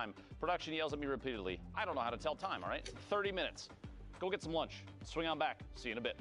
time. Production yells at me repeatedly. I don't know how to tell time, all right? 30 minutes. Go get some lunch. Swing on back. See you in a bit.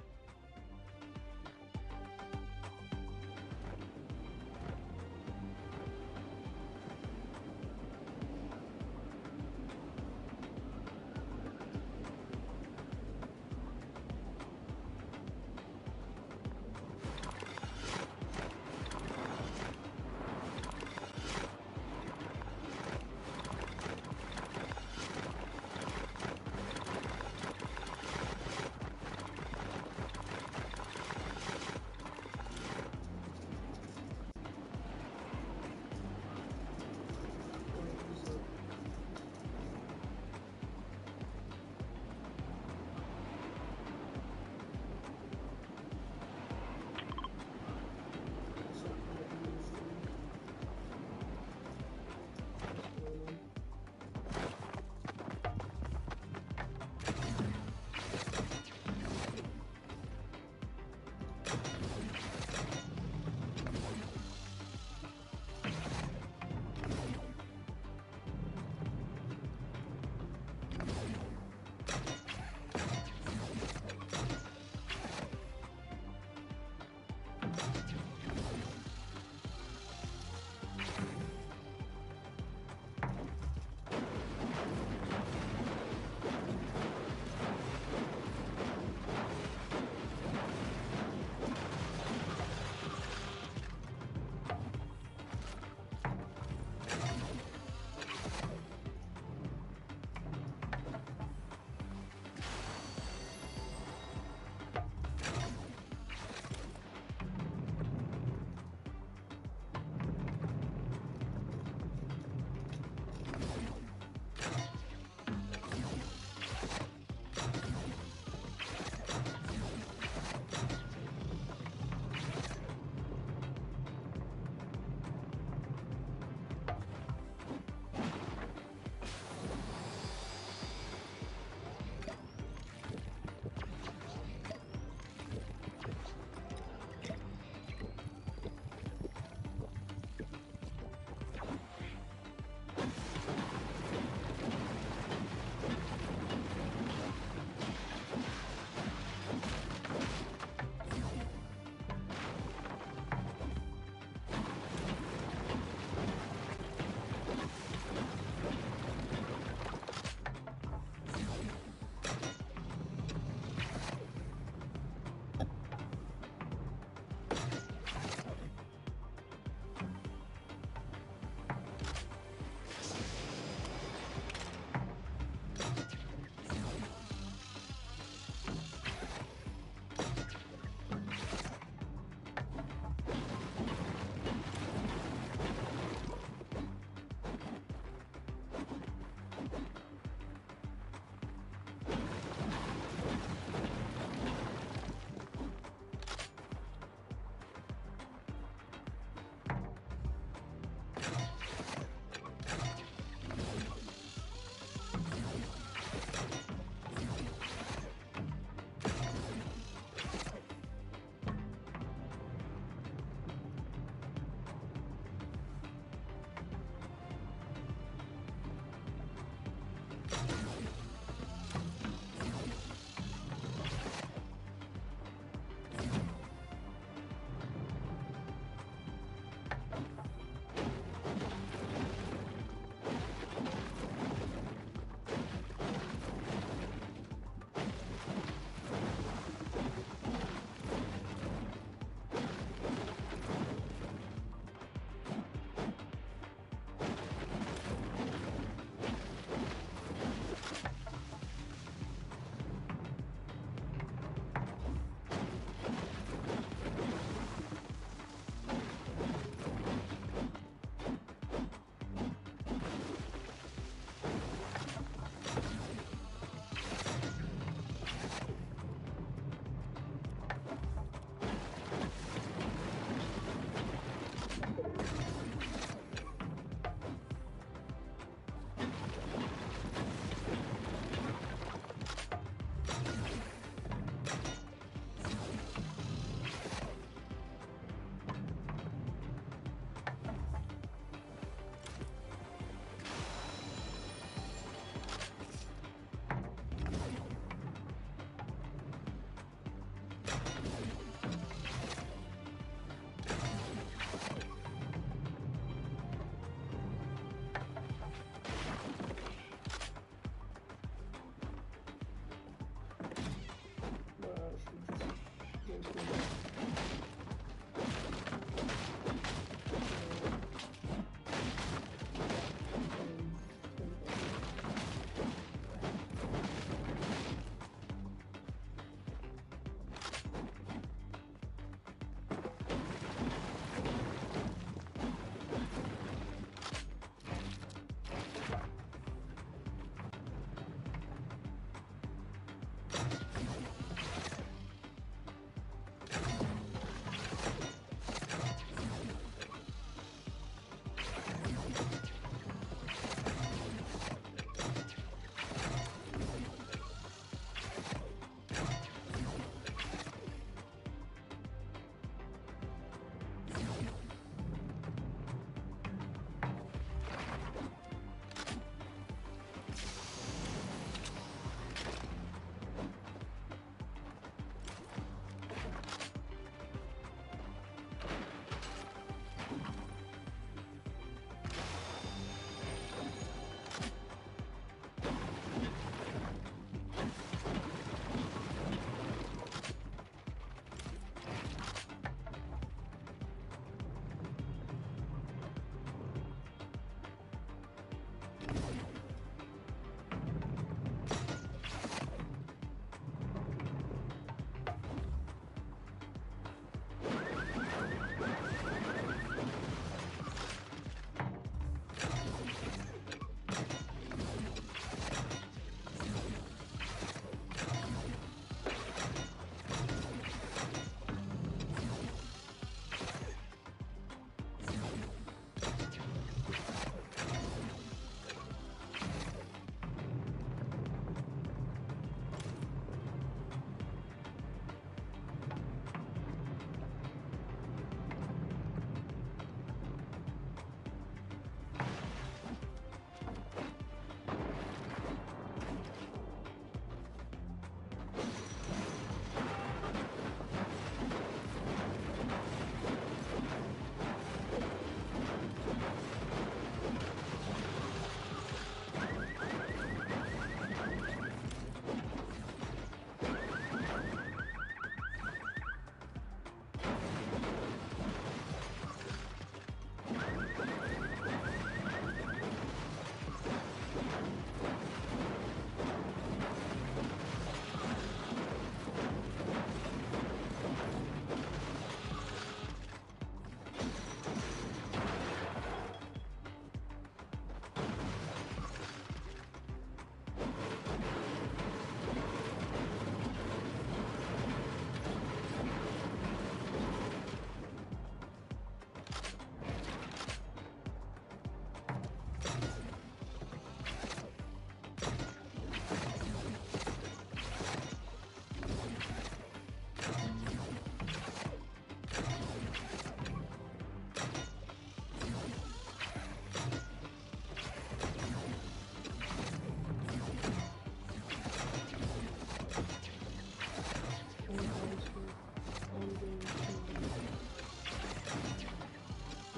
I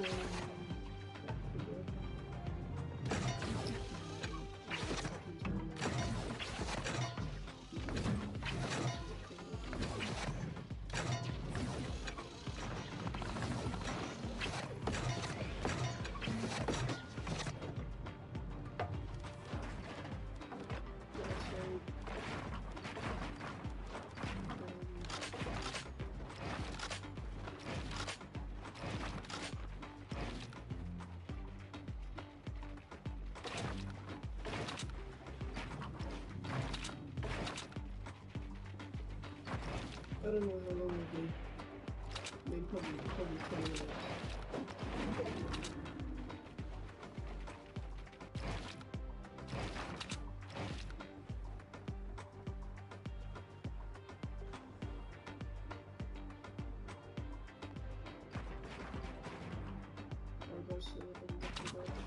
don't know how long it'll be. Maybe probably 20 minutes. I'll go see what I'm looking at.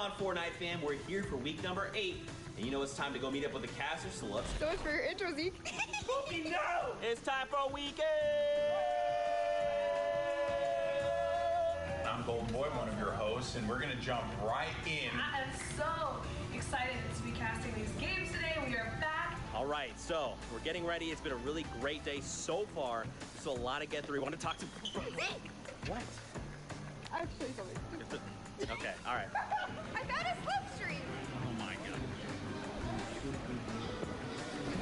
on, Fortnite fam? We're here for week number 8. And you know it's time to go meet up with the casters, so let's So much for your intro, Zeke. Spooky, no! It's time for weekend! I'm Golden Boy, one of your hosts, and we're gonna jump right in. I am so excited to be casting these games today. We are back. All right, so we're getting ready. It's been a really great day so far. There's a lot to get through. We want to talk to... What? I have to show you something. Okay, all right. I found a slipstream. Oh my god.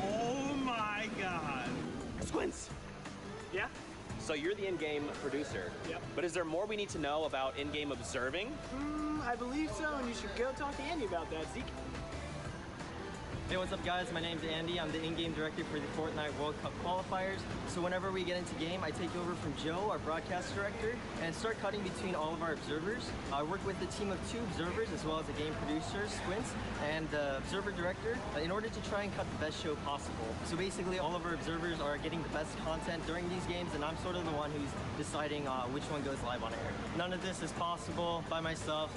Oh my god. Squints! Yeah? So you're the in-game producer. Yep. But is there more we need to know about in-game observing? I believe so, and you should go talk to Andy about that, Zeke. Hey, what's up guys? My name's Andy. I'm the in-game director for the Fortnite World Cup qualifiers. So whenever we get into game, I take over from Joe, our broadcast director, and start cutting between all of our observers. I work with a team of 2 observers as well as a game producer, Squints, and the observer director in order to try and cut the best show possible. So basically all of our observers are getting the best content during these games, and I'm sort of the one who's deciding which one goes live on air. None of this is possible by myself.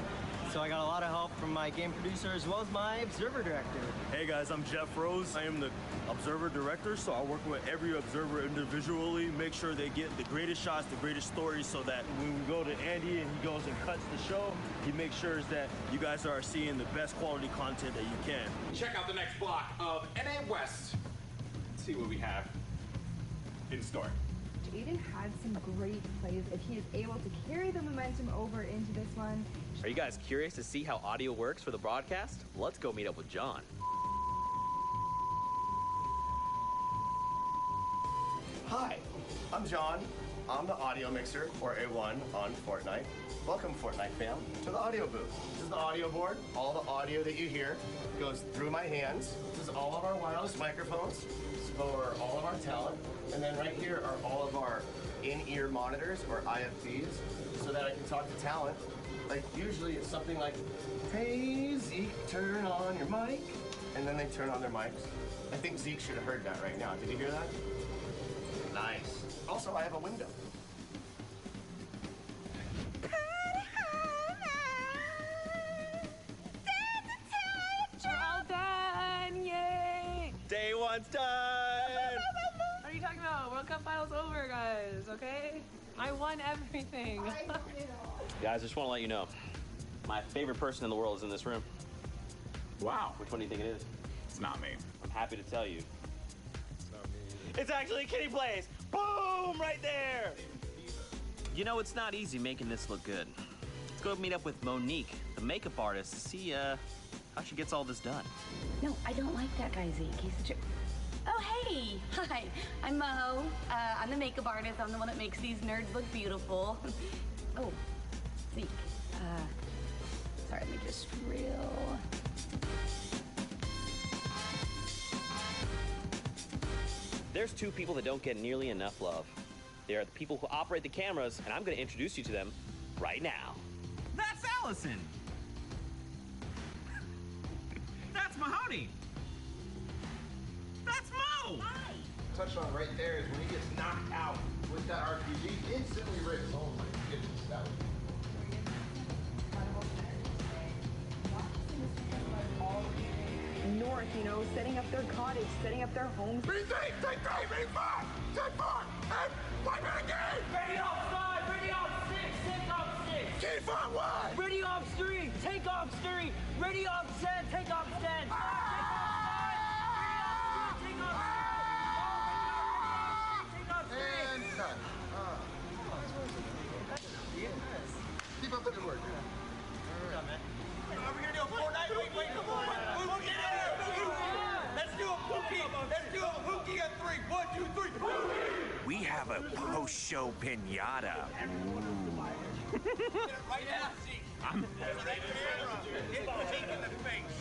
So I got a lot of help from my game producer as well as my observer director. Hey guys, I'm Jeff Rose. I am the observer director, so I work with every observer individually, make sure they get the greatest shots, the greatest stories, so that when we go to Andy and he goes and cuts the show, he makes sure that you guys are seeing the best quality content that you can. Check out the next block of NA West. Let's see what we have in store. Aiden had some great plays. If he is able to carry the momentum over into this one. Are you guys curious to see how audio works for the broadcast? Let's go meet up with John. Hi, I'm John. I'm the audio mixer for A1 on Fortnite. Welcome, Fortnite fam, to the audio booth. This is the audio board. All the audio that you hear goes through my hands. This is all of our wireless microphones for all of our talent. And then right here are all of our in-ear monitors, or IFBs, so that I can talk to talent. Like, usually it's something like, hey, Zeke, turn on your mic. And then they turn on their mics. I think Zeke should have heard that right now. Did you hear that? Nice. Also, I have a window. All done, yay! Day 1's done! What are you talking about? World Cup finals over, guys, okay? I won everything. Guys, I just want to let you know, my favorite person in the world is in this room. Wow. Which one do you think it is? It's not me. I'm happy to tell you. It's actually Kitty Plays! Boom! Right there! You know, it's not easy making this look good. Let's go meet up with Monique, the makeup artist, to see how she gets all this done. No, I don't like that guy, Zeke. He's such a... Oh, hey! Hi, I'm Mo. I'm the makeup artist. I'm the one that makes these nerds look beautiful. Oh, Zeke. Sorry, let me just reel. There's 2 people that don't get nearly enough love. They are the people who operate the cameras, and I'm going to introduce you to them right now. That's Allison! That's Mahoney! That's Mo! Hi! Touched on right there is when he gets knocked out with that RPG, instantly rips. Oh my goodness, that was North, you know, setting up their cottage, setting up their homes. Ready 3, take 3, ready 5, take 4, and 1 minute game! Ready off 5, ready off 6, take off 6. Keep on wide! Ready off 3, take off 3. Ready off 10, take off 10. Take off 5, ready off 6, take off 3. And cut. Keep up the good work. Are we gonna do a Fortnite? Wait, come on! We'll get it! Let's do a pookie! Let's do a pookie at 3. 1, 2, 3. Pookie! We have a post-show pinata. Right now, see. I'm right here. Hit Zeke in the face.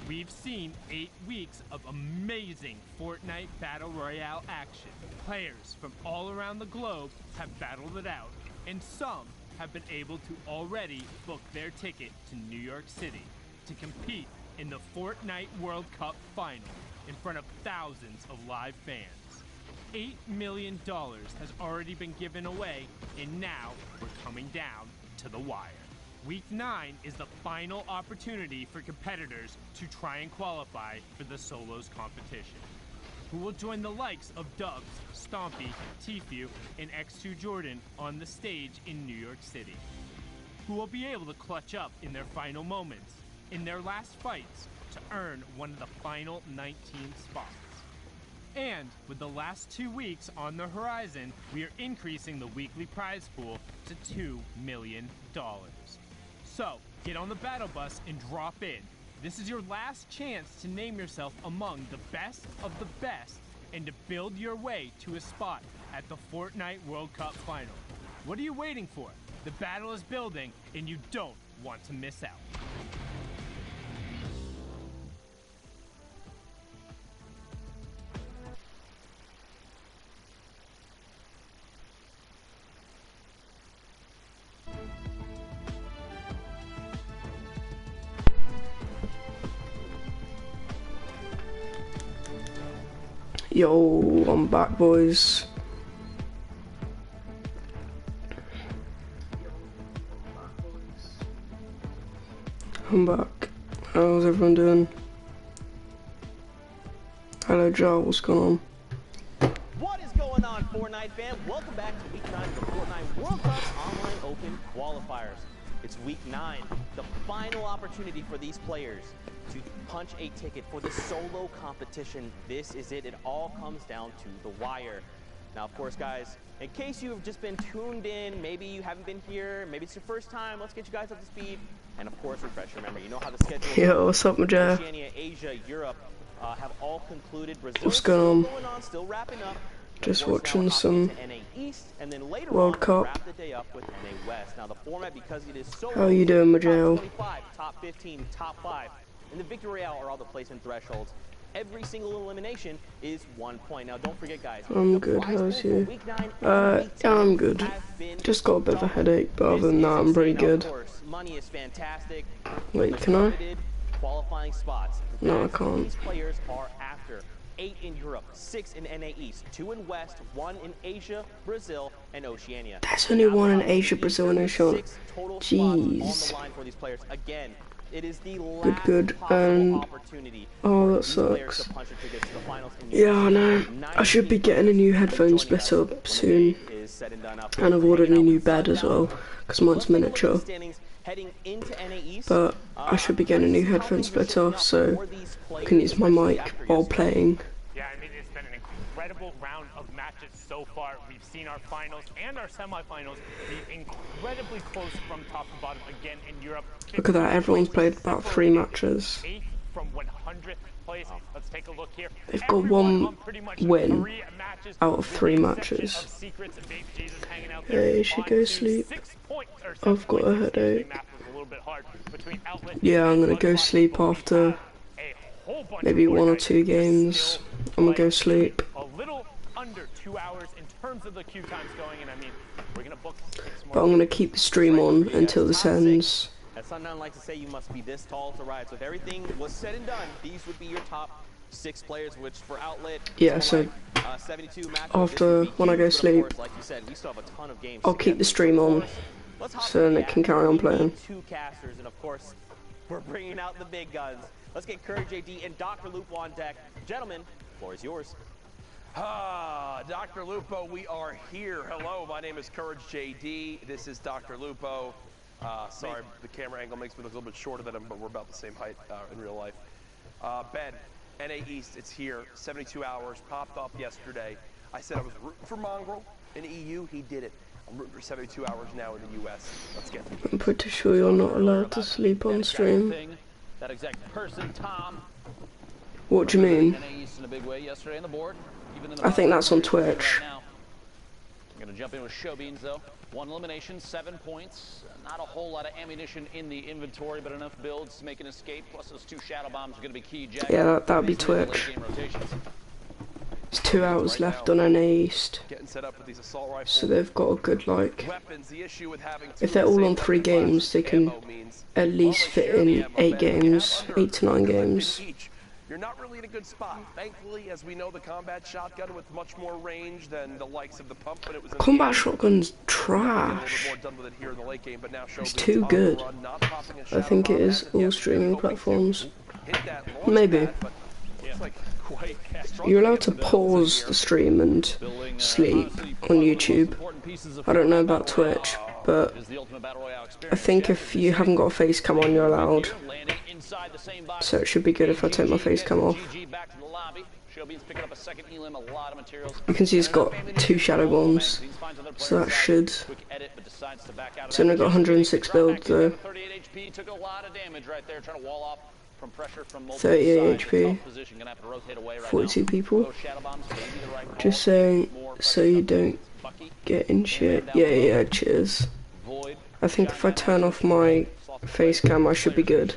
We've seen 8 weeks of amazing Fortnite Battle Royale action. Players from all around the globe have battled it out, and some have been able to already book their ticket to New York City to compete in the Fortnite World Cup final. in front of thousands of live fans. $8 million has already been given away, and now we're coming down to the wire. Week 9 is the final opportunity for competitors to try and qualify for the solos competition. Who will join the likes of Dubs, Stompy, Tfue, and X2 Jordan on the stage in New York City? Who will be able to clutch up in their final moments, in their last fights, to earn one of the final 19 spots? And with the last 2 weeks on the horizon, we are increasing the weekly prize pool to $2 million. So, get on the battle bus and drop in. This is your last chance to name yourself among the best of the best and to build your way to a spot at the Fortnite World Cup final. What are you waiting for? The battle is building and you don't want to miss out. Yo, I'm back, boys. I'm back. How's everyone doing? Hello, Joe. What's going on? What is going on, Fortnite fam? Welcome back to week 9 of the Fortnite World Cup's online open qualifiers. It's week 9, the final opportunity for these players to punch a ticket for the solo competition. This is it. It all comes down to the wire. Now, of course, guys, in case you've just been tuned in, maybe you haven't been here, maybe it's your first time, let's get you guys up to speed. And of course, refresh. Remember, you know how the schedule is. Yo, what's up, Majah? Oceania, Asia, Europe have all concluded. Brazil What's going on, still wrapping up. Just watching some World Cup. How are you doing, Majel? Top 15, top 5. And the Victory Royale are all the placement thresholds. Every single elimination is 1 point. Now, don't forget, guys. I'm good. How's you? Yeah, I'm good. Just got a bit of a headache, but other than that, I'm pretty good. Money is fantastic. Wait, can I? Qualifying spots. No, I can't. These players are after 8 in Europe, 6 in NA East, 2 in West, 1 in Asia, Brazil, and Oceania. There's only 1 in Asia, Brazil, and Oceania. Jeez. Again, it is the Good, and oh, that sucks. Yeah, I know. I should be getting a new headphone splitter soon, and I've ordered a new bed as well, because mine's miniature. But I should be getting a new headphone splitter, so I can use my mic while playing. Yeah, I mean, it's been an incredible round of matches so far. We've seen our finals and our semifinals be incredibly close from top to bottom again in Europe. Look at that, everyone's played about 3 matches. From 100th place. Let's take a look here. They've got 1 win out of 3 matches. Hey, you should go sleep. I've got a headache. Yeah, I'm gonna go sleep after maybe 1 or 2 games. I'm gonna go sleep. A little under 2 hours in terms of the queue times going, and I mean, we're gonna book. But I'm gonna keep the stream on until this ends. As Sundown likes to say, you must be this tall to ride. So if everything was said and done, these would be your top 6 players, which for Outlet, yeah, so 72 after when I go sleep, like you said, we still have a ton of games I'll keep the stream on so then it can carry on playing. 2 casters, and of course, we're bringing out the big guns. Let's get Courage JD and Dr. Lupo on deck. Gentlemen, the floor is yours. Dr. Lupo, we are here. Hello, my name is Courage JD. This is Dr. Lupo. Sorry, the camera angle makes me look a little bit shorter than him, but we're about the same height in real life. Ben, NA East, it's here. 72 hours, popped off yesterday. I said I was rooting for Mongrel in the EU. He did it. I'm rooting for 72 hours now in the US. Let's get to it. I'm pretty sure you're not allowed to sleep on stream. That exact person, Tom. What do you mean? NA East in a big way yesterday on the board. I think that's on Twitch. I'm gonna jump in with Showbeans though. 1 elimination, 7 points. Not a whole lot of ammunition in the inventory, but enough builds to make an escape. Plus those 2 shadow bombs are gonna be key. Yeah, that would be Twitch. There's 2 hours left on NA East, so they've got a good, like, if they're all on 3 games, they can at least fit in 8 games, 8 to 9 games. you're not really in a good spot. Thankfully, as we know, the combat shotgun with much more range than the likes of the pump, but it was Combat shotgun's trash. It's too good. I think it is all streaming platforms. Maybe. You're allowed to pause the stream and sleep on YouTube. I don't know about Twitch, but I think if you haven't got a face cam on, you're allowed. So it should be good if I take my face cam off. You can see it's got 2 shadow bombs, so that should. It's only got 106 build though. 38 HP, 42 people. Just saying, so you don't get in shit. Yeah, cheers. I think if I turn off my face cam, I should be good.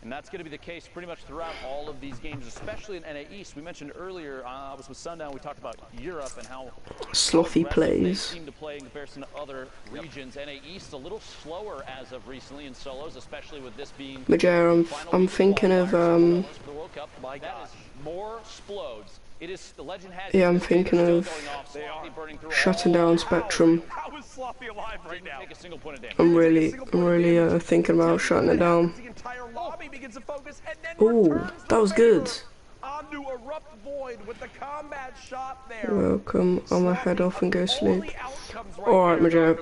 And that's going to be the case pretty much throughout all of these games, especially in NA East. We mentioned earlier, I was with Sundown, we talked about Europe and how slothy plays they seem to play in comparison to other regions. NA East a little slower as of recently in solos, especially with this being. Major, I'm thinking of more explodes. It is the legend has. Yeah, I'm thinking of shutting down Spectrum. I'm really thinking about shutting it down. Ooh, that was good. Welcome. I'm gonna head off and go sleep. Alright, Majo.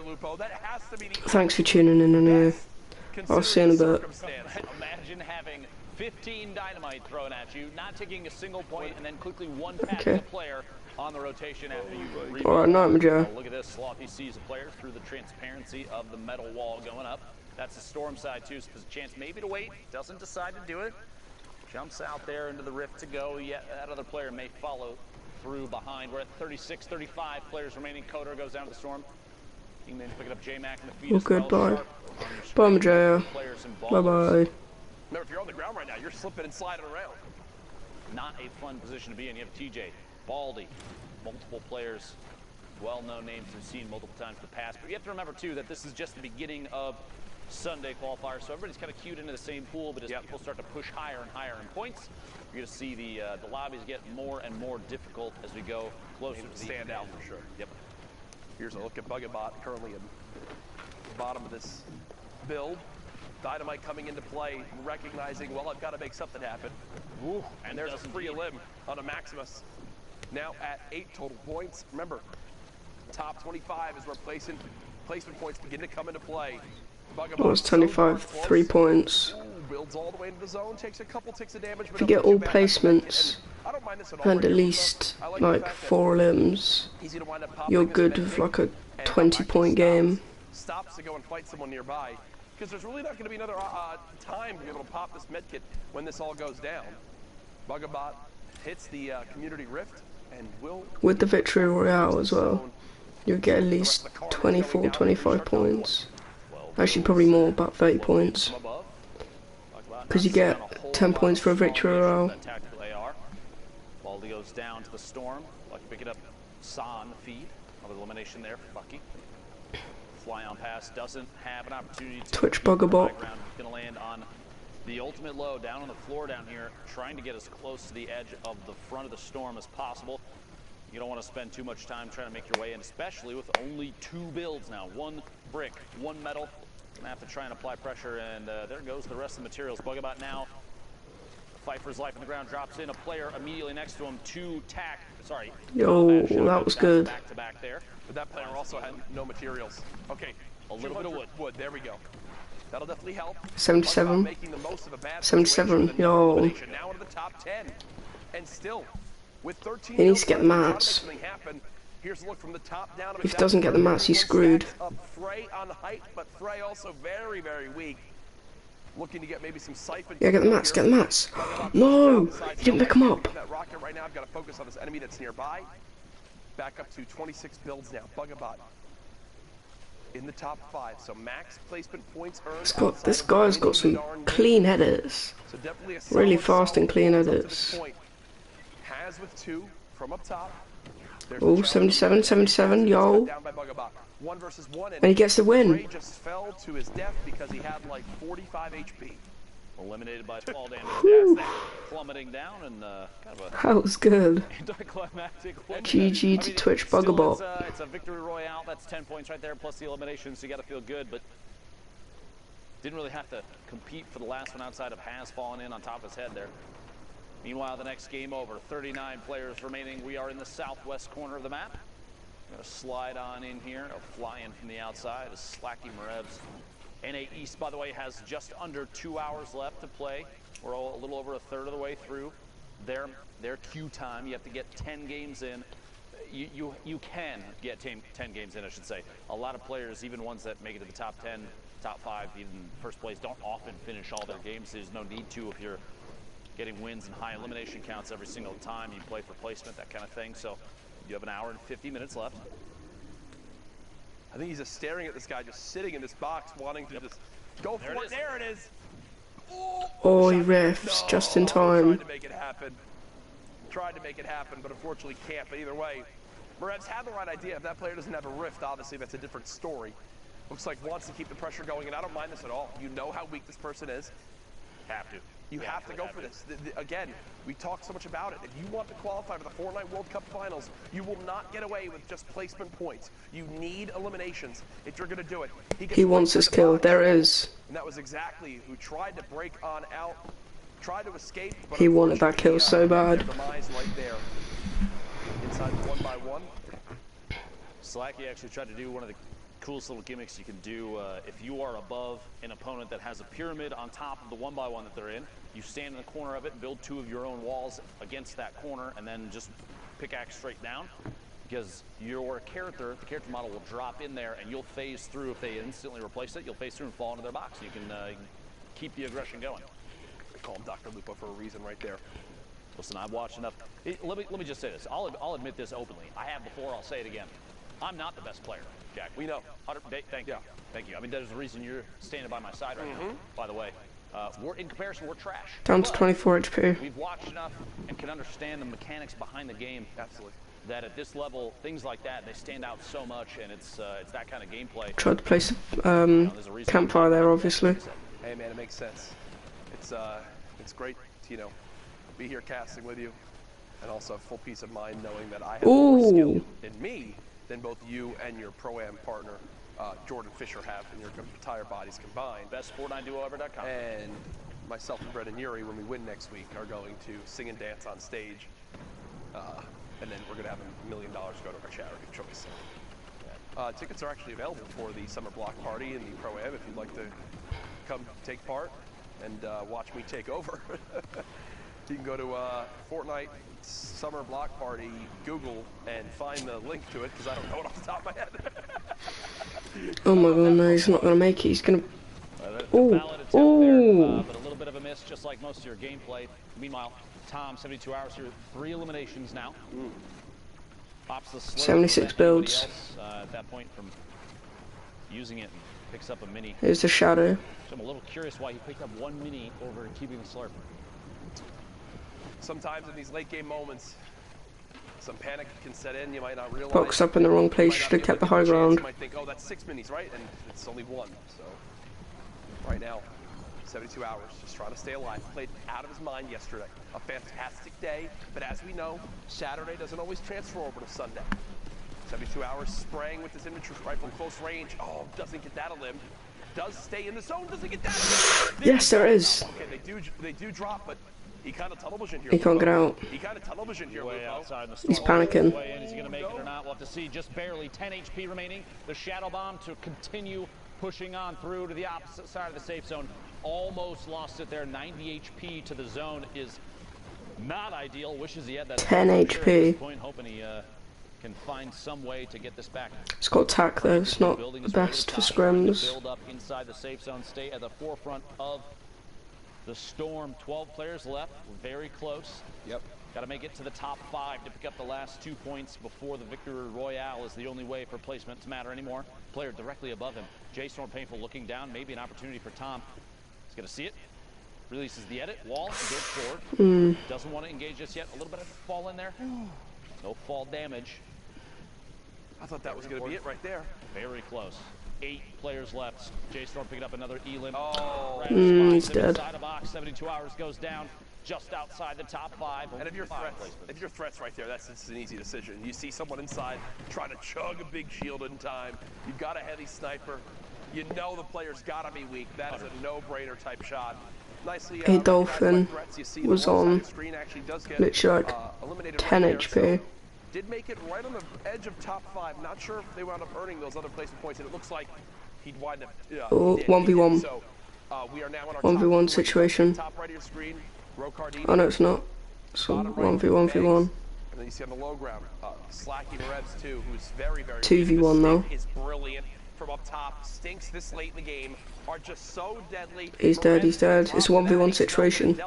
Thanks for tuning in anyway. I'll see you in a bit. Imagine having 15 dynamite thrown at you, not taking a single point, and then quickly one pass to the player on the rotation after you rebound. Alright, night, Majo. Look at this. Slothy sees a player through the transparency of the metal wall going up. That's the storm side too, so there's a chance maybe to wait. Doesn't decide to do it. Jumps out there into the rift to go. Yet that other player may follow through behind. We're at 36, 35 players remaining. Coder goes down to the storm. Teammates picking up J-Mac in the feed. Well, goodbye. Bye, Majo. Bye-bye. Remember, if you're on the ground right now, you're slipping and sliding around. Not a fun position to be in. You have TJ, Baldy, multiple players, well-known names we've seen multiple times in the past. But you have to remember, too, that this is just the beginning of Sunday qualifiers, so everybody's kind of queued into the same pool, but as people start to push higher and higher in points, you're going to see the lobbies get more and more difficult as we go closer to the stand out for sure. Yep. Here's a look at Bugabot currently at the bottom of this build. Dynamite coming into play, recognizing, well, I've got to make something happen. Ooh, and there's a free limb on a Maximus. Now at 8 total points. Remember, top 25 is where placement points begin to come into play. That was 25, 3 points. Builds all the way into the zone, takes a couple ticks of damage. If you get all placements and at least like 4 limbs, you're good with like a 20-point game. Stops to go and fight someone nearby, because there's really not going to be another time to be able to pop this medkit when this all goes down. Bugabot hits the community rift and will. With the Victory Royale as well, you'll get at least 24, 25 points. Actually, probably more, about 30 points. Because you get 10 points for a Victory Royale. Baldy goes down to the storm. Like picking up Saw on the feed. Another elimination there for Bucky. Fly on pass doesn't have an opportunity to. Twitch Bugabot. Gonna land on the ultimate low down on the floor down here, trying to get as close to the edge of the front of the storm as possible. You don't want to spend too much time trying to make your way in, especially with only 2 builds now. 1 brick, 1 metal. Gonna have to try and apply pressure, and there goes the rest of the materials. Bugabot now. Fight for his life on the ground, drops in a player immediately next to him. 2 tack. Sorry. Yo, that was good. Back to back there. But that player also had no materials. Okay, a little bit of wood. Wood, there we go. That'll definitely help. 77. 77, yo. Now into the top 10. And still, with 13 he needs to get the mats. Here's a look from the top down. If he doesn't get the mats, he's screwed. Frey on height, but Frey also very, very weak. Looking to get maybe some siphon. Yeah, get the mats, get the mats. No, he didn't pick him up. That rocket right now, I've got to focus on this enemy that's nearby. Back up to 26 builds now. Bugabot in the top 5, so max placement points earned. This guy's got some clean headers. Really fast and clean headers. Has with 2 from up top. Oh, 77, 77, yo. And he gets the win. Just fell to his death because he had like 45 HP. eliminated by 12 damage. That's that plummeting down and kind of a That was good. anticlimactic. GG to Twitch Buggerbot. It's a victory royale. That's 10 points right there, plus the elimination, so you got to feel good, but didn't really have to compete for the last one outside of Has falling in on top of his head there. Meanwhile, the next game over, 39 players remaining. We are in the southwest corner of the map. I'm going to slide on in here. I'll fly in from the outside as Slacky Marevs. NA East, by the way, has just under 2 hours left to play. We're a little over a third of the way through their queue time. You have to get 10 games in. You can get 10 games in, I should say. A lot of players, even ones that make it to the top 10, top 5, even first place, don't often finish all their games. There's no need to if you're getting wins and high elimination counts every single time you play for placement, that kind of thing. So you have an hour and 50 minutes left. I think he's just staring at this guy, just sitting in this box, wanting to just go for it. There it is. Oh, he refs just in time. Tried to make it happen. Tried to make it happen, but unfortunately can't. But either way, Marevs had the right idea. If that player doesn't have a rift, obviously that's a different story. Looks like wants to keep the pressure going, and I don't mind this at all. You know how weak this person is. Have to. You have to go for this. Again, we talked so much about it. If you want to qualify for the Fortnite World Cup finals, you will not get away with just placement points. You need eliminations if you're going to do it. He wants his kill. There it is. And that was exactly who tried to break on out, tried to escape. But he wanted that kill so bad. Demise right there. Inside the 1x1. Slacky actually tried to do one of the coolest little gimmicks you can do. If you are above an opponent that has a pyramid on top of the 1x1 that they're in, you stand in the corner of it, build 2 of your own walls against that corner, and then just pickaxe straight down. Because your character, the character model will drop in there, and you'll phase through. If they instantly replace it, you'll phase through and fall into their box. You can keep the aggression going. They call him Dr. Lupo for a reason right there. Listen, I've watched enough. Let me just say this. I'll admit this openly. I have before. I'll say it again. I'm not the best player, Jack. We know. Thank you. Thank you. I mean, there's a reason you're standing by my side right now, by the way. In comparison, we're trash. Down to 24 HP. We've watched enough and can understand the mechanics behind the game. Absolutely. That at this level, things like that, they stand out so much, and it's that kind of gameplay. Tried to place campfire there, obviously. Hey man, it makes sense. It's great to, be here casting with you, and also full peace of mind knowing that I have more skill in me than both you and your Pro-Am partner, Jordan Fisher, have in your entire bodies combined. Best FortniteDuoEver.com. And myself and Brett and Yuri, when we win next week, are going to sing and dance on stage. And then we're going to have $1 million go to our charity of choice. Tickets are actually available for the Summer Block Party and the Pro-Am if you'd like to come take part and watch me take over. You can go to Fortnite Summer Block Party, Google, and find the link to it, because I don't know it off the top of my head. Oh my god, no, he's not going to make it. He's going to... But a little bit of a miss, just like most of your gameplay. Meanwhile, Tom, 72 hours here, 3 eliminations now. Pops the 76 builds. At that point from using it and picks up a mini. Here's the shadow. So I'm a little curious why he picked up 1 mini over keeping the slurp. Sometimes in these late game moments, some panic can set in. You might not realize. Boxed up in the wrong place. Should have kept the high ground. You might think, oh, that's 6 minis, right? And it's only 1. So right now, 72 hours, just trying to stay alive. Played out of his mind yesterday. A fantastic day, but as we know, Saturday doesn't always transfer over to Sunday. 72 hours spraying with his infantry rifle close range. Oh, doesn't get that a limb. Does stay in the zone. Doesn't get that a limb. Yes, there is. Okay, they do drop, but he kind of tunnel vision here. He can't get out. He kind of tunnel vision here. Way outside in the He's panicking. Is he going to make it or not? We'll have to see. Just barely 10 HP remaining. The shadow bomb to continue pushing on through to the opposite side of the safe zone. Almost lost it there. 90 HP to the zone is not ideal. Wishes he had that 10 HP. Point, hoping he can find some way to get this back. It's got attack though. It's not the best for scrims. Build up inside the safe zone. Stay at the forefront of the storm. 12 players left. We're very close. Yep. Got to make it to the top 5 to pick up the last 2 points before the victory royale is the only way for placement to matter anymore. Player directly above him. Jay Storm Painful looking down. Maybe an opportunity for Tom. He's going to see it. Releases the edit. Wall. Goes forward. Doesn't want to engage just yet. A little bit of fall in there. No fall damage. I thought that was going to be it right there. Very close. 8 players left. J-Storm picking up another Elim. Oh, he's dead. Inside a box, 72 hours goes down. Just outside the top 5. And if you're threats right there, that's an easy decision. You see someone inside trying to chug a big shield in time. You've got a heavy sniper. You know the player's got to be weak. That is a no-brainer type shot. Nicely, A Dolphin was on literally like 10 HP. Did make it right on the edge of top 5. Not sure if they wound up earning those other placement points, and it looks like he'd wind up. Oh, 1v1. So, we are now in our 1v1 situation. Top right of your screen. Oh no, it's not. So 1v1v1. And then you see on the low ground, Slacky Revs too, who's very, very 2v1 though. Is brilliant from up top. Stinks this late in the game. Are just so deadly. He's dead, he's dead. It's a 1v1 situation.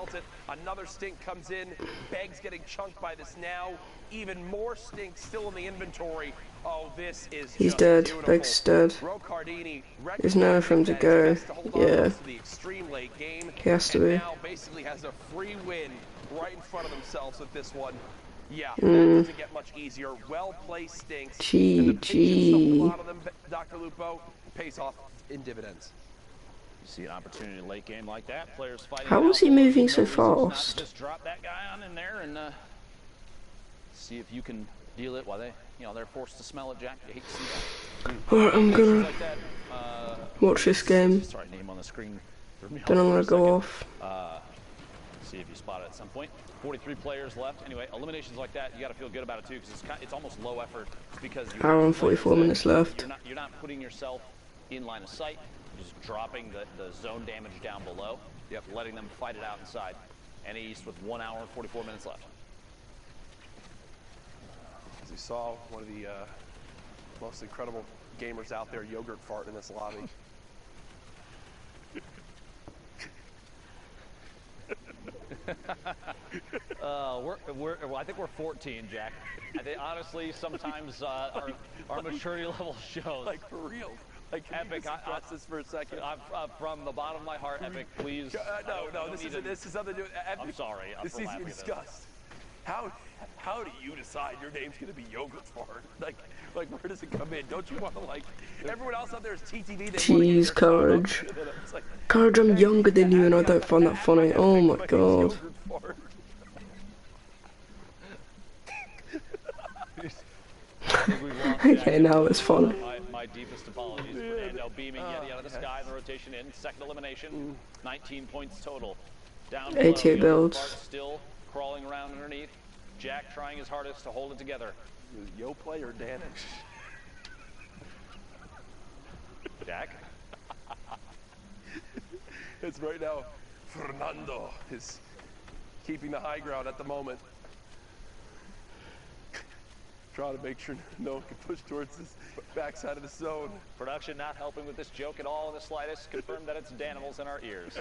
Another stink comes in. Beg's getting chunked by this now. Even more stink still in the inventory. Oh, this is He's dead. Beg's dead. There's nowhere for him to go. Yeah. He has to be. Now basically has a free win right in front of themselves with this one. Yeah, that doesn't get much easier. Well placed stinks. GG. Dr. Lupo pays off in dividends. You see an opportunity late game like that. Players fighting. How was he moving so fast? Just drop that guy on in there and see if you can deal it while they're forced to smell it, Jack. You hate to see that. Alright, I'm gonna watch this game. Sorry, name on the screen. Then I'm gonna go off. See if you spot it at some point. 43 players left. Anyway, eliminations like that, you got to feel good about it too, because it's almost low effort because hour and 44 minutes left. You're not putting yourself in line of sight. You're just dropping the zone damage down below. Yep. Letting them fight it out inside. And East with 1 hour and 44 minutes left. As you saw, one of the most incredible gamers out there, Yogurt Fart, in this lobby. I think we're 14, Jack. I think honestly, sometimes our maturity level shows. Like for real. Like, Epic, I this for a second. From the bottom of my heart, Epic, please. No, this is something to do. I'm sorry. This needs to be discussed. How do you decide your name's gonna be Yogurt Fart? Like where does it come in? Don't you want to everyone else out there is TTV? Jeez, Courage. Courage, I'm younger than you, and I don't find that funny. Oh my god. Okay, now it's funny. My deepest apologies. Fernando beaming Yeti out of the sky in the rotation in. Second elimination. 19 points total. Down 88 builds. Still crawling around underneath. Jack trying his hardest to hold it together. Yo player Dan. Jack? It's right now. Fernando is keeping the high ground at the moment. Trying to make sure no one can push towards this backside of the zone. Production not helping with this joke at all in the slightest. Confirmed that it's Danimals in our ears.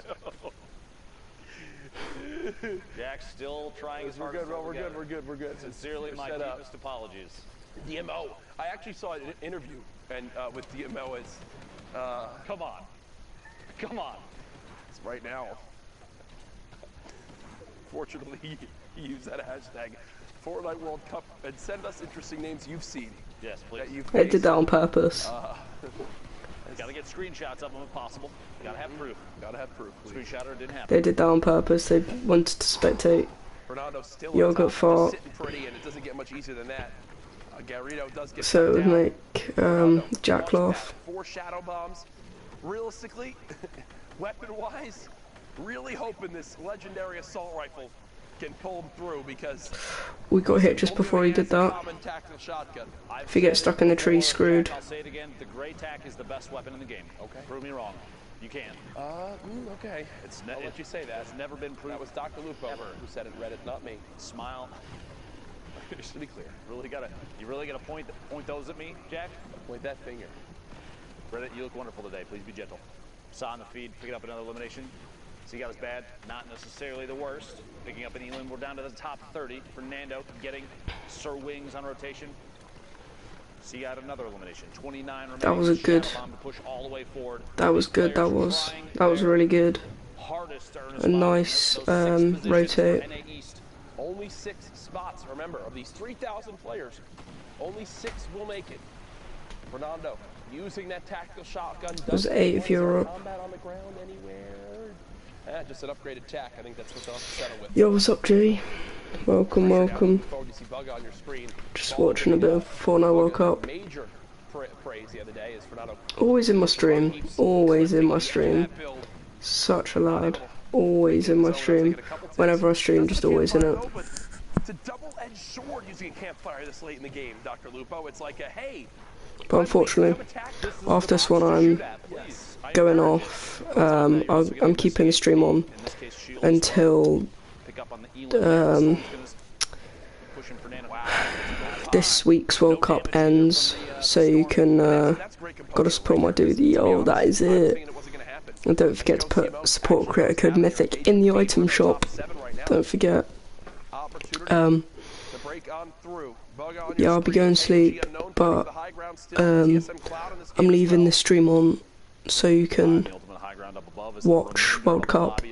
Jack still trying his hardest. We're good. Sincerely, my deepest apologies. DMO. I actually saw an interview and with DMO is. Come on. It's right now. Fortunately, he used that hashtag. Fortnite World Cup, and send us interesting names you've seen. Yes, please. They did that on purpose. Gotta get screenshots of them if possible. Gotta have proof. Screenshotter didn't happen. They did that on purpose. They wanted to spectate. Fernando's still Yogurt Fart. sitting pretty, and it doesn't get much easier than that. Garrido does get so it would make Jack laugh. 4 shadow bombs. Realistically, weapon-wise, really hoping this legendary assault rifle can pull him through, because we got hit just before he did that. If he gets stuck in the tree, screwed. I'll say it again, the gray tack is the best weapon in the game. Okay. Prove me wrong. You can. Okay. I'll let you say that. It's never been proven. That was Dr. Lupo who said it, Reddit, not me. Smile. Just to be clear. You really gotta point those at me, Jack? Point that finger. Reddit, you look wonderful today. Please be gentle. Saw on the feed, picking up another elimination. So you got us bad, not necessarily the worst. Picking up an Elim, we're down to the top 30. Fernando getting Sir Wings on rotation. So you got another elimination. 29 remaining. That was a good. Push all the way forward. That was good. That was really good. A nice rotate. Only 6 spots. Remember, of these 3,000 players, only 6 will make it. Fernando using that tactical shotgun. There's 8 of you. Combat on the ground anywhere. Just an upgraded tack. I think that's what they'll settle with. Yo, what's up, G? Welcome, welcome. Just watching a bit of Fortnite World Cup. Major praise the other day is Fernando. Always in my stream. Always in my stream. Such a lad. Always in my stream. Whenever I stream, just always in it. It's a double-edged sword using a campfire this late in the game, Dr. Lupo. It's like a hey. But unfortunately, after this one, I'm going off. I'm keeping the stream on until this week's World Cup ends, so you can gotta support my dude. Yo, that is it. And don't forget to put support creator code Mythic in the item shop. Don't forget. Yeah, I'll be going to sleep, but I'm leaving the stream on so you can watch World Cup.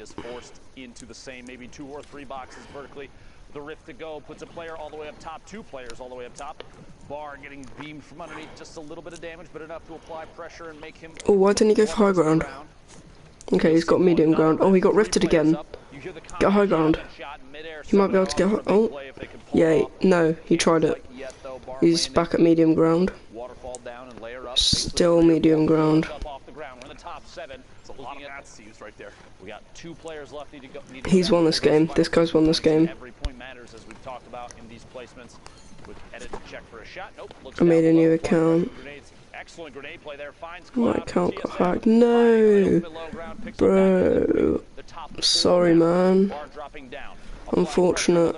Into the same, maybe 2 or 3 boxes vertically. The rift to go puts a player all the way up top, 2 players all the way up top. Bar getting beamed from underneath, just a little bit of damage, but enough to apply pressure and make him. Oh, why didn't he go for high ground? Okay, he's got medium ground. Oh, he got rifted again. Get high ground. He might be able to get. Oh, yeah, no, he tried it. He's back at medium ground. Still medium ground. Right there. We got 2 players left. He's won this game. This guy's won this game. Every point matters, as we've talked about in these placements. With edit and check for a shot. Nope. I made a new account. Excellent grenade play there. Finds My account got hacked. No, bro. Sorry, man. Unfortunate.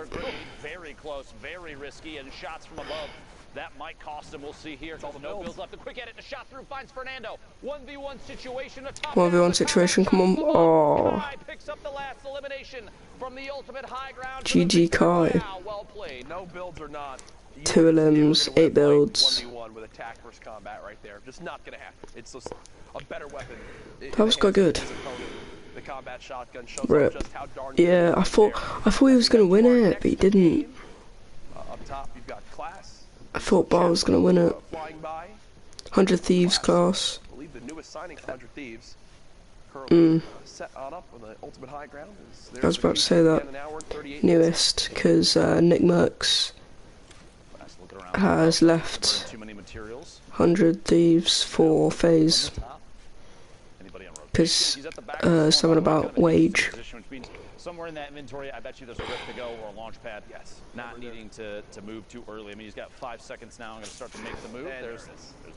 Very close, very risky, and shots from above. That might cost him. We'll see here. No bills left. A quick edit. A shot through. Finds Fernando. 1v1 situation. 1v1 situation. Come on. Oh. Picks up the last elimination from the ultimate high ground. GG Kai. Well played. No builds or not. 2 limbs, 8 builds. 1v1 with attack versus combat right there. Just not gonna happen. It's just a better weapon. That was quite good. The combat shotgun shows just how darn yeah, I thought he was gonna win it, but he didn't. Up top, you've got class. I thought Bar was gonna win it. 100 Thieves class. I believe the newest signing for 100 Thieves. Set on up on the ultimate high ground. I was about to say that. Newest, because Nick Merckx has left 100 Thieves for phase. Because something about wage. Somewhere in that inventory, I bet you there's a rift to go or a launch pad. Yes. Not needing to move too early. I mean, he's got 5 seconds now. I'm going to start to make the move. There's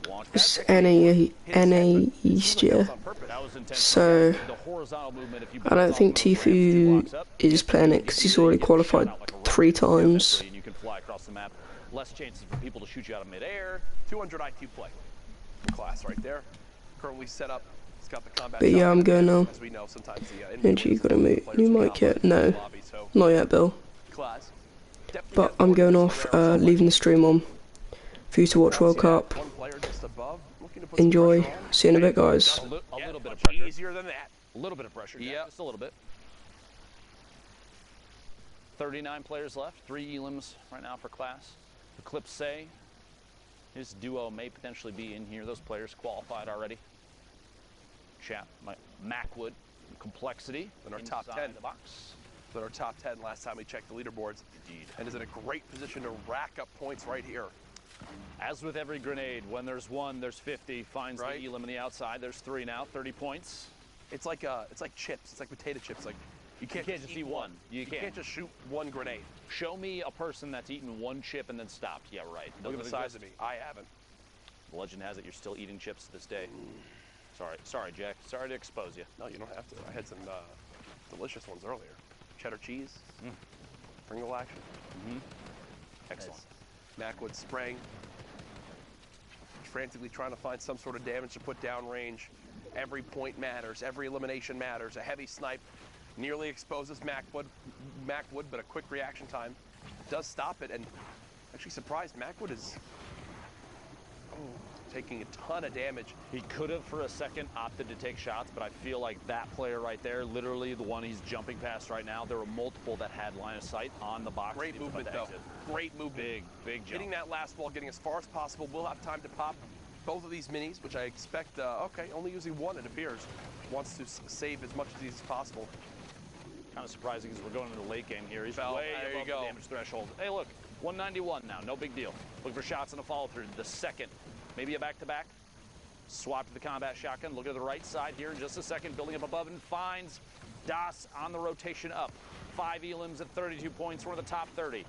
launch pad. It's NA East, yeah. So, I don't think Tifu is playing it because he's already qualified 3 times. You can fly across the map. Less chances for people to shoot you out of midair. 200 IQ play. Class right there. Currently set up. But yeah, I'm going now. And you gotta move. You might get no, not yet, Bill. But I'm going off, leaving the stream on for you to watch World Cup. Enjoy. See you in a bit, guys. A little bit of pressure. Easier than that. A little bit of pressure. Yeah, just a little bit. 39 players left. 3 elims right now for class. Eclipse say his duo may potentially be in here. Those players qualified already. Chat, Macwood, Complexity, in our top 10. The box. In our top 10 last time we checked the leaderboards. Indeed. And is in a great position to rack up points right here. As with every grenade, when there's 1, there's 50. Finds the elim on the outside. There's 3 now, 30 points. It's like chips. It's like potato chips. Like you can't just eat one. You can't just shoot 1 grenade. Show me a person that's eaten 1 chip and then stopped. Yeah, right. Look at the size of me. I haven't. The legend has it you're still eating chips to this day. Sorry, Jack. Sorry to expose you. No, you don't have to. I had some delicious ones earlier. Cheddar cheese, Pringle action. Excellent. Macwood spraying, frantically trying to find some sort of damage to put down range. Every point matters. Every elimination matters. A heavy snipe nearly exposes Macwood, but a quick reaction time does stop it. And actually surprised, Macwood is taking a ton of damage. He could have for a second opted to take shots, but I feel like that player right there, literally the one he's jumping past right now, there were multiple that had line of sight on the box. Great movement though. Great movement. Big jump. Hitting that last ball, getting as far as possible. We'll have time to pop both of these minis, which I expect, okay, only using one, it appears. Wants to save as much of these as possible. Kind of surprising because we're going into the late game here. He's Fell. way There you above go. the damage threshold. Hey, look, 191 now, no big deal. Look for shots and a follow-through. The second, maybe a back-to-back. Swap to the combat shotgun. Look at the right side here in just a second. Building up above and finds Das on the rotation up. 5 elims at 32 points. We're in the top 30.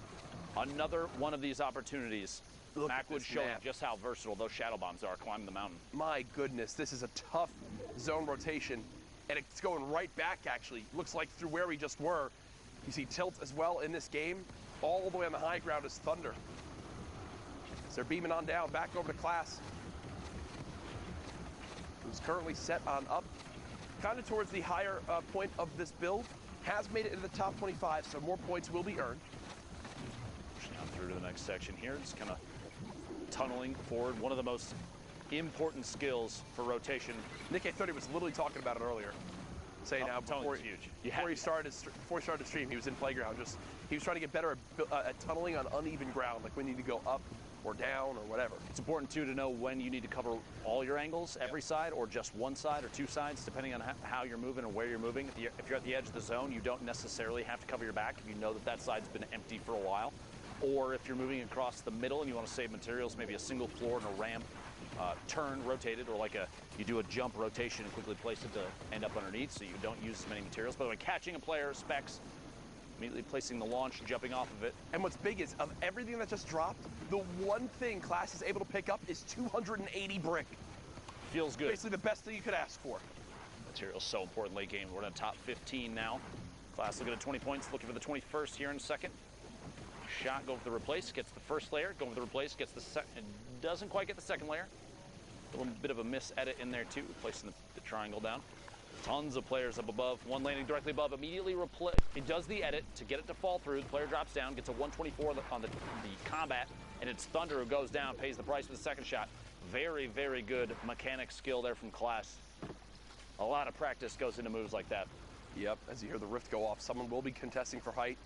Another one of these opportunities. Macwood showing just how versatile those shadow bombs are climbing the mountain. My goodness, this is a tough zone rotation, and it's going right back, actually. Looks like through where we just were. You see tilt as well in this game. All the way on the high ground is Thunder. So they're beaming on down, back over to Class, who's currently set on up, kind of towards the higher point of this build. Has made it into the top 25, so more points will be earned. Pushing on through to the next section here. Just kind of tunneling forward. One of the most important skills for rotation. Nick A30 was literally talking about it earlier, saying how before he started the stream, he was in Playground. He was trying to get better at tunneling on uneven ground, like when you need to go up or down or whatever. It's important too to know when you need to cover all your angles, every side, or just one side or two sides, depending on how you're moving and where you're moving. If you're at the edge of the zone, you don't necessarily have to cover your back if you know that that side's been empty for a while. Or if you're moving across the middle and you want to save materials, maybe a single floor and a ramp, turn rotated, or like you do a jump rotation and quickly place it to end up underneath so you don't use as many materials. By the way, catching a player, specs, immediately placing the launch, jumping off of it. And what's big is, of everything that just dropped, the one thing Class is able to pick up is 280 brick. Feels good. Basically the best thing you could ask for. Material's so important late game. We're in the top 15 now. Class looking at 20 points, looking for the 21st here in a second. Shot, go for the replace, gets the first layer, go for the replace, gets the second, doesn't quite get the second layer. A little bit of a miss edit in there too, placing the triangle down. Tons of players up above, one landing directly above, immediately replace. It does the edit to get it to fall through. The player drops down, gets a 124 on the combat, and it's Thunder who goes down, pays the price for the second shot. Very, very good mechanic skill there from Class. A lot of practice goes into moves like that. Yep, as you hear the rift go off, someone will be contesting for height.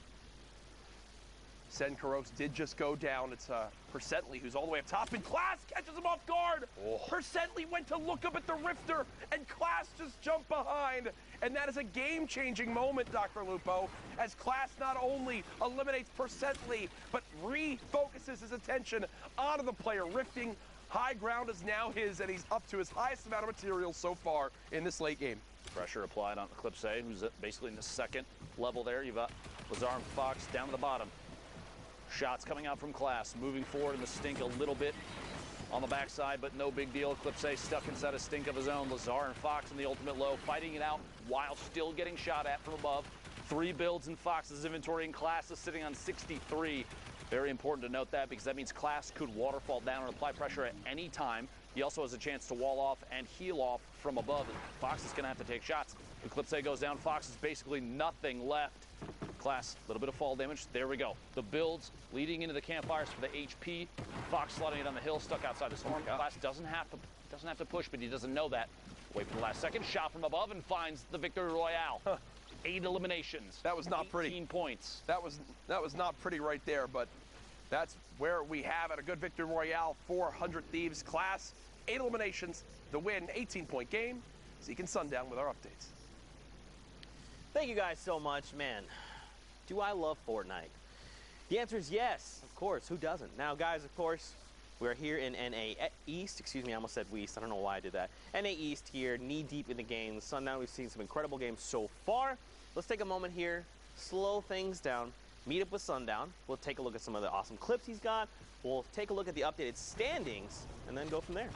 Sen Karos did just go down. It's Percently who's all the way up top, and Class catches him off guard. Oh. Percently went to look up at the rifter, and Class just jumped behind. And that is a game-changing moment, Dr. Lupo, as Class not only eliminates Percently, but refocuses his attention onto the player rifting. High ground is now his, and he's up to his highest amount of material so far in this late game. Pressure applied on Eclipse A, who's basically in the second level there. You've got Lazar and Fox down to the bottom. Shots coming out from Class, moving forward in the stink a little bit on the backside, but no big deal. Eclipse A stuck inside a stink of his own. Lazar and Fox in the ultimate low, fighting it out while still getting shot at from above. 3 builds in Fox's inventory, and Class is sitting on 63. Very important to note that, because that means Class could waterfall down and apply pressure at any time. He also has a chance to wall off and heal off from above, and Fox is going to have to take shots. Eclipse A goes down. Fox is basically nothing left. Class, a little bit of fall damage. There we go. The builds leading into the campfires for the HP. Fox slotting it on the hill, stuck outside the storm. Class doesn't have to push, but he doesn't know that. Wait for the last second. Shot from above and finds the victory royale. 8 eliminations. That was not pretty. 18 points. That was not pretty right there, but that's where we have it. A good victory royale. 400 Thieves. Class, 8 eliminations. The win, 18-point game. Zeke and Sundown with our updates. Thank you guys so much, man. Do I love Fortnite? The answer is yes, of course. Who doesn't? Now, guys, of course, we're here in NA East. Excuse me, I almost said West. I don't know why I did that. NA East here, knee-deep in the game. Sundown, we've seen some incredible games so far. Let's take a moment here, slow things down, meet up with Sundown. We'll take a look at some of the awesome clips he's got. We'll take a look at the updated standings, and then go from there.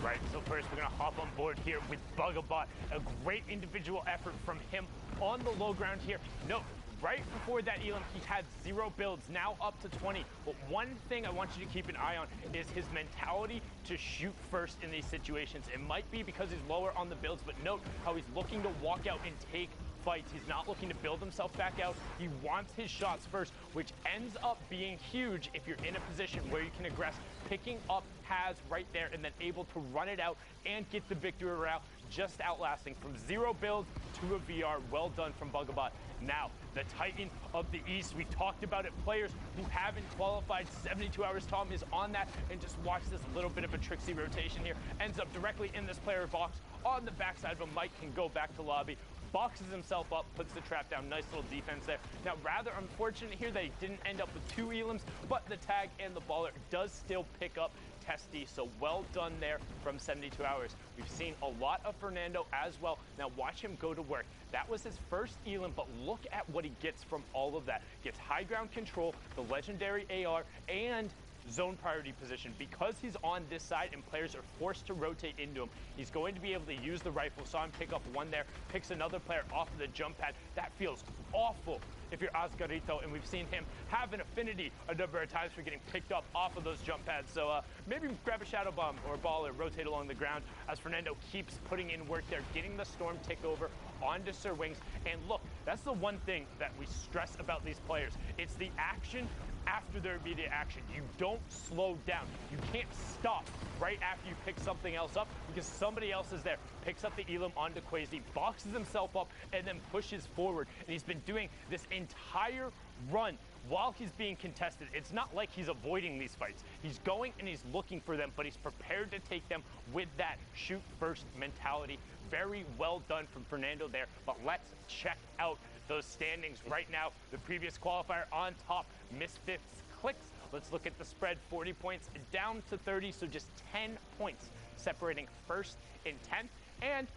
Right, so first we're going to hop on board here with Bugabot. A great individual effort from him on the low ground here. No, right before that elim, he had 0 builds, now up to 20. But one thing I want you to keep an eye on is his mentality to shoot first in these situations. It might be because he's lower on the builds, but note how he's looking to walk out and take fights. He's not looking to build himself back out. He wants his shots first, which ends up being huge if you're in a position where you can aggress picking up Haz right there and then able to run it out and get the victory route, just outlasting from 0 build to a VR. Well done from Bugabot. Now, the Titan of the East, we talked about it. Players who haven't qualified 72 hours. Tom is on that, and just watch this little bit of a tricksy rotation here. Ends up directly in this player box on the backside of him. Mike can go back to lobby, boxes himself up, puts the trap down. Nice little defense there. Now, rather unfortunate here that he didn't end up with 2 elims, but the tag and the baller does still pick up Testy, so well done there from 72 hours. We've seen a lot of Fernando as well. Now watch him go to work. That was his first elim, but look at what he gets from all of that. Gets high ground control, the legendary AR, and zone priority position. Because he's on this side and players are forced to rotate into him, he's going to be able to use the rifle. Saw him pick up one there, picks another player off of the jump pad. That feels awful if you're Oscarito, and we've seen him have an affinity a number of times for getting picked up off of those jump pads. So maybe grab a shadow bomb or a ball or rotate along the ground as Fernando keeps putting in work there, getting the storm tick over onto Sir Wings. And look, that's the one thing that we stress about these players. It's the action after their immediate action. You don't slow down. You can't stop right after you pick something else up because somebody else is there. Picks up the elim onto Quasi, boxes himself up, and then pushes forward. And he's been doing this entire run while he's being contested. It's not like he's avoiding these fights. He's going and he's looking for them, but he's prepared to take them with that shoot first mentality. Very well done from Fernando there, but let's check out those standings right now. The previous qualifier on top, Misfits Clicks. Let's look at the spread, 40 points down to 30, so just 10 points separating first and 10th, and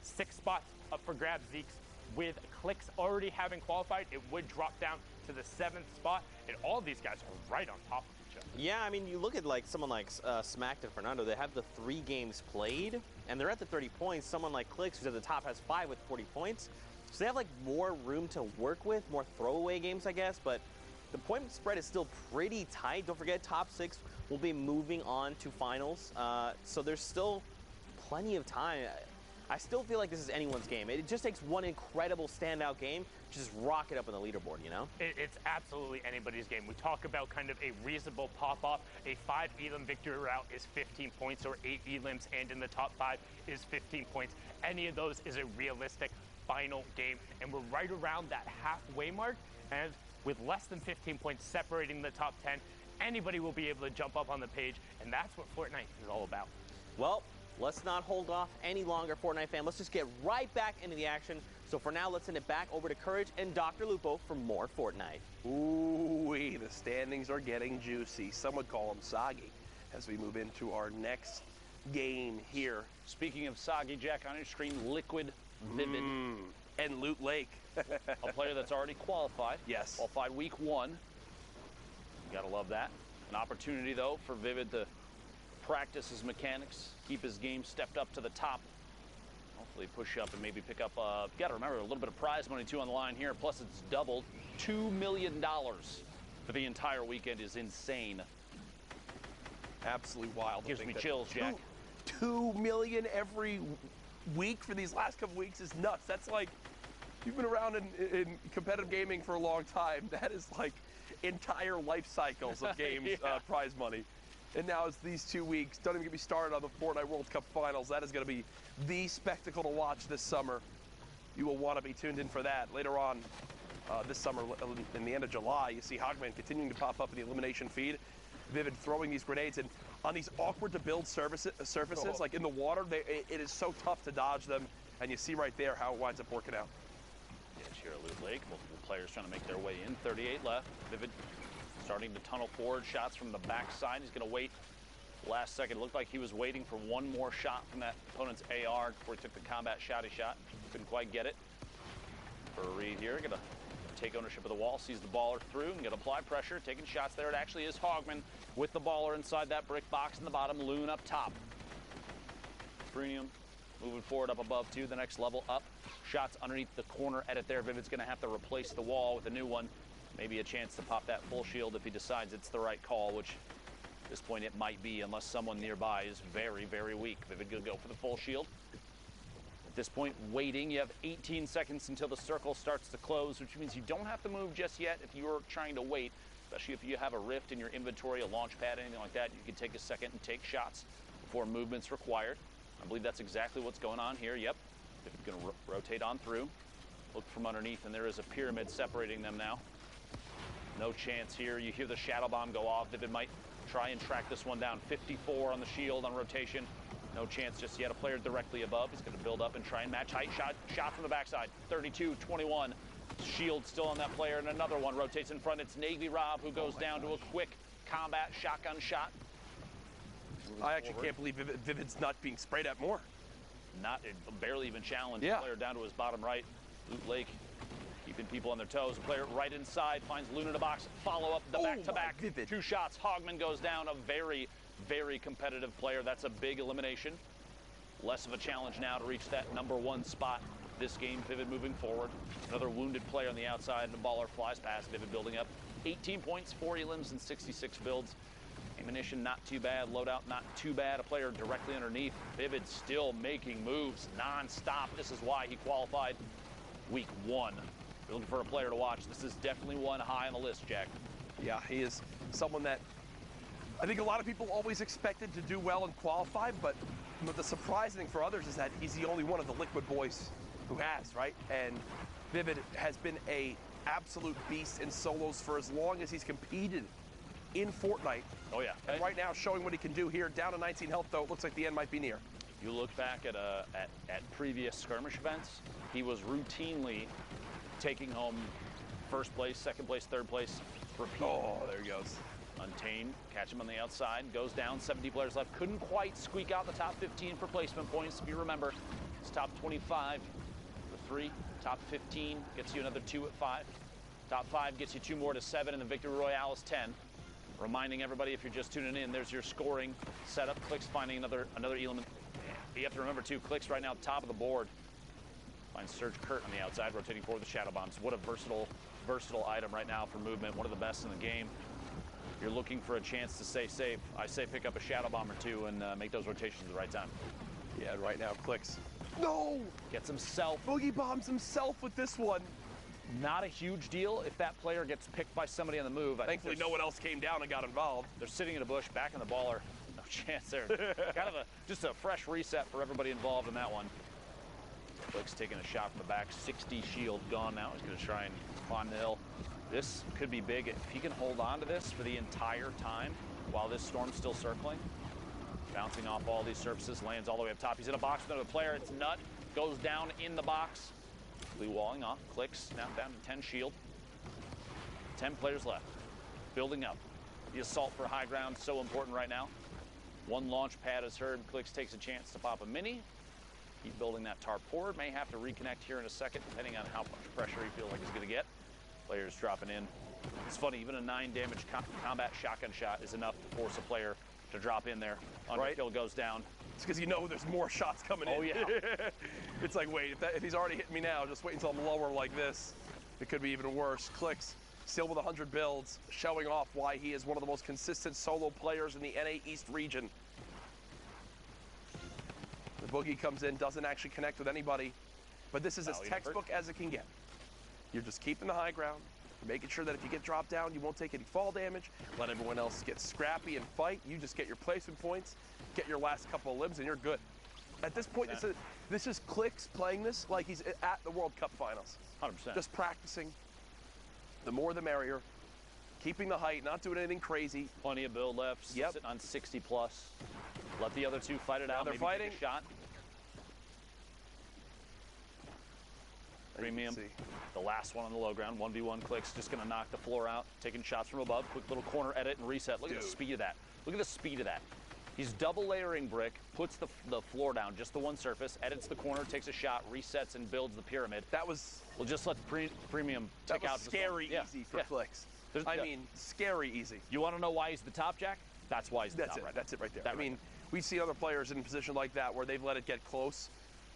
6 spots up for grabs. Zeke's with Clicks already having qualified, it would drop down to the 7th spot, and all these guys are right on top of each other. Yeah, I mean, you look at like someone like Smacked and Fernando, they have the 3 games played, and they're at the 30 points. Someone like Clicks, who's at the top, has 5 with 40 points. So they have like more room to work with, more throwaway games, I guess, but the point spread is still pretty tight. Don't forget, top 6 will be moving on to finals, so there's still plenty of time. I still feel like this is anyone's game. It just takes one incredible standout game to just rock it up on the leaderboard, you know? It's absolutely anybody's game. We talk about kind of a reasonable pop-off. A 5 elim victory route is 15 points, or 8 elims, and in the top 5 is 15 points. Any of those is a realistic final game, and we're right around that halfway mark, and with less than 15 points separating the top 10, anybody will be able to jump up on the page, and that's what Fortnite is all about. Well, let's not hold off any longer, Fortnite fam. Let's just get right back into the action. So for now, let's send it back over to Courage and Dr. Lupo for more Fortnite. Ooh-wee, the standings are getting juicy. Some would call them soggy as we move into our next game here. Speaking of soggy, Jack, on your screen, Liquid Vivid. And Loot Lake. A player that's already qualified. Yes. Qualified week 1. You gotta love that. An opportunity, though, for Vivid to practice his mechanics, keep his game stepped up to the top. Hopefully push up and maybe pick up, you gotta remember, a little bit of prize money, too, on the line here. Plus, it's doubled. $2 million for the entire weekend is insane. Absolutely wild. Gives me chills, Jack. $2 million every week for these last couple weeks is nuts. That's like, you've been around in competitive gaming for a long time. That is like entire life cycles of games prize money. And now it's these 2 weeks. Don't even get me started on the Fortnite World Cup finals. That is going to be the spectacle to watch this summer. You will want to be tuned in for that. Later on this summer, in the end of July, you see Hogman continuing to pop up in the elimination feed. Vivid throwing these grenades, and on these awkward to build surfaces, like in the water, it is so tough to dodge them, and you see right there how it winds up working out. Yes, here at Loot Lake, multiple players trying to make their way in. 38 left. Vivid starting to tunnel forward. Shots from the backside. He's going to wait last second. Looked like he was waiting for one more shot from that opponent's AR before he took the combat shotty shot. Couldn't quite get it. For a read here, going to take ownership of the wall, sees the baller through, and get apply pressure, taking shots there. It actually is Hogman with the baller inside that brick box in the bottom, Loon up top. Premium moving forward up above too, the next level up. Shots underneath the corner edit there. Vivid's going to have to replace the wall with a new one. Maybe a chance to pop that full shield if he decides it's the right call, which at this point it might be, unless someone nearby is very, very weak. Vivid going to go for the full shield. At this point, waiting. You have 18 seconds until the circle starts to close, which means you don't have to move just yet if you're trying to wait. especially if you have a rift in your inventory, a launch pad, anything like that. You can take a second and take shots before movement's required. I believe that's exactly what's going on here. Yep, they're going to rotate on through. Look from underneath, and there is a pyramid separating them now. No chance here. You hear the shadow bomb go off. Vivid might try and track this one down. 54 on the shield on rotation. No chance just yet. A player directly above. He's going to build up and try and match height. Shot from the backside. 32-21. Shield still on that player, and another one rotates in front. It's Navy Rob who goes down to a quick combat shotgun shot. I actually can't believe Vivid's not being sprayed at more. Barely even challenged. Yeah. Player down to his bottom right. Loot Lake keeping people on their toes. A player right inside finds Loon in a box. Follow up the back-to-back. Two shots. Hogman goes down. A very, very competitive player. That's a big elimination. Less of a challenge now to reach that #1 spot this game. Vivid moving forward. Another wounded player on the outside. The baller flies past. Vivid building up. 18 points, 4 elims, and 66 builds. Ammunition not too bad. Loadout not too bad. A player directly underneath. Vivid still making moves non-stop. This is why he qualified week 1. You're looking for a player to watch. This is definitely one high on the list, Jack. Yeah, he is someone that I think a lot of people always expected to do well and qualify, but the surprising thing for others is that he's the only one of the Liquid boys who has, right? And Vivid has been a absolute beast in solos for as long as he's competed in Fortnite. Oh, yeah. And right now showing what he can do here. Down to 19 health, though. It looks like the end might be near. You look back at previous skirmish events, he was routinely taking home first place, second place, third place, repeat. Oh, there he goes. Untamed, catch him on the outside, goes down, 70 players left. Couldn't quite squeak out the top 15 for placement points. If you remember, it's top 25 for 3, top 15 gets you another 2 at 5. Top 5 gets you 2 more to 7, and the Victory Royale is 10. Reminding everybody, if you're just tuning in, there's your scoring setup. Clicks finding another element. You have to remember, too, Clicks right now top of the board. Finds Surge Kurt on the outside, rotating forward with the shadow bombs. What a versatile item right now for movement. One of the best in the game. You're looking for a chance to stay safe. I say pick up a shadow bomb or 2 and make those rotations at the right time. Yeah, right now, Clicks. No! Gets himself. Boogie bombs himself with this one. Not a huge deal if that player gets picked by somebody on the move. Thankfully, no one else came down and got involved. They're sitting in a bush, back in the baller. No chance there. Kind of just a fresh reset for everybody involved in that one. Clicks taking a shot from the back. 60 shield gone now. He's going to try and climb the hill. This could be big if he can hold on to this for the entire time while this storm's still circling. Bouncing off all these surfaces, lands all the way up top. He's in a box with another player. It's Nut. Goes down in the box. Blue walling off. Clicks now down to 10 shield. 10 players left. Building up. The assault for high ground so important right now. 1 launch pad is heard. Clicks takes a chance to pop a mini. Keep building that tarp forward. May have to reconnect here in a second, depending on how much pressure he feels like he's going to get. Players dropping in. It's funny, even a 9 damage combat shotgun shot is enough to force a player to drop in there. Underkill goes down. It's because you know there's more shots coming in. Oh, yeah. It's like, wait, if he's already hitting me now, just wait until I'm lower like this. It could be even worse. Clicks, still with 100 builds, showing off why he is one of the most consistent solo players in the NA East region. The Boogie comes in, doesn't actually connect with anybody, but this is as textbook as it can get. You're just keeping the high ground, making sure that if you get dropped down, you won't take any fall damage, let everyone else get scrappy and fight. You just get your placement points, get your last couple of limbs, and you're good. At this point, this is Clicks playing this like he's at the World Cup finals. 100%. Just practicing. The more the merrier. Keeping the height, not doing anything crazy. Plenty of build left. Yep. Sitting on 60 plus. Let the other 2 fight it out. They're maybe fighting. Take a shot. Premium. The last one on the low ground. 1v1 Clicks. Just going to knock the floor out. Taking shots from above. Quick little corner edit and reset. Look at the speed of that. Look at the speed of that. He's double layering brick, puts the floor down, just the one surface, edits the corner, takes a shot, resets, and builds the pyramid. That was... We'll just let the premium tick out. Scary easy for Clicks. I mean, scary easy. You want to know why he's the top, Jack? That's why he's the top. That's it right there. I mean, we see other players in a position like that where they've let it get close.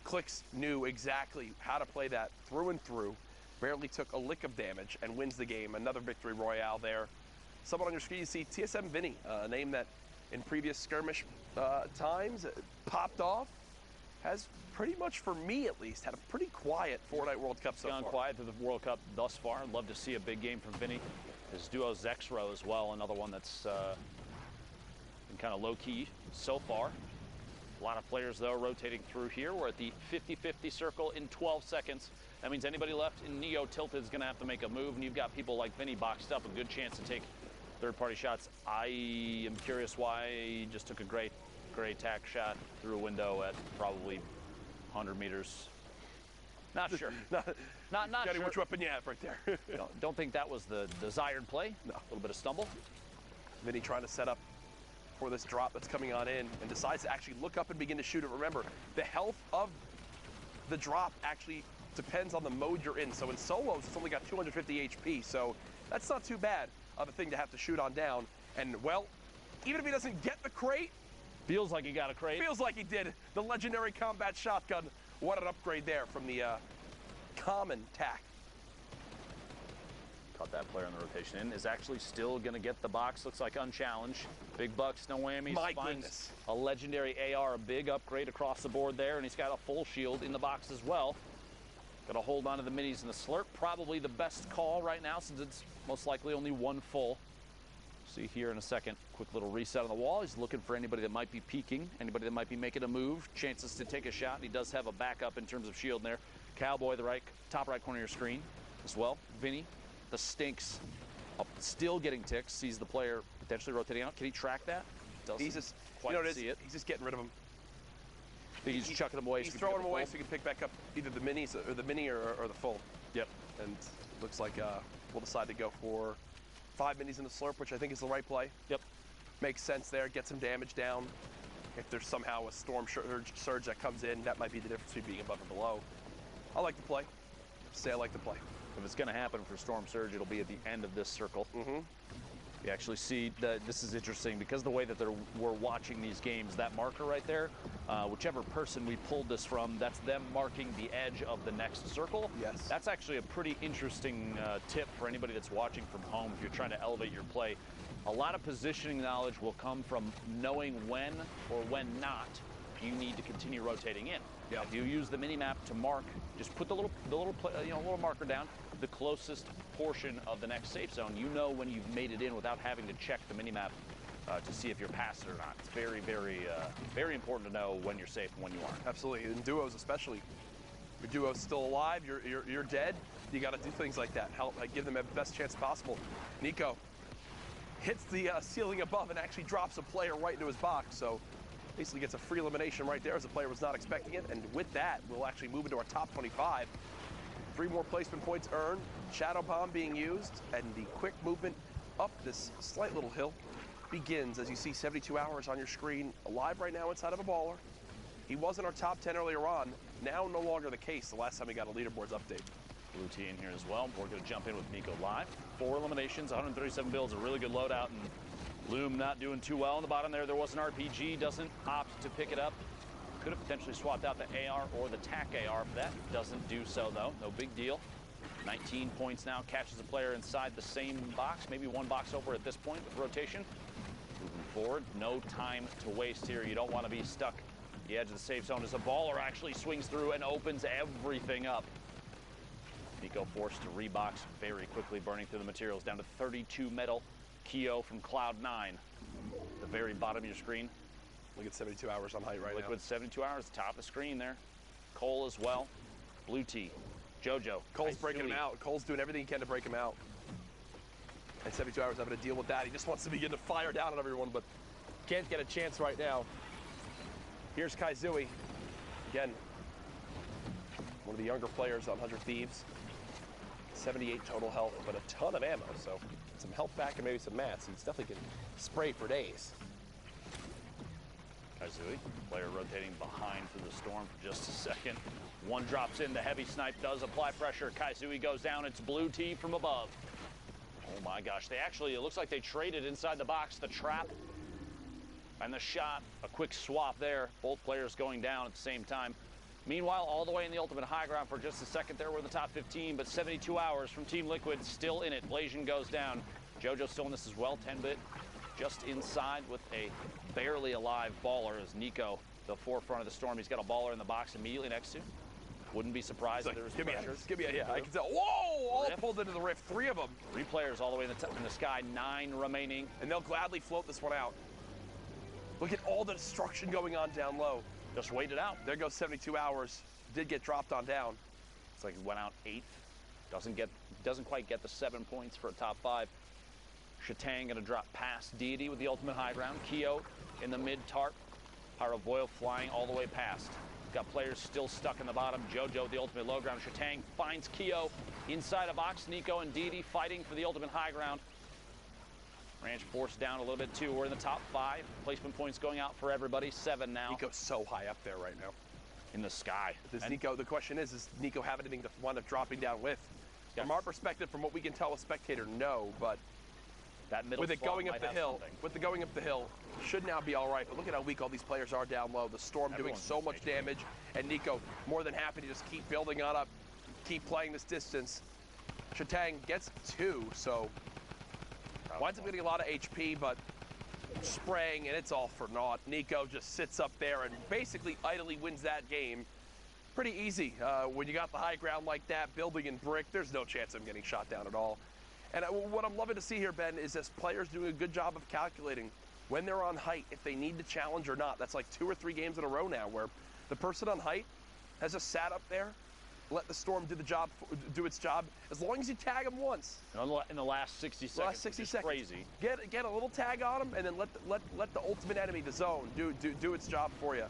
Clicks knew exactly how to play that through and through. Barely took a lick of damage and wins the game. Another victory royale there. Someone on your screen, you see TSM Vinny, a name that in previous skirmish times popped off. Has pretty much, for me at least, had a pretty quiet Fortnite World Cup so far. Gone quiet through the World Cup thus far. I'd love to see a big game from Vinny. His duo Zexro as well, another one that's been kind of low-key so far. A lot of players, though, rotating through here. We're at the 50-50 circle in 12 seconds. That means anybody left in Neo tilted is going to have to make a move, and you've got people like Vinny boxed up, a good chance to take third-party shots. I am curious why he just took a great tack shot through a window at probably 100 meters. Not sure. not Getting sure. which weapon you have right there. don't think that was the desired play. No. A little bit of stumble. Vinny trying to set up for this drop that's coming on in and decides to actually look up and begin to shoot it. Remember, the health of the drop actually depends on the mode you're in. So in solos, it's only got 250 HP, so that's not too bad of a thing to have to shoot on down. And, well, even if he doesn't get the crate, feels like he got a crate. Feels like he did. The legendary combat shotgun. What an upgrade there from the common tack. Caught that player in the rotation in. Is actually still going to get the box. Looks like unchallenged. Big bucks, no whammies. My Finds goodness. A legendary AR, a big upgrade across the board there, and he's got a full shield in the box as well. Got to hold on to the minis and the slurp. Probably the best call right now since it's most likely only one full. See here in a second. Quick little reset on the wall. He's looking for anybody that might be peeking, anybody that might be making a move, chances to take a shot. And he does have a backup in terms of shield there. Cowboy, the top right corner of your screen as well. Vinny, the stinks, still getting ticks. Sees the player potentially rotating out. Can he track that? Doesn't he's just, quite see it. He's just getting rid of him. He's chucking them away. He's throwing them away so he can pick back up either the minis or the mini or the full. Yep. And looks like we'll decide to go for 5 minis in the slurp, which I think is the right play. Yep. Makes sense there. Get some damage down. If there's somehow a storm surge that comes in, that might be the difference between being above or below. I like the play. Say I like the play. If it's going to happen for storm surge, it'll be at the end of this circle. You actually see that this is interesting because the way that we're watching these games, that marker right there, whichever person we pulled this from, that's them marking the edge of the next circle. Yes. That's actually a pretty interesting tip for anybody that's watching from home if you're trying to elevate your play. A lot of positioning knowledge will come from knowing when or when not you need to continue rotating in. Yeah. If you use the mini map to mark, just put the little marker down, the closest portion of the next safe zone. You know when you've made it in without having to check the mini map to see if you're past it or not. It's very, very, very important to know when you're safe and when you aren't. Absolutely, in duos especially. Your duo's still alive, you're dead. You got to do things like that. Help, give them the best chance possible. Nico hits the ceiling above and actually drops a player right into his box. So basically gets a free elimination right there as the player was not expecting it. And with that, we'll actually move into our top 25. 3 more placement points earned, Shadow Bomb being used, and the quick movement up this slight little hill begins. As you see 72 hours on your screen, alive right now inside of a baller. He was in our top 10 earlier on, now no longer the case the last time we got a leaderboards update. Blue T in here as well. We're going to jump in with Nico live. 4 eliminations, 137 builds, a really good loadout, and Loom not doing too well on the bottom there. There was an RPG, doesn't opt to pick it up. Could have potentially swapped out the AR or the TAC AR for that. Doesn't do so, though. No big deal. 19 points now. Catches a player inside the same box. Maybe one box over at this point with rotation. Moving forward. No time to waste here. You don't want to be stuck at the edge of the safe zone as a baller actually swings through and opens everything up. Nico forced to rebox very quickly, burning through the materials. Down to 32 metal. Keo from Cloud9. The very bottom of your screen. Look at 72 hours on height right now. Liquid 72 hours, top of the screen there. Cole as well. Blue T. Jojo. Cole's breaking him out. Cole's doing everything he can to break him out. And 72 hours having to deal with that. He just wants to begin to fire down on everyone, but can't get a chance right now. Here's Kaizui. Again, one of the younger players on 100 Thieves. 78 total health, but a ton of ammo, so some health back and maybe some mats. He's definitely can spray for days. Kaizui, player rotating behind through the storm for just a second. One drops in, the heavy snipe does apply pressure. Kaizui goes down, it's Blue T from above. Oh my gosh, it looks like they traded inside the box, the trap and the shot. A quick swap there, both players going down at the same time. Meanwhile, all the way in the ultimate high ground for just a second there, we're in the top 15, but 72 hours from Team Liquid, still in it. Blasian goes down. Jojo still in this as well, 10-bit. Just inside with a barely alive baller is Nico, the forefront of the storm. He's got a baller in the box immediately next to. Wouldn't be surprised if there was give me pressure. yeah, I can tell. Whoa! All pulled into the rift. 3 of them. 3 players all the way in the sky. 9 remaining. And they'll gladly float this one out. Look at all the destruction going on down low. Just wait it out. There goes 72 hours. Did get dropped on down. It's like he went out 8th. Doesn't quite get the 7 points for a top 5. Shatang gonna drop past Deity with the ultimate high ground. Keo in the mid tarp. Paravoil flying all the way past. Got players still stuck in the bottom. Jojo with the ultimate low ground. Shatang finds Keo inside a box. Nico and Deity fighting for the ultimate high ground. Ranch forced down a little bit too. We're in the top 5. Placement points going out for everybody. 7 now. Nico's so high up there right now. In the sky. Nico, the question is, does Nico have anything to wind up dropping down with? Yes. From our perspective, from what we can tell as spectator, no, but that middle with it going up the hill, should now be all right. But look at how weak all these players are down low. The storm doing so much damage, and Nico more than happy to just keep building on up, keep playing this distance. Shatang gets 2, so winds up getting a lot of HP, but spraying, and it's all for naught. Nico just sits up there and basically idly wins that game. Pretty easy. When you got the high ground like that, building in brick, there's no chance of getting shot down at all. And what I'm loving to see here, Ben, is this players doing a good job of calculating when they're on height, if they need to challenge or not. That's like 2 or 3 games in a row now where the person on height has just sat up there, let the storm do its job, as long as you tag them once. In the last 60 seconds. Last 60 seconds. Crazy. Get a little tag on them, and then let the ultimate enemy, the zone, do its job for you.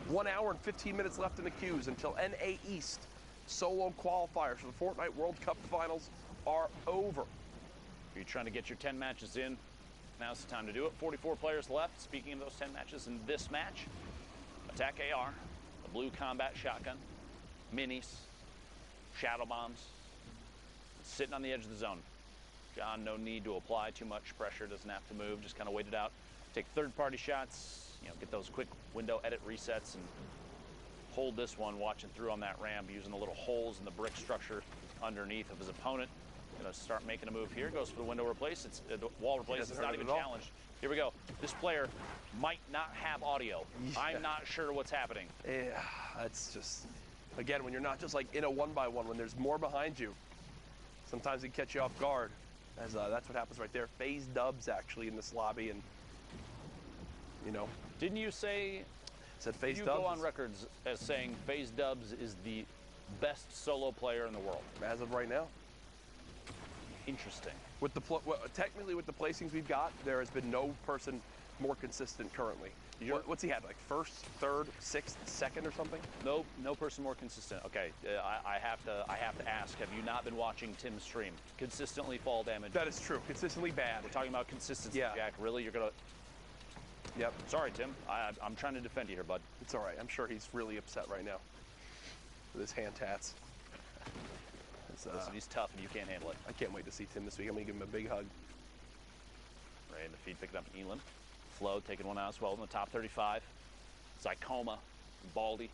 1 hour and 15 minutes left in the queues until NA East solo qualifiers for the Fortnite World Cup finals are over. If you're trying to get your 10 matches in, now's the time to do it. 44 players left. Speaking of those 10 matches in this match, Attack AR, a blue combat shotgun, minis, shadow bombs, sitting on the edge of the zone. John, no need to apply too much pressure, doesn't have to move, just kind of wait it out. Take third-party shots, get those quick window edit resets and hold this one watching through on that ramp using the little holes in the brick structure underneath of his opponent. Gonna start making a move here. Goes for the window replace. It's the wall replace. It's not even challenged. Here we go. This player might not have audio. Yeah. I'm not sure what's happening. Yeah, that's just, again, when you're not just like in a 1-by-1, when there's more behind you, sometimes it can catch you off guard. As that's what happens right there. FaZe Dubs actually in this lobby, and didn't you say? Said FaZe you Dubs. Go on records as saying FaZe Dubs is the best solo player in the world as of right now. Interesting. With technically with the placings we've got, there has been no person more consistent currently. What's he had, like 1st, 3rd, 6th, 2nd, or something? No person more consistent. Okay, I have to ask. Have you not been watching Tim's stream? Consistently fall damage. That is true. Consistently bad. We're talking about consistency, yeah. Jack. Really, you're gonna? Yep. Sorry, Tim. I'm trying to defend you here, bud. It's all right. I'm sure he's really upset right now with his hand tats. Listen, he's tough and you can't handle it. I can't wait to see Tim this week. I'm going to give him a big hug. Right in the feed, picking up Elam. Flo taking one out as well in the top 35. Zycoma, Baldy,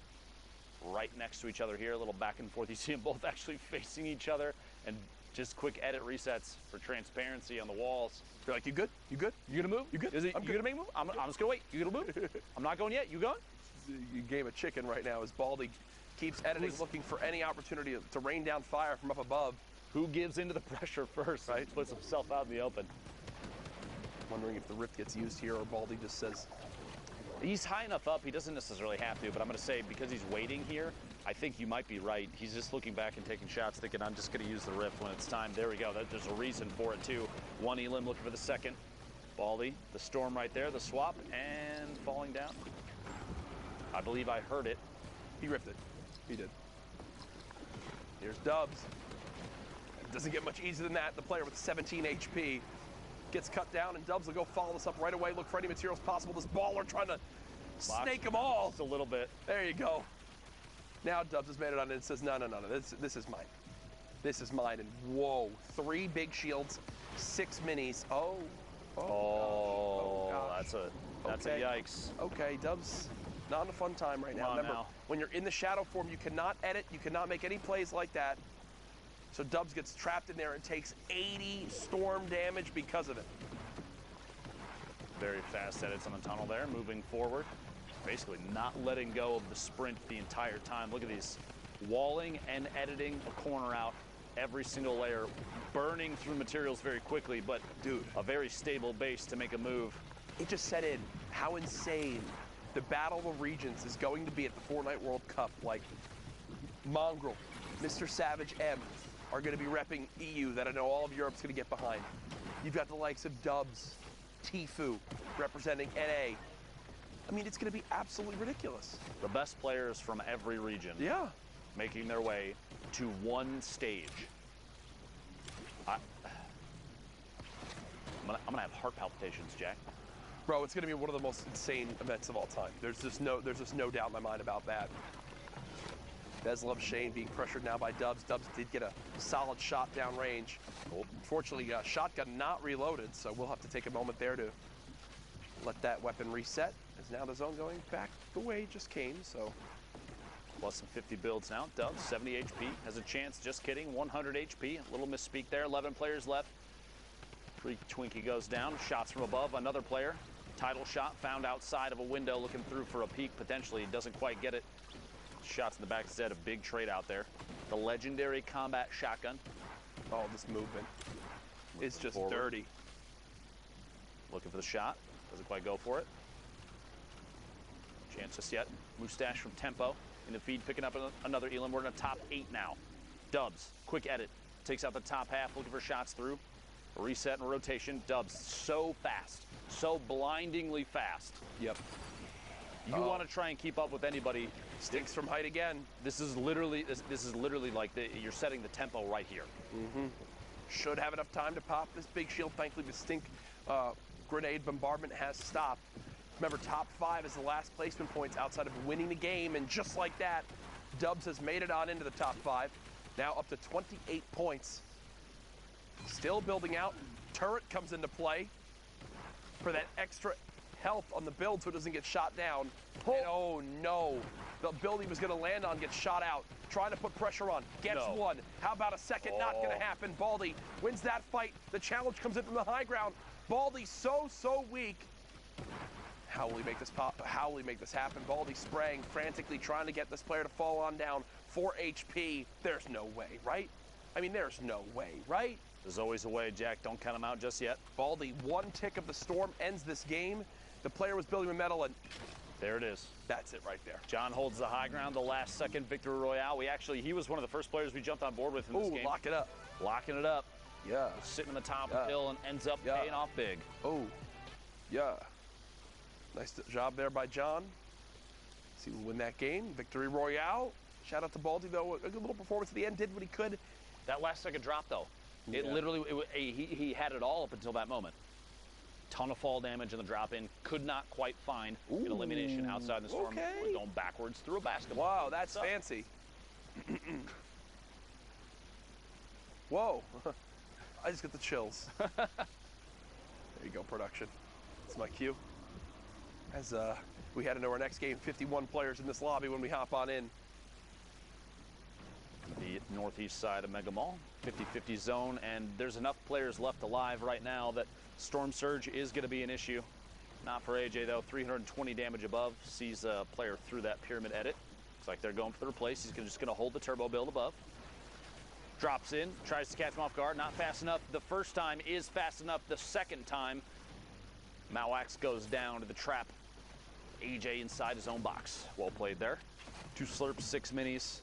right next to each other here. A little back and forth. You see them both actually facing each other. And just quick edit resets for transparency on the walls. You're like, you good? You good? You gonna move? You good? You gonna make a move? I'm just gonna wait. You gonna move? I'm not going yet. You going? You game of chicken right now as Baldy keeps editing, looking for any opportunity to rain down fire from up above. Who gives into the pressure first, right? Puts himself out in the open. Wondering if the rift gets used here or Baldy just says. He's high enough up, he doesn't necessarily have to, but I'm going to say because he's waiting here, I think you might be right. He's just looking back and taking shots, thinking I'm just going to use the rift when it's time. There we go. There's a reason for it, too. One Elim looking for the second. Baldy, the storm right there, the swap, and falling down. I believe I heard it. He rifted. He did. Here's Dubs. It doesn't get much easier than that. The player with 17 HP gets cut down, and Dubs will go follow this up right away. Look for any materials possible. This baller trying to snake them all. Just a little bit. There you go. Now Dubs has made it on it and says, no, this is mine. This is mine. And whoa, 3 big shields, 6 minis. Oh, that's a yikes. Okay, Dubs, not in a fun time right now. Remember, when you're in the shadow form, you cannot edit, you cannot make any plays like that. So Dubs gets trapped in there and takes 80 storm damage because of it. Very fast edits on the tunnel there, moving forward. basically not letting go of the sprint the entire time. Look at these, walling and editing a corner out every single layer, burning through materials very quickly, but dude, a very stable base to make a move. It just set in how insane the Battle of Regions is going to be at the Fortnite World Cup. Like, Mongrel, Mr. Savage M are going to be repping EU that I know all of Europe's going to get behind. You've got the likes of Dubs, Tfue representing NA. I mean, it's going to be absolutely ridiculous. The best players from every region. Yeah. Making their way to one stage. I'm gonna have heart palpitations, Jack. Bro, it's gonna be one of the most insane events of all time. There's just no doubt in my mind about that. Bezlov Shane being pressured now by Dubs. Dubs did get a solid shot down range. Unfortunately, shotgun not reloaded, so we'll have to take a moment there to let that weapon reset. As now the zone going back the way it just came, so. Plus some 50 builds now. Dubs, 70 HP, has a chance, just kidding, 100 HP. A little misspeak there, 11 players left. Freak Twinkie goes down, shots from above, another player. Title shot found outside of a window, looking through for a peek, potentially. Doesn't quite get it. Shots in the back of his head, a big trade out there. The legendary combat shotgun. Oh, this movement is just forward. Dirty. Looking for the shot, doesn't quite go for it. Chance just yet. Mustache from Tempo. In the feed, picking up another Elam. We're in a top 8 now. Dubs, quick edit. Takes out the top half, looking for shots through. A reset and rotation. Dubs, so fast. So blindingly fast. Yep. You want to try and keep up with anybody. Stinks from height again. This is literally like you're setting the tempo right here. Mm-hmm. Should have enough time to pop this big shield. Thankfully, the stink grenade bombardment has stopped. Remember, top 5 is the last placement points outside of winning the game, and just like that, Dubs has made it on into the top 5. Now up to 28 points. Still building out. Turret comes into play for that extra health on the build so it doesn't get shot down. And oh no, the build he was going to land on gets shot out. Trying to put pressure on, gets one. How about a second? Not going to happen. Baldy wins that fight. The challenge comes in from the high ground. Baldy so weak. How will he make this pop? How will he make this happen? Baldy spraying, frantically trying to get this player to fall on down. 4 HP. There's no way, right? I mean, there's no way, right? There's always a way, Jack. Don't count him out just yet. Baldy, one tick of the storm ends this game. The player was building a medal, and there it is. That's it right there. John holds the high ground, the last second victory royale. He was one of the first players we jumped on board with in this game. Lock it up. Locking it up. Yeah. Sitting on the top of the hill and ends up paying off big. Oh, yeah. Nice job there by John. See who win that game. Victory royale. Shout out to Baldy, though. A good little performance at the end. Did what he could. That last second drop, though. It literally, he had it all up until that moment. Ton of fall damage in the drop in. Could not quite find an elimination outside the storm. Okay. Going backwards through a basketball. Wow, that's fancy. Whoa. I just got the chills. There you go, production. That's my cue. As we head into our next game, 51 players in this lobby when we hop on in. The northeast side of Mega Mall, 50-50 zone, and there's enough players left alive right now that Storm Surge is going to be an issue. Not for AJ, though. 320 damage above. Sees a player through that pyramid edit. Looks like they're going for the replace. He's just going to hold the turbo build above. Drops in, tries to catch him off guard. Not fast enough. The first time is fast enough. The second time, Mawax goes down to the trap. AJ inside his own box. Well played there. 2 slurps, 6 minis.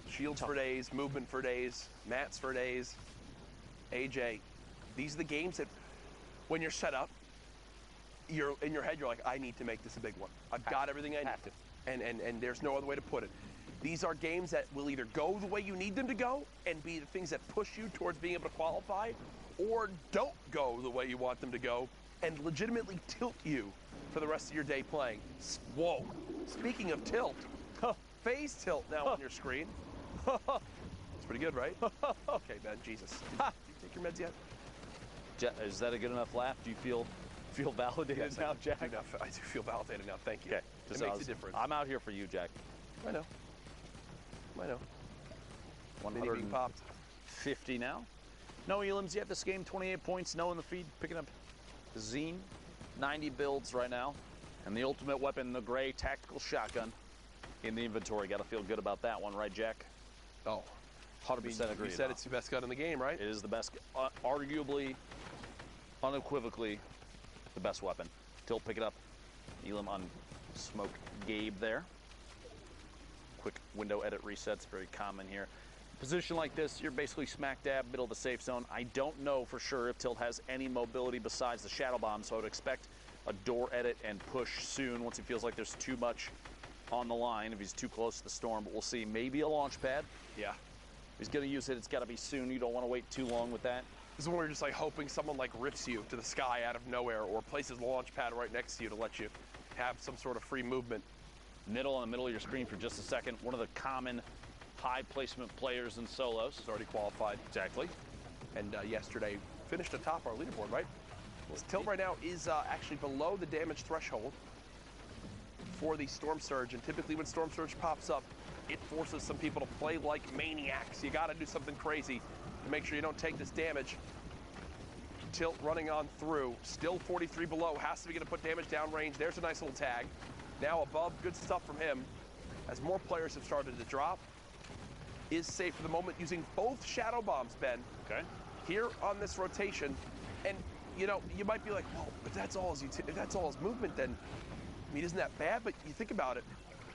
Shields for days, movement for days, mats for days. AJ, these are the games that when you're set up, you're in your head, you're like, I need to make this a big one. I've got everything I need. And there's no other way to put it. These are games that will either go the way you need them to go and be the things that push you towards being able to qualify, or don't go the way you want them to go and legitimately tilt you for the rest of your day playing. Whoa. Speaking of tilt, phase tilt now on your screen. It's pretty good, right? Okay, man, Jesus. Did you take your meds yet? Is that a good enough laugh? Do you feel validated now, Jack? I do feel validated now. Thank you. Okay. It makes a difference. I'm out here for you, Jack. I know. 100 being popped. 50 now. No Elims yet this game. 28 points. No in the feed. Picking up Zine. 90 builds right now. And the ultimate weapon, the gray tactical shotgun in the inventory. Got to feel good about that one, right, Jack? Oh, 100% agree. You said it's the best gun in the game, right? It is the best, arguably, unequivocally, the best weapon. Tilt, pick it up. Elam on Smoke Gabe there. Quick window edit resets, very common here. Position like this, you're basically smack dab middle of the safe zone. I don't know for sure if Tilt has any mobility besides the shadow bomb, so I would expect a door edit and push soon once he feels like there's too much on the line, if he's too close to the storm. But we'll see. Maybe a launch pad. Yeah. If he's going to use it, it's got to be soon. You don't want to wait too long with that. This is when you're just like hoping someone like rips you to the sky out of nowhere or places a launch pad right next to you to let you have some sort of free movement. Middle, in the middle of your screen for just a second. One of the common high placement players in solos. He's already qualified. Exactly. And yesterday finished atop our leaderboard, right? Tilt right now is actually below the damage threshold for the Storm Surge, and typically when Storm Surge pops up, it forces some people to play like maniacs. You got to do something crazy to make sure you don't take this damage. Tilt running on through, still 43 below, has to be going to put damage down range. There's a nice little tag. Now above, good stuff from him. As more players have started to drop, is safe for the moment using both shadow bombs, Ben. Okay. Here on this rotation, and you know, you might be like, well, if that's all his movement, then, I mean, isn't that bad? But you think about it,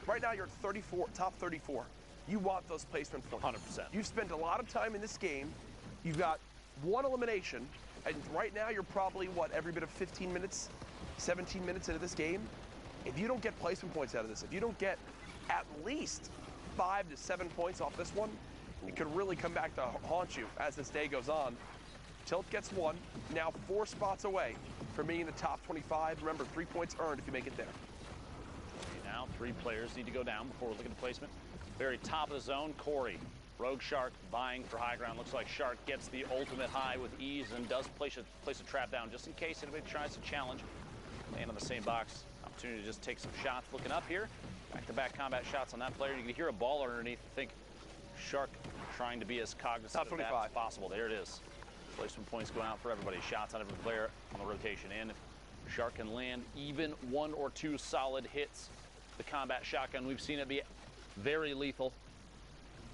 right now you're at 34, top 34. You want those placement points. 100%. You've spent a lot of time in this game. You've got one elimination, and right now you're probably, what, every bit of 15 minutes, 17 minutes into this game? If you don't get placement points out of this, if you don't get at least 5 to 7 points off this one, it could really come back to haunt you as this day goes on. Tilt gets one, now 4 spots away from being in the top 25. Remember, 3 points earned if you make it there. Now 3 players need to go down before we look at the placement. Very top of the zone, Corey. Rogue Shark vying for high ground. Looks like Shark gets the ultimate high with ease and does place a trap down just in case anybody tries to challenge. Land on the same box. Opportunity to just take some shots. Looking up here. Back-to-back combat shots on that player. You can hear a ball underneath. I think Shark trying to be as cognizant of that as possible. There it is. Placement points going out for everybody. Shots on every player on the rotation in. If Shark can land even 1 or 2 solid hits, the combat shotgun, we've seen it be very lethal.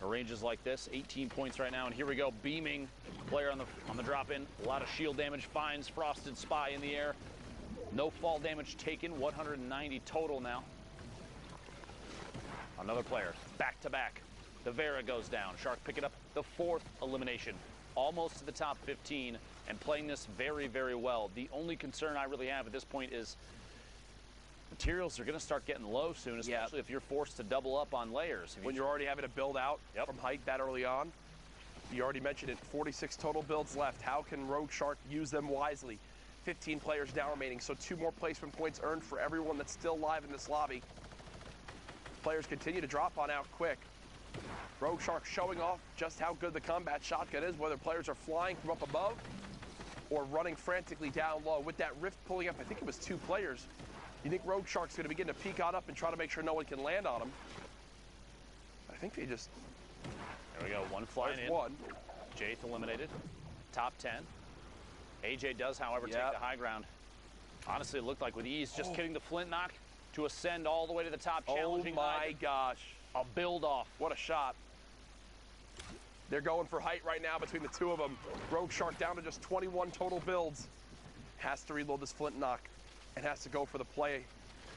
Ranges like this, 18 points right now, and here we go, beaming player on the drop-in. A lot of shield damage, finds Frosted Spy in the air. No fall damage taken, 190 total now. Another player, back-to-back. The Vera goes down. Shark picking up the 4th elimination. Almost to the top 15 and playing this very, very well. The only concern I really have at this point is materials are going to start getting low soon, especially if you're forced to double up on layers. When you're already having to build out from height that early on. You already mentioned it, 46 total builds left. How can Rogue Shark use them wisely? 15 players now remaining, so 2 more placement points earned for everyone that's still live in this lobby. Players continue to drop on out quick. Rogue Shark showing off just how good the combat shotgun is, whether players are flying from up above or running frantically down low. With that rift pulling up, I think it was 2 players. You think Rogue Shark's going to begin to peek on up and try to make sure no one can land on him. I think they just... There we go, 1 flying in. 1. Jaith eliminated. Top 10. AJ does, however, take the high ground. Honestly, it looked like with ease, just getting the flint knock to ascend all the way to the top, challenging. Oh my gosh. A build-off. What a shot. They're going for height right now between the 2 of them. Rogue Shark down to just 21 total builds. Has to reload this flint knock and has to go for the play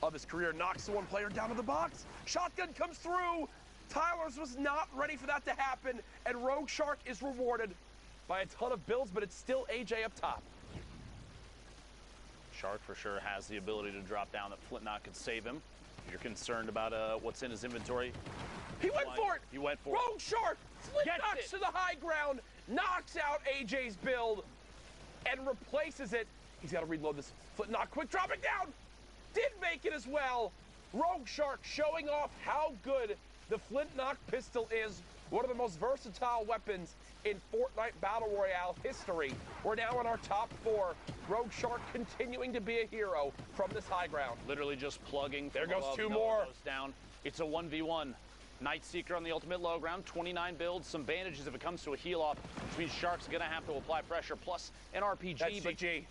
of his career. Knocks the 1 player down to the box. Shotgun comes through. Tyler's was not ready for that to happen, and Rogue Shark is rewarded by a ton of builds, but it's still AJ up top. Shark for sure has the ability to drop down. That flint knock could save him. If you're concerned about what's in his inventory. He went for it. He went for it. Rogue Shark flint knocks to the high ground, knocks out AJ's build, and replaces it. He's got to reload this flint knock quick. Drop it down. Did make it as well. Rogue Shark showing off how good the flint knock pistol is. One of the most versatile weapons in Fortnite Battle Royale history. We're now in our top 4. Rogue Shark continuing to be a hero from this high ground. Literally just plugging. There goes above, 2 more. Goes down. It's a 1v1. Nightseeker on the ultimate low ground, 29 builds, some bandages if it comes to a heal off, which means Shark's gonna have to apply pressure, plus an RPG. That's GG.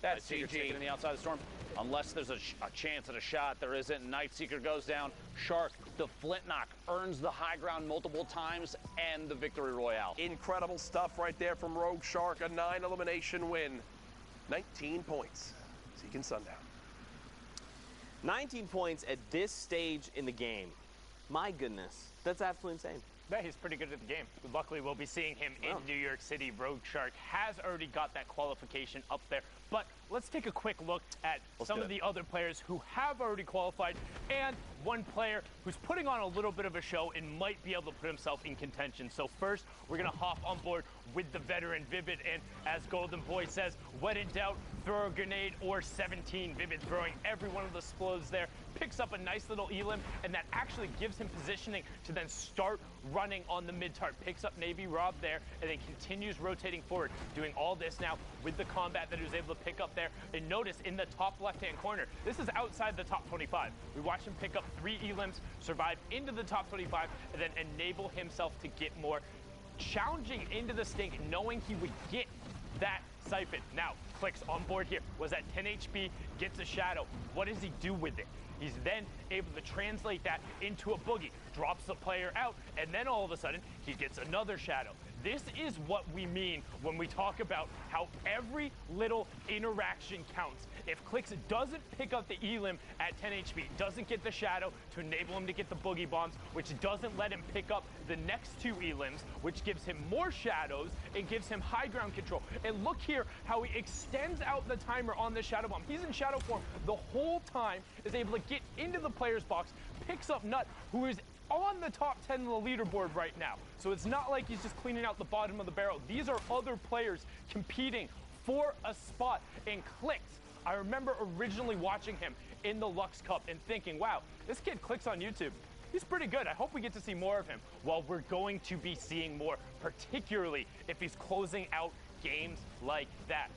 That's Secret taking in the outside of the storm. Unless there's a chance at a shot, there isn't. Night Seeker goes down. Shark, the flint knock, earns the high ground multiple times and the victory royale. Incredible stuff right there from Rogue Shark. A 9-elimination win. 19 points. Seeking Sundown. 19 points at this stage in the game. My goodness, that's absolutely insane. Yeah, he's pretty good at the game. Luckily, we'll be seeing him in New York City. Rogue Shark has already got that qualification up there. But let's take a quick look at some of the other players who have already qualified and one player who's putting on a little bit of a show and might be able to put himself in contention. So first, we're going to hop on board with the veteran Vivid. And as Golden Boy says, when in doubt, throw a grenade or 17. Vivid throwing every one of the explodes there. Picks up a nice little elim, and that actually gives him positioning to then start running on the mid-tart. Picks up Navy Rob there, and then continues rotating forward, doing all this now with the combat that he was able to pick up there. And notice in the top left-hand corner, this is outside the top 25. We watch him pick up 3 elims, survive into the top 25, and then enable himself to get more. Challenging into the stink, knowing he would get that siphon. Now, Clicks on board here, was at 10 HP, gets a shadow. What does he do with it? He's then able to translate that into a boogie, drops the player out, and then all of a sudden, he gets another shadow. This is what we mean when we talk about how every little interaction counts. If Clicks doesn't pick up the elim at 10 HP, doesn't get the shadow to enable him to get the boogie bombs, which doesn't let him pick up the next 2 elims, which gives him more shadows and gives him high ground control. And look here how he extends out the timer on the shadow bomb. He's in shadow form the whole time, is able to get into the player's box, picks up Nut, who is on the top 10 of the leaderboard right now. So it's not like he's just cleaning out the bottom of the barrel. These are other players competing for a spot. And Clicks, I remember originally watching him in the Lux Cup and thinking, wow, this kid Clicks on YouTube. He's pretty good. I hope we get to see more of him. Well, we're going to be seeing more, particularly if he's closing out games like that.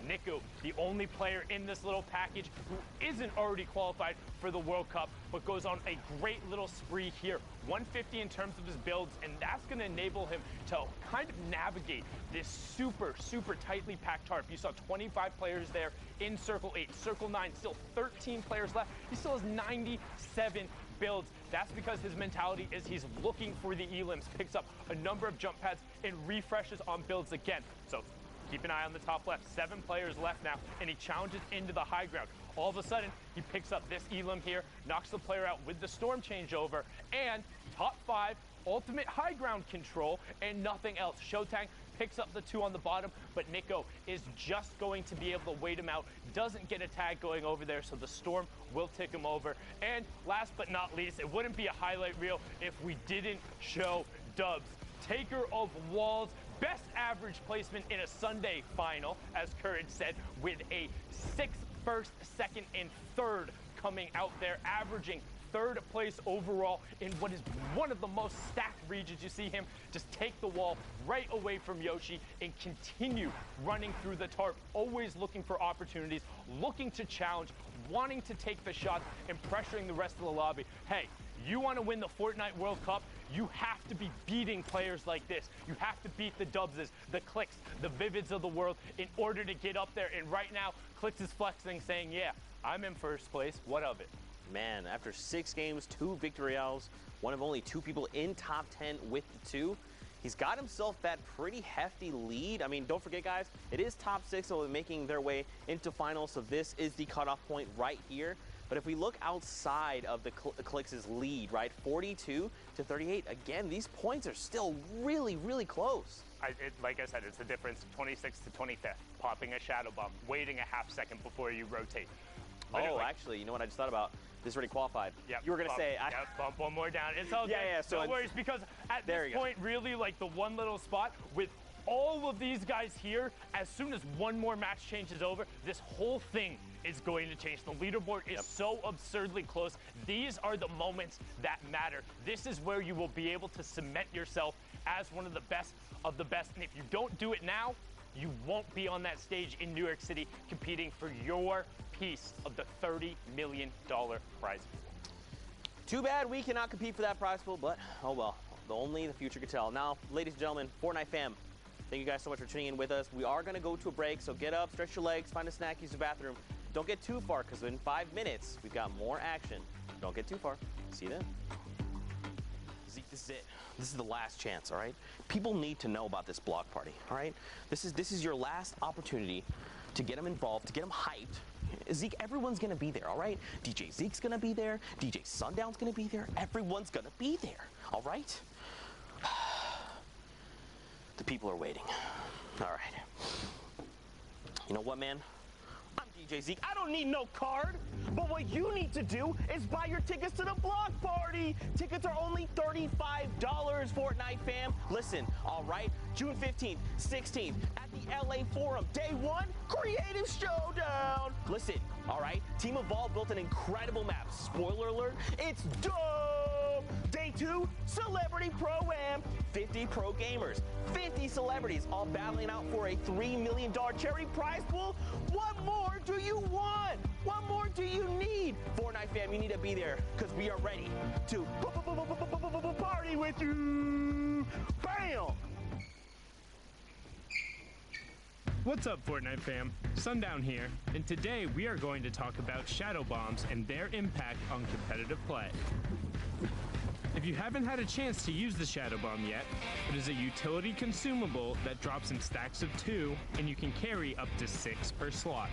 Niku, the only player in this little package who isn't already qualified for the World Cup, but goes on a great little spree here. 150 in terms of his builds, and that's going to enable him to kind of navigate this super, super tightly packed tarp. You saw 25 players there in Circle 8. Circle 9, still 13 players left. He still has 97 builds. That's because his mentality is he's looking for the elims, picks up a number of jump pads, and refreshes on builds again. So keep an eye on the top left. 7 players left now, and he challenges into the high ground. All of a sudden, he picks up this elim here, knocks the player out with the storm changeover, and top 5, ultimate high ground control, and nothing else. Showtang picks up the 2 on the bottom, but Nico is just going to be able to wait him out. Doesn't get a tag going over there, so the storm will tick him over. And last but not least, it wouldn't be a highlight reel if we didn't show Dubs. Taker of Walls, best average placement in a Sunday final, as Courage said, with a 6th, 1st, 2nd, and 3rd coming out there, averaging 3rd place overall in what is one of the most stacked regions. You see him just take the wall right away from Yoshi and continue running through the tarp, always looking for opportunities, looking to challenge, wanting to take the shots, and pressuring the rest of the lobby. Hey, you want to win the Fortnite World Cup, you have to be beating players like this. You have to beat the Dubses, the Clicks, the Vivids of the world in order to get up there. And right now, Clicks is flexing, saying, yeah, I'm in 1st place. What of it? Man, after 6 games, 2 victory royales, one of only 2 people in top 10 with the 2, he's got himself that pretty hefty lead. I mean, don't forget, guys, it is top 6, so they're making their way into finals, so this is the cutoff point right here. But if we look outside of the Clicks' lead, right, 42 to 38, again, these points are still really, really close. Like I said, it's the difference, 26th to 25th, popping a shadow bomb, waiting a half second before you rotate. Oh, actually, you know what I just thought about? This already qualified. Yep, you were going to say... bump one more down. It's all good. Yeah, so no worries, because at this point, really, like the one little spot with all of these guys here, as soon as one more match changes over, this whole thing is going to change. The leaderboard is so absurdly close. These are the moments that matter. This is where you will be able to cement yourself as one of the best of the best. And if you don't do it now, you won't be on that stage in New York City competing for your piece of the $30 million prize pool. Too bad we cannot compete for that prize pool, but oh well. Only the future could tell. Now, ladies and gentlemen, Fortnite fam, Thank you guys so much for tuning in with us. We are going to go to a break, so get up, stretch your legs, find a snack, use the bathroom. Don't get too far, because in 5 minutes, we've got more action. Don't get too far. See you then. Zeke, this is it. This is the last chance, all right? People need to know about this block party, all right? This is your last opportunity to get them involved, to get them hyped. Zeke, everyone's going to be there, all right? DJ Zeke's going to be there. DJ Sundown's going to be there. Everyone's going to be there, all right? The people are waiting. All right. You know what, man? I'm DJ Zeke. I don't need no card. But what you need to do is buy your tickets to the block party. Tickets are only $35, Fortnite fam. Listen, all right? June 15th, 16th at the LA Forum. Day 1, Creative Showdown. Listen, all right? Team Evolve built an incredible map. Spoiler alert, it's dope. Day 2, Celebrity Pro-Am. 50 pro gamers, 50 celebrities, all battling out for a $3 million charity prize pool. What more do you want? What more do you need? Fortnite fam, you need to be there because we are ready to party with you. Bam! What's up, Fortnite fam? Sundown here, and today we are going to talk about shadow bombs and their impact on competitive play. If you haven't had a chance to use the Shadow Bomb yet, it is a utility consumable that drops in stacks of 2, and you can carry up to 6 per slot.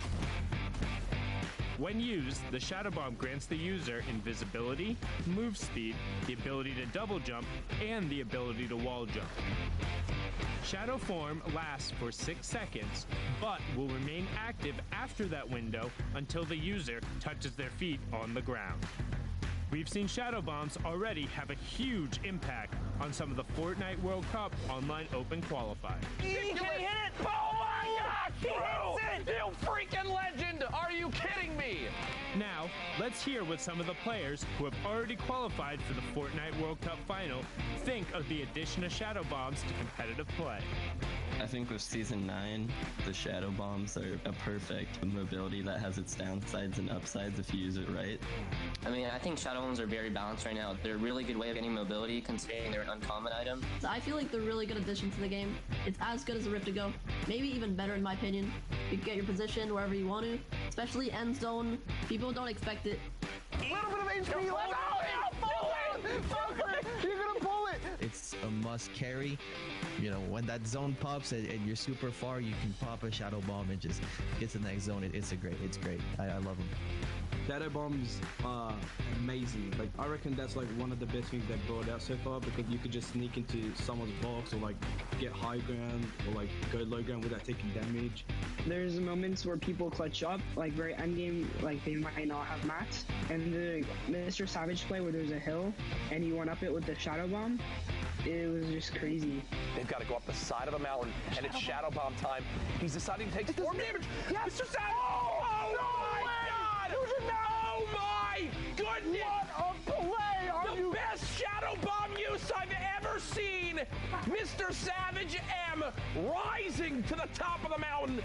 When used, the Shadow Bomb grants the user invisibility, move speed, the ability to double jump, and the ability to wall jump. Shadow form lasts for 6 seconds, but will remain active after that window until the user touches their feet on the ground. We've seen shadow bombs already have a huge impact on some of the Fortnite World Cup online open qualifiers. Can he hit it? Oh my gosh, he hits it! You freaking legend! Are you kidding me? Now, let's hear what some of the players who have already qualified for the Fortnite World Cup final think of the addition of shadow bombs to competitive play. I think with Season 9, the Shadow Bombs are a perfect mobility that has its downsides and upsides if you use it right. I mean, I think Shadow Bombs are very balanced right now. They're a really good way of getting mobility considering they're an uncommon item. So I feel like they're a really good addition to the game. It's as good as a Rift to Go. Maybe even better in my opinion. You can get your position wherever you want to, especially end zone. People don't expect it. A little bit of HP. You're gonna pull it. It's a must carry. You know, when that zone pops and you're super far, you can pop a shadow bomb and just get to the next zone. It's great. I love them. Shadow bombs are amazing. Like, I reckon that's like one of the best things they've brought out so far, because you could just sneak into someone's box or like get high ground or like go low ground without taking damage. There's moments where people clutch up, like very end game, like they might not have mats, and the Mr. Savage play where there's a hill and you run up it with the shadow bomb. It was just crazy. They've got to go up the side of a mountain, and it's Shadow Bomb time. He's deciding to take 4 damage. Yes. Mr. Savage! Oh my God! Oh my goodness! What a play! Are you best Shadow Bomb use I've ever seen! Mr. Savage M rising to the top of the mountain.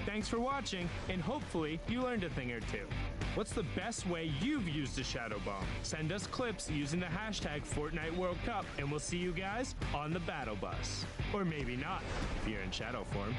Thanks for watching, and hopefully you learned a thing or two. What's the best way you've used a Shadow Bomb? Send us clips using the hashtag Fortnite World Cup, and we'll see you guys on the battle bus. Or maybe not, if you're in shadow form.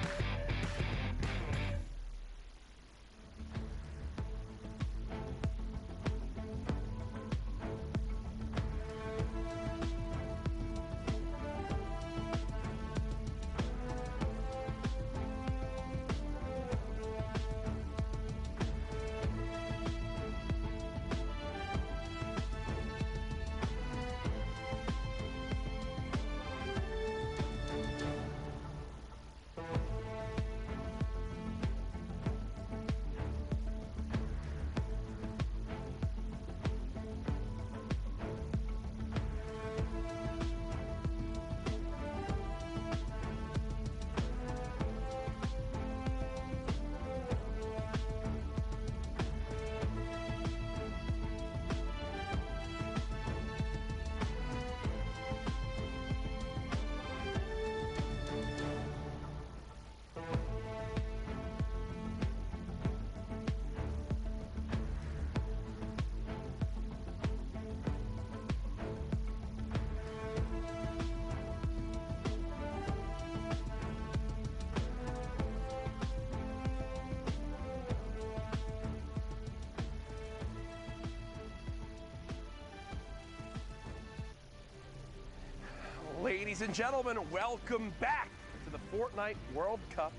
Ladies and gentlemen, welcome back to the Fortnite World Cup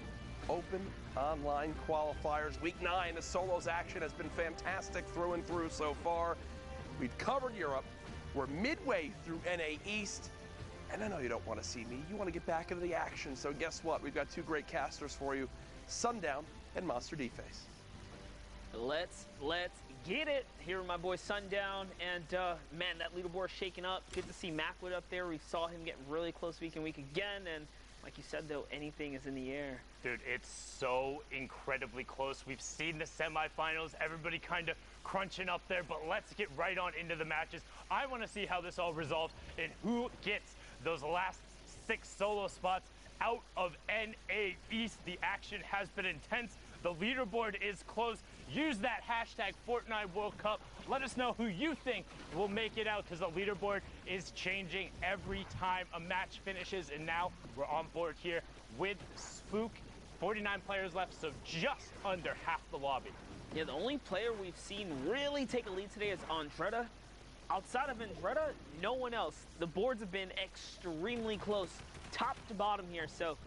Open Online Qualifiers. Week 9, the solos action has been fantastic through and through so far. We've covered Europe. We're midway through NA East. And I know you don't want to see me. You want to get back into the action. So guess what? We've got two great casters for you, Sundown and Monster D-Face. Let's get it. Here with my boy Sundown, and man, that leaderboard shaking up. Good to see Macwood up there. We saw him get really close week again, and like you said though, anything is in the air. Dude, it's so incredibly close. We've seen the semifinals, everybody kind of crunching up there, but let's get right on into the matches. I want to see how this all resolves and who gets those last 6 solo spots out of NA East. The action has been intense. The leaderboard is close. Use that hashtag Fortnite World Cup. Let us know who you think will make it out, because the leaderboard is changing every time a match finishes. And now we're on board here with Spook. 49 players left, so just under half the lobby. Yeah, the only player we've seen really take a lead today is Andretta. Outside of Andretta, no one else. The boards have been extremely close, top to bottom here. So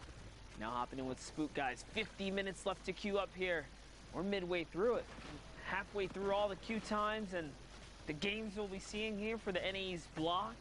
now hopping in with Spook, guys. 50 minutes left to queue up here. We're midway through it. Halfway through all the queue times and the games we'll be seeing here for the NA's block.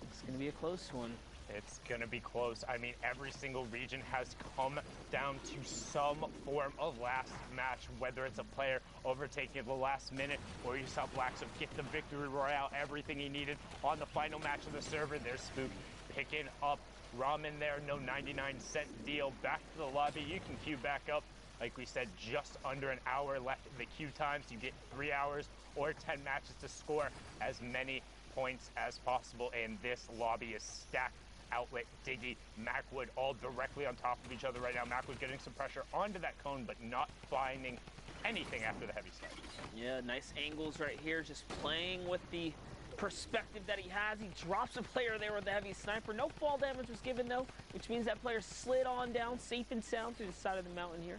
It's going to be a close one. It's going to be close. I mean, every single region has come down to some form of last match, whether it's a player overtaking at the last minute or you saw Blackson get the victory royale, everything he needed on the final match of the server. There's Spook picking up ramen there, no 99-cent deal. Back to the lobby. You can queue back up. Like we said, just under an hour left in the queue times. You get 3 hours or 10 matches to score as many points as possible. And this lobby is stacked. Outlet, Diggy, Macwood, all directly on top of each other right now. Macwood getting some pressure onto that cone, but not finding anything after the heavy snipe. Yeah, nice angles right here, just playing with the perspective that he has. He drops a player there with the heavy sniper. No fall damage was given though, which means that player slid on down safe and sound through the side of the mountain here.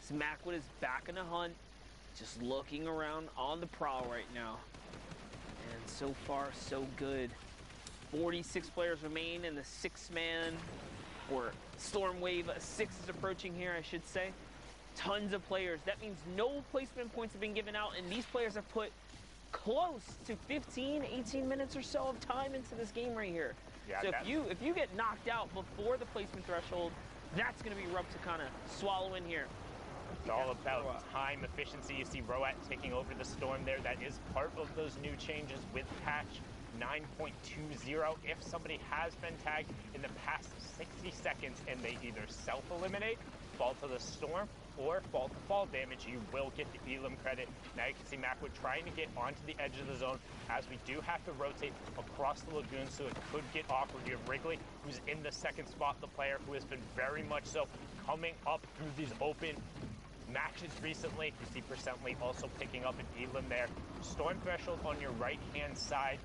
So Macwood is back in the hunt, just looking around on the prowl right now. And so far, so good. 46 players remain in the 6-man, or Storm Wave 6 is approaching here, I should say. Tons of players. That means no placement points have been given out, and these players have put close to 15, 18 minutes or so of time into this game right here. Yeah, so if you get knocked out before the placement threshold, that's going to be rough to kind of swallow in here. It's all about time efficiency. You see Roat taking over the Storm there. That is part of those new changes with patch 9.20. If somebody has been tagged in the past 60 seconds and they either self-eliminate, fall to the Storm, or fall to fall damage, you will get the Elim credit. Now you can see Macwood trying to get onto the edge of the zone, as we do have to rotate across the lagoon, so it could get awkward. You have Wrigley, who's in the second spot, the player who has been very much so coming up through these open matches recently. You see Percently also picking up an Elim there. Storm threshold on your right-hand side.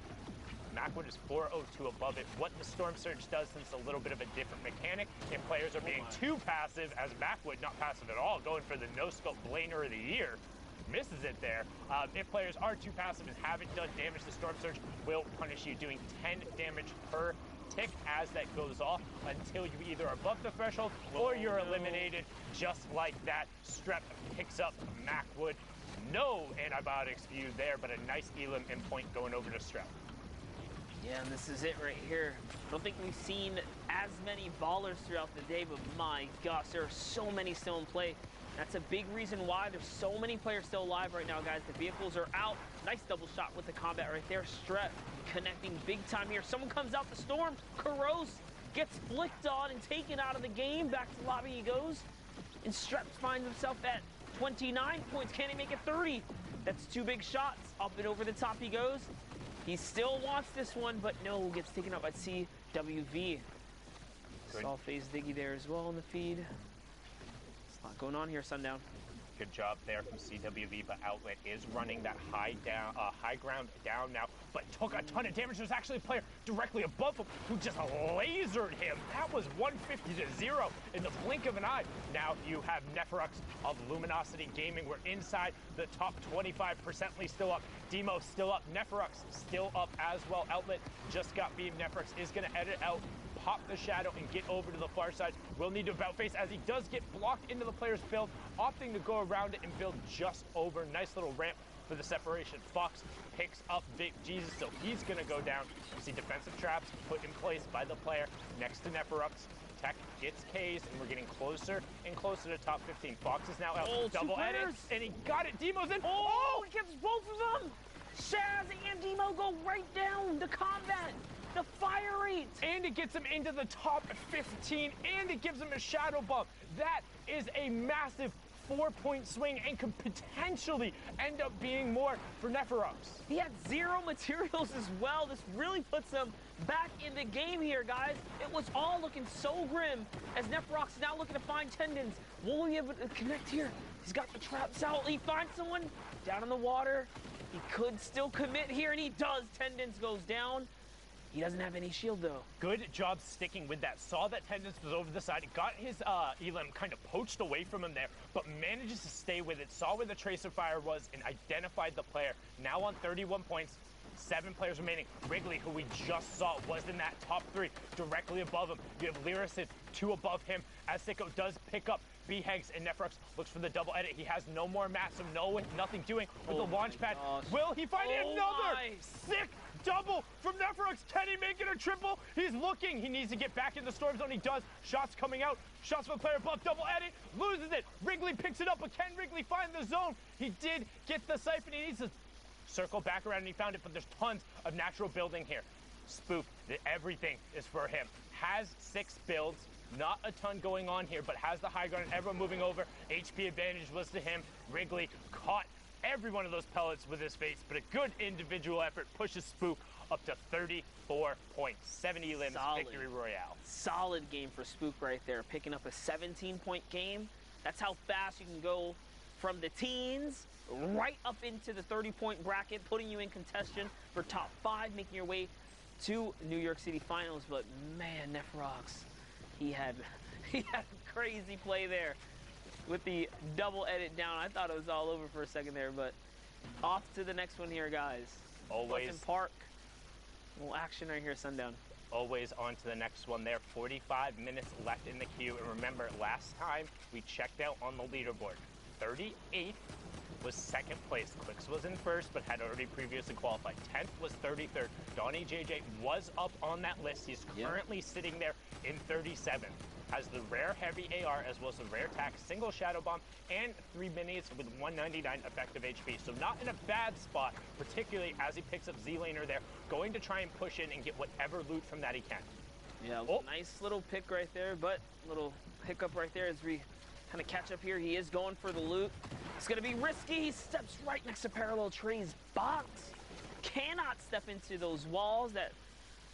Macwood is 402 above it. What the Storm Surge does, since a little bit of a different mechanic, if players are being too passive, as Macwood not passive at all, going for the no-scope Blainer of the Year, misses it there. If players are too passive and haven't done damage, the Storm Surge will punish you, doing 10 damage per tick as that goes off until you either are above the threshold or you're eliminated. Just like that, Strep picks up Macwood. No antibiotics for you there, but a nice Elim in point going over to Strep. Yeah, and this is it right here. I don't think we've seen as many ballers throughout the day, but my gosh, there are so many still in play. That's a big reason why there's so many players still alive right now, guys. The vehicles are out. Nice double shot with the combat right there. Strep connecting big time here. Someone comes out the Storm. Kuros gets flicked on and taken out of the game. Back to the lobby he goes. And Strep finds himself at 29 points. Can he make it 30? That's 2 big shots. Up and over the top he goes. He still wants this one, but no, gets taken out by CWV. Saw FaZe Diggy there as well in the feed. There's a lot going on here, Sundown. Good job there from CWV, but Outlet is running that high ground down now, but took a ton of damage. There's actually a player directly above him who just lasered him. That was 150-0 in the blink of an eye. Now you have Neferux of Luminosity Gaming. We're inside the top 25%. Still up. Demo still up. Neferux still up as well. Outlet just got beamed. Neferux is going to edit out, pop the shadow, and get over to the far side. Will need to about face as he does get blocked into the player's build, opting to go around it and build just over. Nice little ramp for the separation. Fox picks up Big Jesus, so he's going to go down. You see defensive traps put in place by the player next to Neferux. Tech gets K's, and we're getting closer and closer to top 15. Fox is now out. Double edit, and he got it. Demo's in. Oh, he gets both of them. Shaz and Demo go right down to combat. The fire rate! And it gets him into the top 15, and it gives him a shadow bump. That is a massive 4-point swing and could potentially end up being more for Neferux. He had 0 materials as well. This really puts him back in the game here, guys. It was all looking so grim as Neferux is now looking to find tendons. Will he be able to connect here? He's got the traps out. He finds someone down in the water. He could still commit here, and he does. Tendons goes down. He doesn't have any shield, though. Good job sticking with that. Saw that Tendons was over the side. Got his Elim kind of poached away from him there, but manages to stay with it. Saw where the Tracer Fire was and identified the player. Now on 31 points. 7 players remaining. Wrigley, who we just saw, was in that top 3, directly above him. You have Lyricid, 2 above him, as Sicko does pick up B-Hegs, and Neferux looks for the double edit. He has no more mats, so nothing doing with the launch pad. Will he find another sick double from Neferux? Can he make it a triple? He's looking. He needs to get back in the storm zone. He does. Shots coming out. Shots from the player above. Double edit. Loses it. Wrigley picks it up, but can Wrigley find the zone? He did get the siphon. He needs to circle back around, and he found it, but there's tons of natural building here. Spook, everything is for him. Has 6 builds. Not a ton going on here, but has the high ground. Everyone moving over. HP advantage was to him. Wrigley caught every one of those pellets with his face, but a good individual effort pushes Spook up to 34 points. 70 limbs, victory royale. Solid game for Spook right there, picking up a 17-point game. That's how fast you can go from the teens right up into the 30-point bracket, putting you in contention for top 5, making your way to New York City Finals. But man, Neferux, he had a crazy play there with the double edit down. I thought it was all over for a second there, but off to the next one here, guys. Always. Pleasant Park. A little action right here, Sundown. Always on to the next one there. 45 minutes left in the queue. And remember, last time we checked out on the leaderboard, 38th was 2nd place. Clicks was in 1st, but had already previously qualified. 10th was 33rd. Donnie JJ was up on that list. He's currently sitting there in 37th. Has the rare heavy AR as well as the rare tac, single shadow bomb, and 3 minis with 199 effective HP. So not in a bad spot, particularly as he picks up Z-Laner there, going to try and push in and get whatever loot from that he can. Yeah, nice little pick right there, but little hiccup right there as we kind of catch up here. He is going for the loot. It's going to be risky. He steps right next to Parallel Tree's box. Cannot step into those walls. That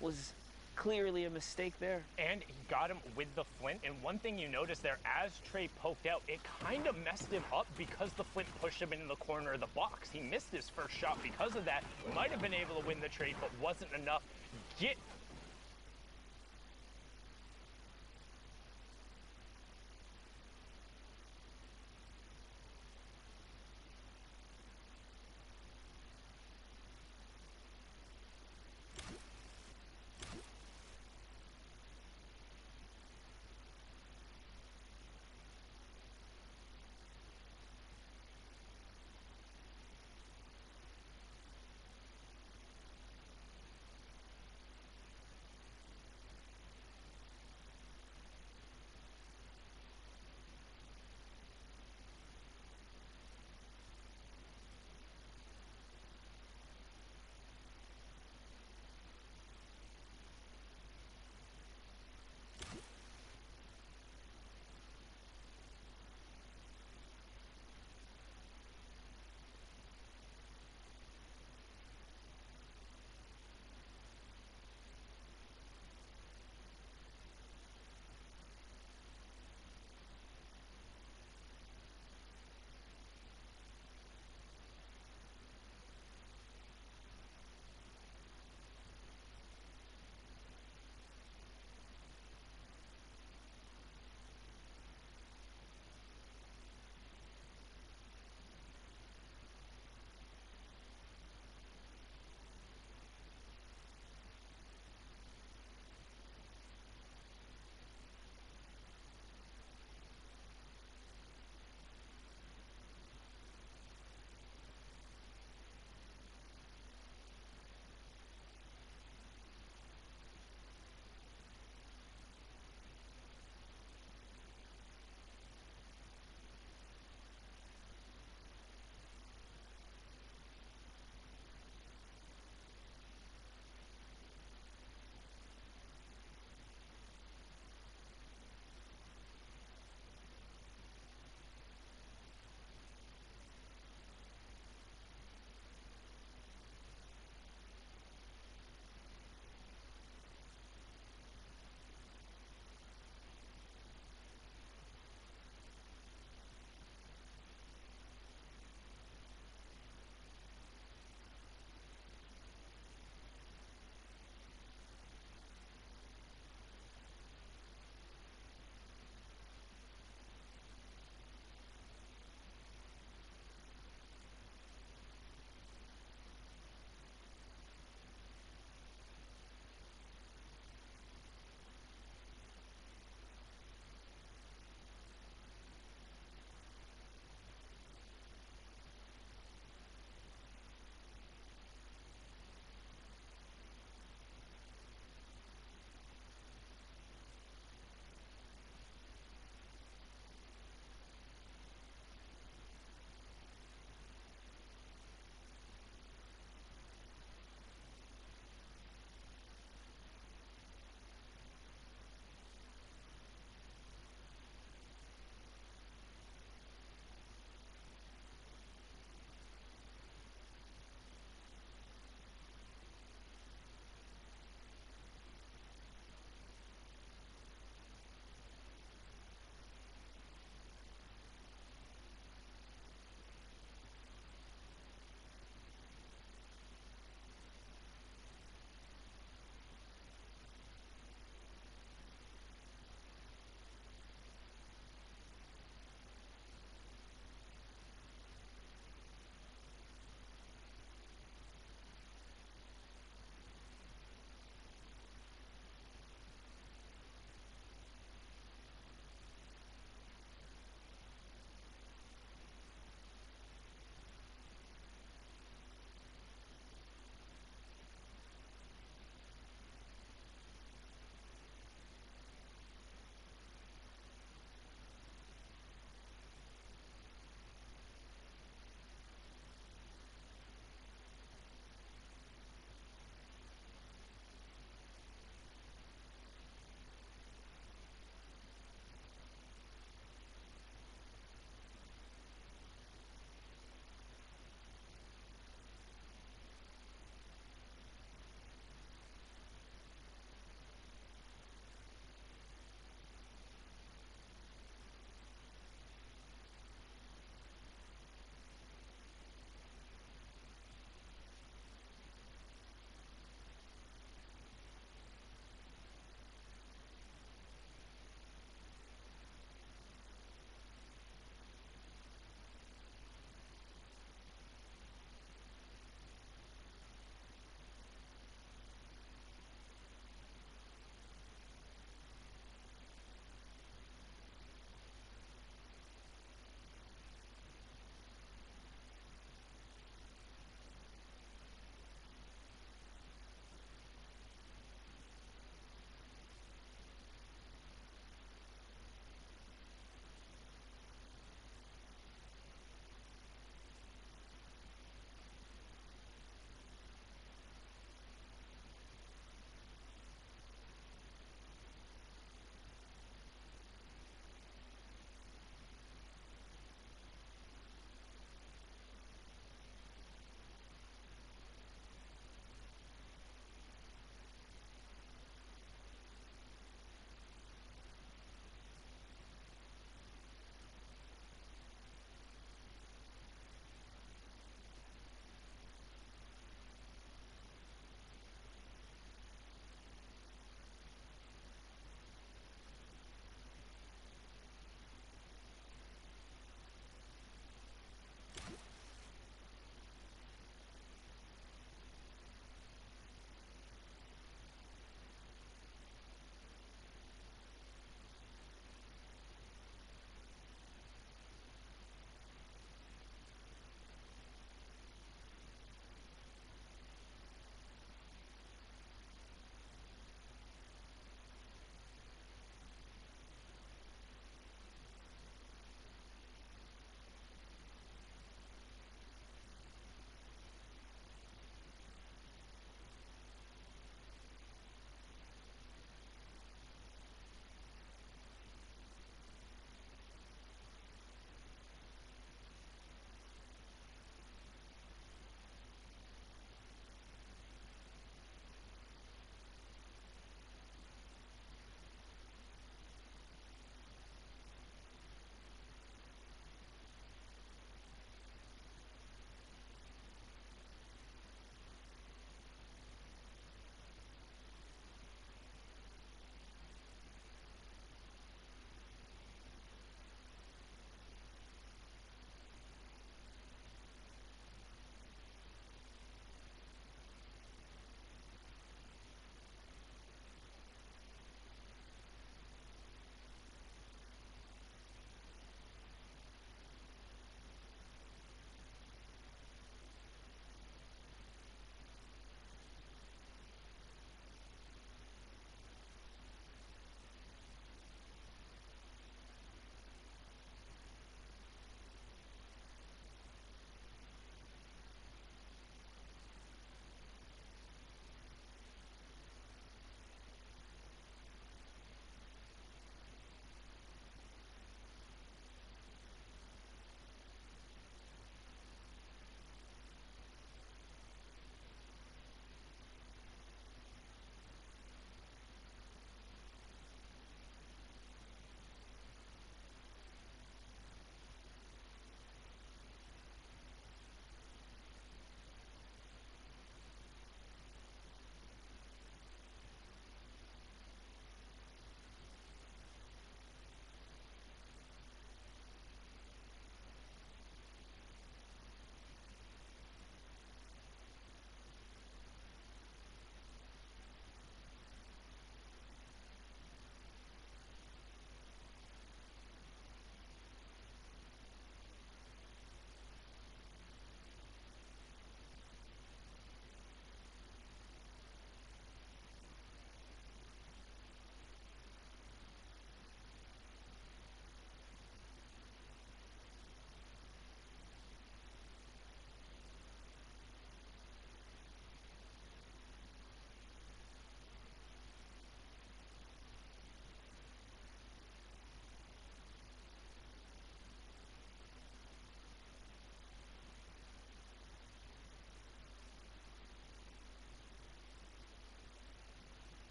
was clearly a mistake there. And he got him with the flint. And one thing you notice there, as Trey poked out, it kind of messed him up because the flint pushed him into the corner of the box. He missed his first shot because of that. Might have been able to win the trade, but wasn't enough. Get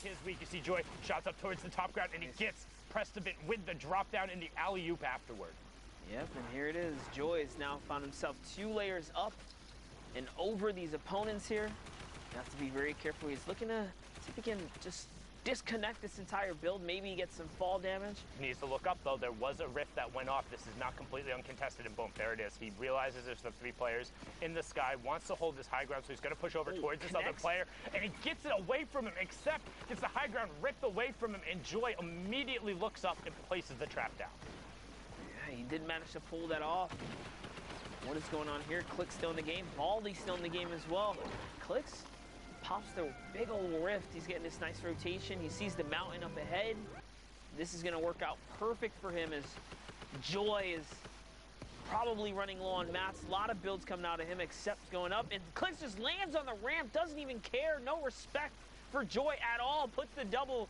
be his week. You see Joy shots up towards the top ground, and he gets pressed a bit with the drop down and the alley-oop afterward. Yep, and here it is. Joy has now found himself 2 layers up and over these opponents here. You have to be very careful. He's looking to see if he can just disconnect this entire build. Maybe he gets some fall damage. Needs to look up, though. There was a rift that went off. This is not completely uncontested, and boom, there it is. He realizes there's the 3 players in the sky, wants to hold this high ground, so he's going to push over towards this other player, and he gets it away from him, except gets the high ground ripped away from him, and Joy immediately looks up and places the trap down. Yeah, he did manage to pull that off. What is going on here? Click's still in the game. Baldy's still in the game as well. Click's pops the big old rift. He's getting this nice rotation. He sees the mountain up ahead. This is going to work out perfect for him as Joy is probably running low on mats. A lot of builds coming out of him except going up. And Clix just lands on the ramp, doesn't even care. No respect for Joy at all. Puts the double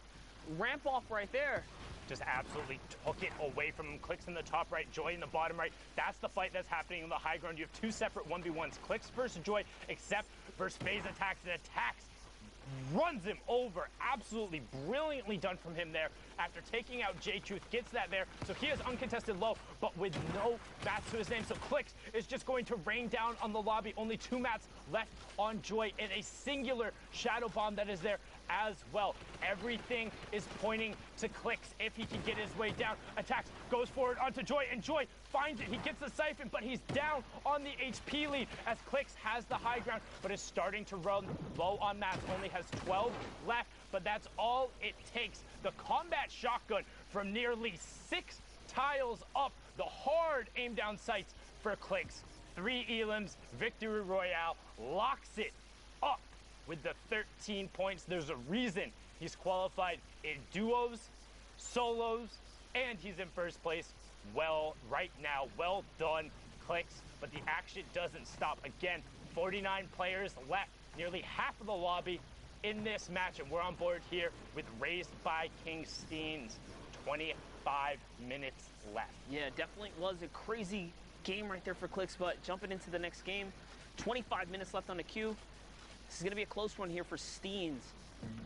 ramp off right there. Just absolutely took it away from him. Clicks in the top right, Joy in the bottom right. That's the fight that's happening on the high ground. You have 2 separate 1v1s. Clicks versus Joy, except versus phase attacks, and attacks runs him over. Absolutely brilliantly done from him there. After taking out J-Truth, gets that there. So he has uncontested low, but with no mats to his name. So Clicks is just going to rain down on the lobby. Only 2 mats left on Joy, and a singular shadow bomb that is there as well. Everything is pointing to Clicks if he can get his way down. Attacks, goes forward onto Joy, and Joy finds it. He gets the siphon, but he's down on the HP lead as Clicks has the high ground, but is starting to run low on mats. Only has 12 left, but that's all it takes. The combat shotgun from nearly 6 tiles up. The hard aim down sights for Clicks. 3 elims, victory royale, locks it up with the 13 points. There's a reason he's qualified in duos, solos, and he's in first place. Well, right now, well done, Clicks. But the action doesn't stop. Again, 49 players left, nearly half of the lobby in this match, and we're on board here with Raised by King Steens. 25 minutes left. Yeah, definitely was a crazy game right there for Clicks, but jumping into the next game, 25 minutes left on the queue. This is going to be a close one here for Steens,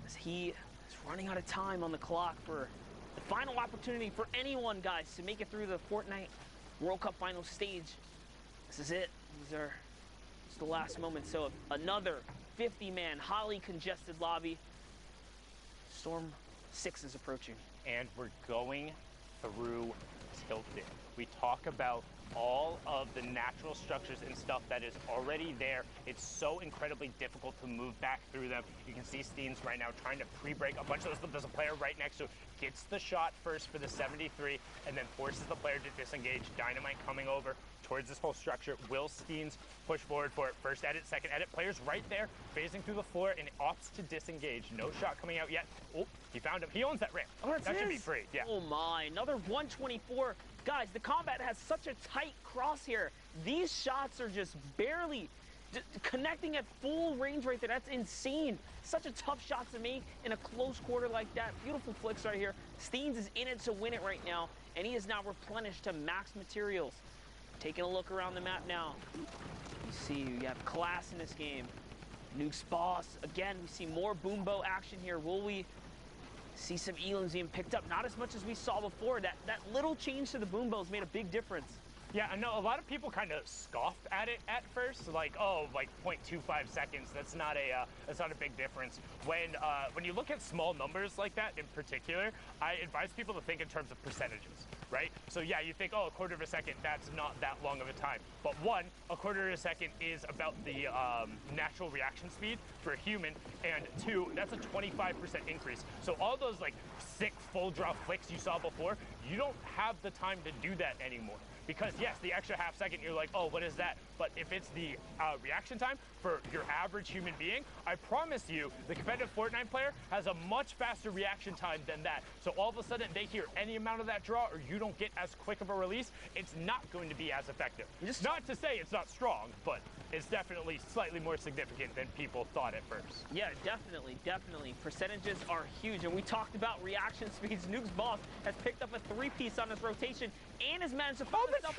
as he is running out of time on the clock for the final opportunity for anyone, guys, to make it through the Fortnite World Cup final stage. This is it. These are just the last moment. So another 50-man, highly congested lobby. Storm 6 is approaching. And we're going through Tilted. We talk about all of the natural structures and stuff that is already there. It's so incredibly difficult to move back through them. You can see Steens right now trying to pre-break a bunch of those. There's a player right next to it. Gets the shot first for the 73 and then forces the player to disengage. Dynamite coming over towards this whole structure. Will Steens push forward for it? First edit, second edit. Players right there phasing through the floor and opts to disengage. No shot coming out yet. Oh, he found him. He owns that ramp. Oh, that should be free. Yeah. Oh my, another 124. Guys, the combat has such a tight crosshair. These shots are just barely connecting at full range right there. That's insane. Such a tough shot to make in a close quarter like that. Beautiful flicks right here. Steens is in it to win it right now, and he is now replenished to max materials. Taking a look around the map now. You see you have class in this game. Nuke's boss. Again, we see more boombo action here. Will we see some elims being picked up? Not as much as we saw before. That little change to the boombo's made a big difference. Yeah, I know a lot of people kind of scoffed at it at first, like, oh, like 0.25 seconds. That's not a big difference. When you look at small numbers like that in particular, I advise people to think in terms of percentages, right? So yeah, you think, oh, a quarter of a second, that's not that long of a time. But one, a quarter of a second is about the natural reaction speed for a human, and 2, that's a 25% increase. So all those like sick full draw flicks you saw before, you don't have the time to do that anymore. Because yes, the extra half second, you're like, oh, what is that? But if it's the reaction time for your average human being, I promise you, the competitive Fortnite player has a much faster reaction time than that. So all of a sudden, they hear any amount of that draw, or you don't get as quick of a release, it's not going to be as effective. Not to say it's not strong, but it's definitely slightly more significant than people thought at first. Yeah, definitely, definitely. Percentages are huge, and we talked about reaction speeds. Nuke's boss has picked up a 3-piece on his rotation and has managed to find himself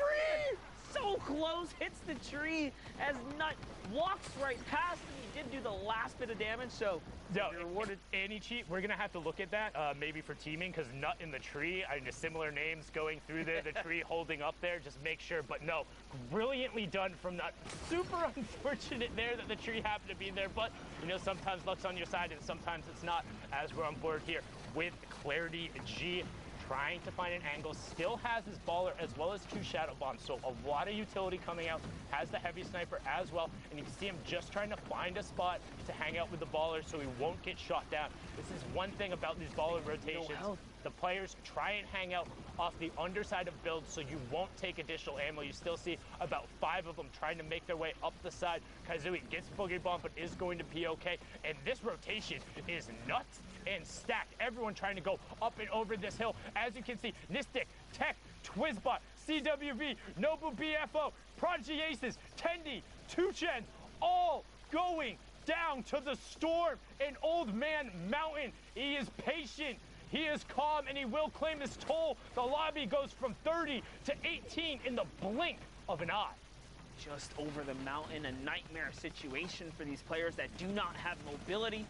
so close, hits the tree as Nut walks right past him. He did do the last bit of damage, so you're rewarded. Any cheat, we're gonna have to look at that, maybe for teaming, because Nut in the tree, I mean, similar names going through the tree, holding up there, just make sure. But no, brilliantly done from Nut. Super unfortunate there that the tree happened to be there, but you know, sometimes luck's on your side and sometimes it's not, as we're on board here with Clarity G. Trying to find an angle, still has his baller as well as 2 shadow bombs, so a lot of utility coming out, has the heavy sniper as well, and you can see him just trying to find a spot to hang out with the baller so he won't get shot down. This is one thing about these baller rotations. The players try and hang out off the underside of builds so you won't take additional ammo. You still see about 5 of them trying to make their way up the side. Kazooie gets boogie bomb, but is going to be okay. And this rotation is nuts and stacked. Everyone trying to go up and over this hill. As you can see, Nistic, Tech, Twizbot, CWV, Nobu BFO, Prodigy Aces, Tendi, 2Chen, all going down to the storm. And Old Man Mountain, he is patient. He is calm, and he will claim his toll. The lobby goes from 30 to 18 in the blink of an eye. Just over the mountain, a nightmare situation for these players that do not have mobility.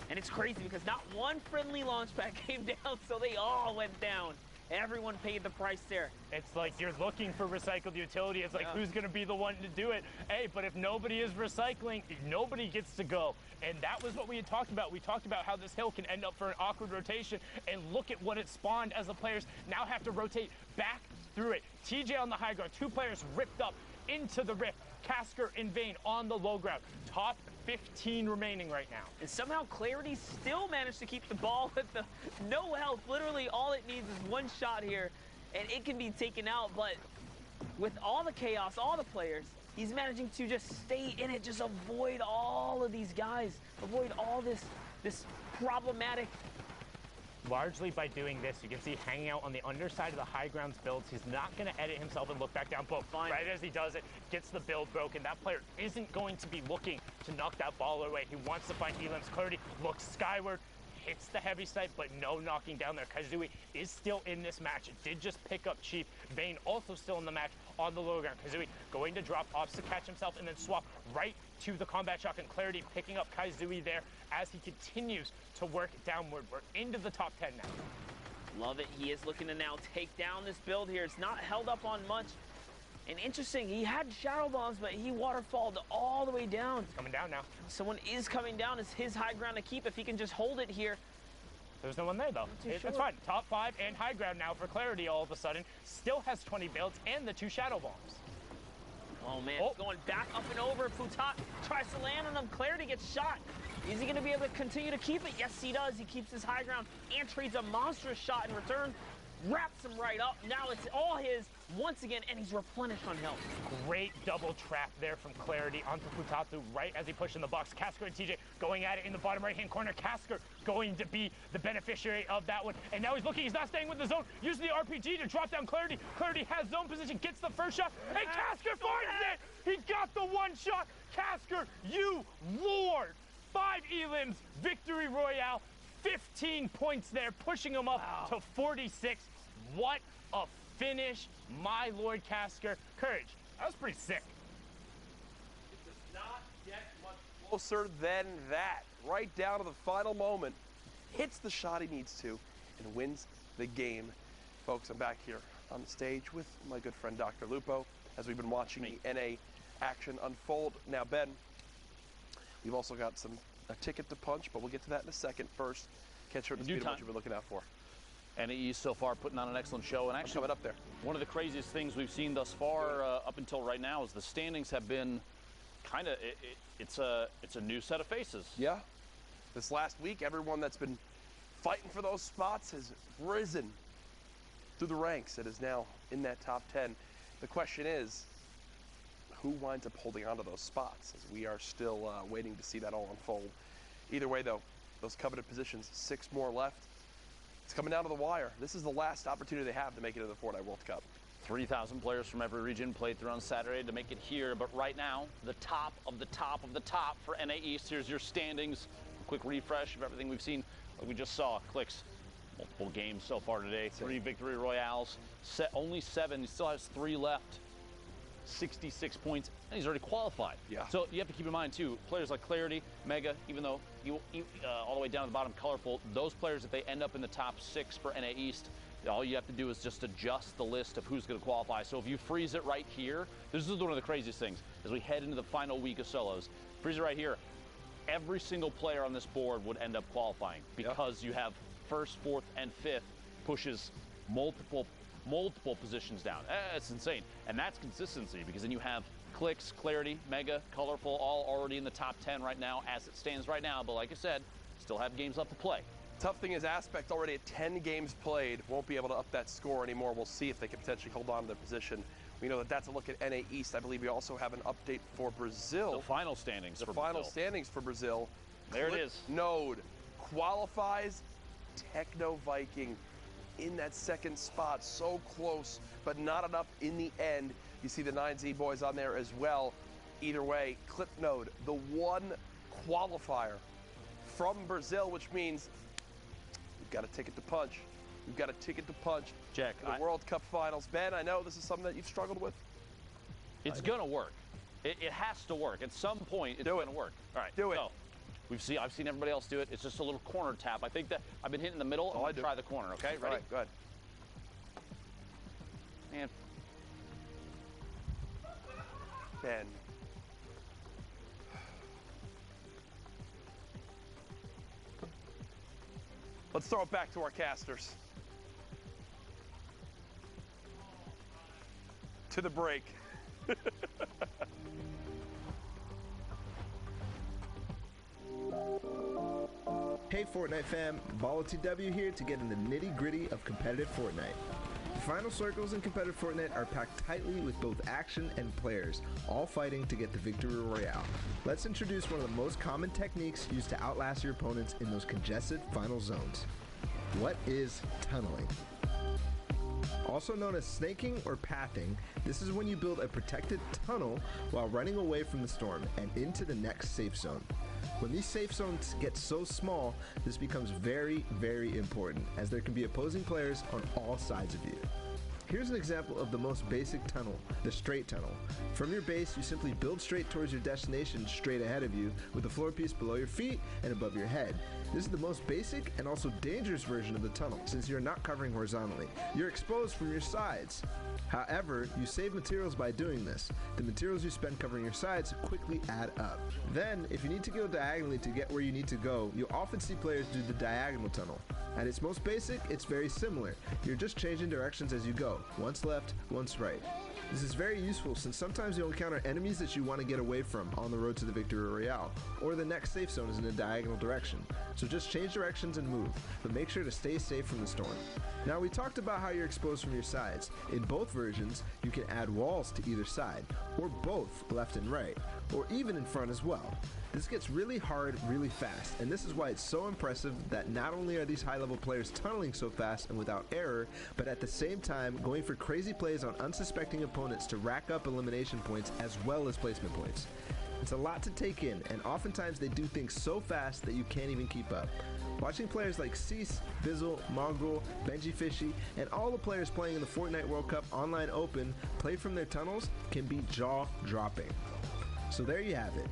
And it's crazy because not one friendly launch pad came down, so they all went down. Everyone paid the price there. It's like you're looking for recycled utility. It's like, who's going to be the one to do it? Hey, but if nobody is recycling, nobody gets to go. And that was what we had talked about. We talked about how this hill can end up for an awkward rotation. And look at what it spawned as the players now have to rotate back through it. TJ on the high ground, 2 players ripped up into the rift. Casker and Vayne on the low ground. Top 15 remaining right now. And somehow Clarity still managed to keep the ball with the no health. Literally all it needs is 1 shot here and it can be taken out. But with all the chaos, all the players, he's managing to just stay in it, just avoid all of these guys, avoid all this problematic. Largely by doing this, you can see hanging out on the underside of the high grounds builds. He's not going to edit himself and look back down, but right as he does it, gets the build broken. That player isn't going to be looking to knock that ball away. He wants to find Elam's Clarity, looks skyward, hits the heavy snipe, but no knocking down there. Kazooie is still in this match. It did just pick up Chief. Vayne also still in the match on the low ground. Kazooie going to drop ops to catch himself and then swap right to the combat shotgun. Clarity picking up Kazooie there as he continues to work downward. We're into the top 10 now. Love it. He is looking to now take down this build here. It's not held up on much. And interesting, he had shadow bombs, but he waterfalled all the way down. It's coming down now. Someone is coming down. It's his high ground to keep if he can just hold it here. There's no one there, though. It's fine. Top 5 and high ground now for Clarity all of a sudden. Still has 20 builds and the 2 shadow bombs. Oh, man. Going back up and over. Futat tries to land on him. Clarity gets shot. Is he going to be able to continue to keep it? Yes, he does. He keeps his high ground and trades a monstrous shot in return. Wraps him right up. Now it's all his once again, and he's replenished on health. Great double trap there from Clarity onto Futatsu right as he pushed in the box. Casker and TJ going at it in the bottom right-hand corner. Casker going to be the beneficiary of that one. And now he's looking. He's not staying with the zone. Using the RPG to drop down Clarity. Clarity has zone position, gets the first shot, and Casker finds it! He got the 1 shot. Casker, you lord! 5 elims, victory royale. 15 points there, pushing him up to 46. What a finish, my Lord Casker. Courage, that was pretty sick. It does not get much closer than that. Right down to the final moment. Hits the shot he needs to and wins the game. Folks, I'm back here on the stage with my good friend Dr. Lupo as we've been watching the NA action unfold. Now, Ben, we've also got a ticket to punch, but we'll get to that in a second. First, catch her at the speed of what you've been looking out for. NAE so far putting on an excellent show, and actually coming up there. One of the craziest things we've seen thus far up until right now is the standings have been kind of it's a new set of faces. Yeah. This last week, everyone that's been fighting for those spots has risen through the ranks and is now in that top 10. The question is, who winds up holding on to those spots, as we are still waiting to see that all unfold. Either way, though, those coveted positions, 6 more left. It's coming down to the wire. This is the last opportunity they have to make it to the Fortnite World Cup. 3,000 players from every region played through on Saturday to make it here, but right now, the top of the top of the top for NA East. Here's your standings. A quick refresh of everything we've seen. Like we just saw, Clicks, multiple games so far today. 3 victory royales, only 7. He still has 3 left. 66 points, and he's already qualified. Yeah. So you have to keep in mind, too, players like Clarity, Mega, even though all the way down to the bottom, Colorful, those players, if they end up in the top 6 for NA East, all you have to do is just adjust the list of who's going to qualify. So if you freeze it right here, this is one of the craziest things. As we head into the final week of solos, freeze it right here, every single player on this board would end up qualifying because you have 1st, 4th, and 5th pushes multiple positions down. It's insane. And that's consistency, because then you have Clicks, Clarity, Mega, Colorful, all already in the top 10 right now as it stands right now. But like I said, still have games left to play. Tough thing is Aspect already at 10 games played, won't be able to up that score anymore. We'll see if they can potentially hold on to their position. We know that that's a look at NA East. I believe we also have an update for Brazil. The final standings for final Brazil. standings for Brazil. There it is. Node qualifies. Techno Viking in that 2nd spot. So close, but not enough in the end. You see the 9Z boys on there as well. Either way, Clip Node, the one qualifier from Brazil, which means we've got a ticket to punch. We've got a ticket to punch. Jack, the World Cup finals. Ben, I know this is something that you've struggled with. It's going to work. It has to work. At some point, it's going to work. All right. Do it. So, I've seen everybody else do it. It's just a little corner tap. I think that I've been hitting the middle. I'm going to try the corner, okay? Ready? All right, go ahead. And Ben. Let's throw it back to our casters. To the break. Hey Fortnite fam, BallTW here to get in the nitty-gritty of competitive Fortnite. The final circles in competitive Fortnite are packed tightly with both action and players, all fighting to get the victory royale. Let's introduce one of the most common techniques used to outlast your opponents in those congested final zones. What is tunneling? Also known as snaking or pathing, this is when you build a protected tunnel while running away from the storm and into the next safe zone. When these safe zones get so small, this becomes very, very important, as there can be opposing players on all sides of you. Here's an example of the most basic tunnel, the straight tunnel. From your base, you simply build straight towards your destination straight ahead of you, with a floor piece below your feet and above your head. This is the most basic and also dangerous version of the tunnel, since you're not covering horizontally. You're exposed from your sides. However, you save materials by doing this. The materials you spend covering your sides quickly add up. Then, if you need to go diagonally to get where you need to go, you'll often see players do the diagonal tunnel. At its most basic, it's very similar. You're just changing directions as you go, once left, once right. This is very useful since sometimes you'll encounter enemies that you want to get away from on the road to the victory royale, or the next safe zone is in a diagonal direction. So just change directions and move, but make sure to stay safe from the storm. Now we talked about how you're exposed from your sides. In both versions, you can add walls to either side, or both left and right, or even in front as well. This gets really hard really fast, and this is why it's so impressive that not only are these high-level players tunneling so fast and without error, but at the same time going for crazy plays on unsuspecting opponents to rack up elimination points as well as placement points. It's a lot to take in, and oftentimes they do things so fast that you can't even keep up. Watching players like Cease, Bizzle, Mongrel, Benji Fishy, and all the players playing in the Fortnite World Cup Online Open play from their tunnels can be jaw-dropping. So there you have it.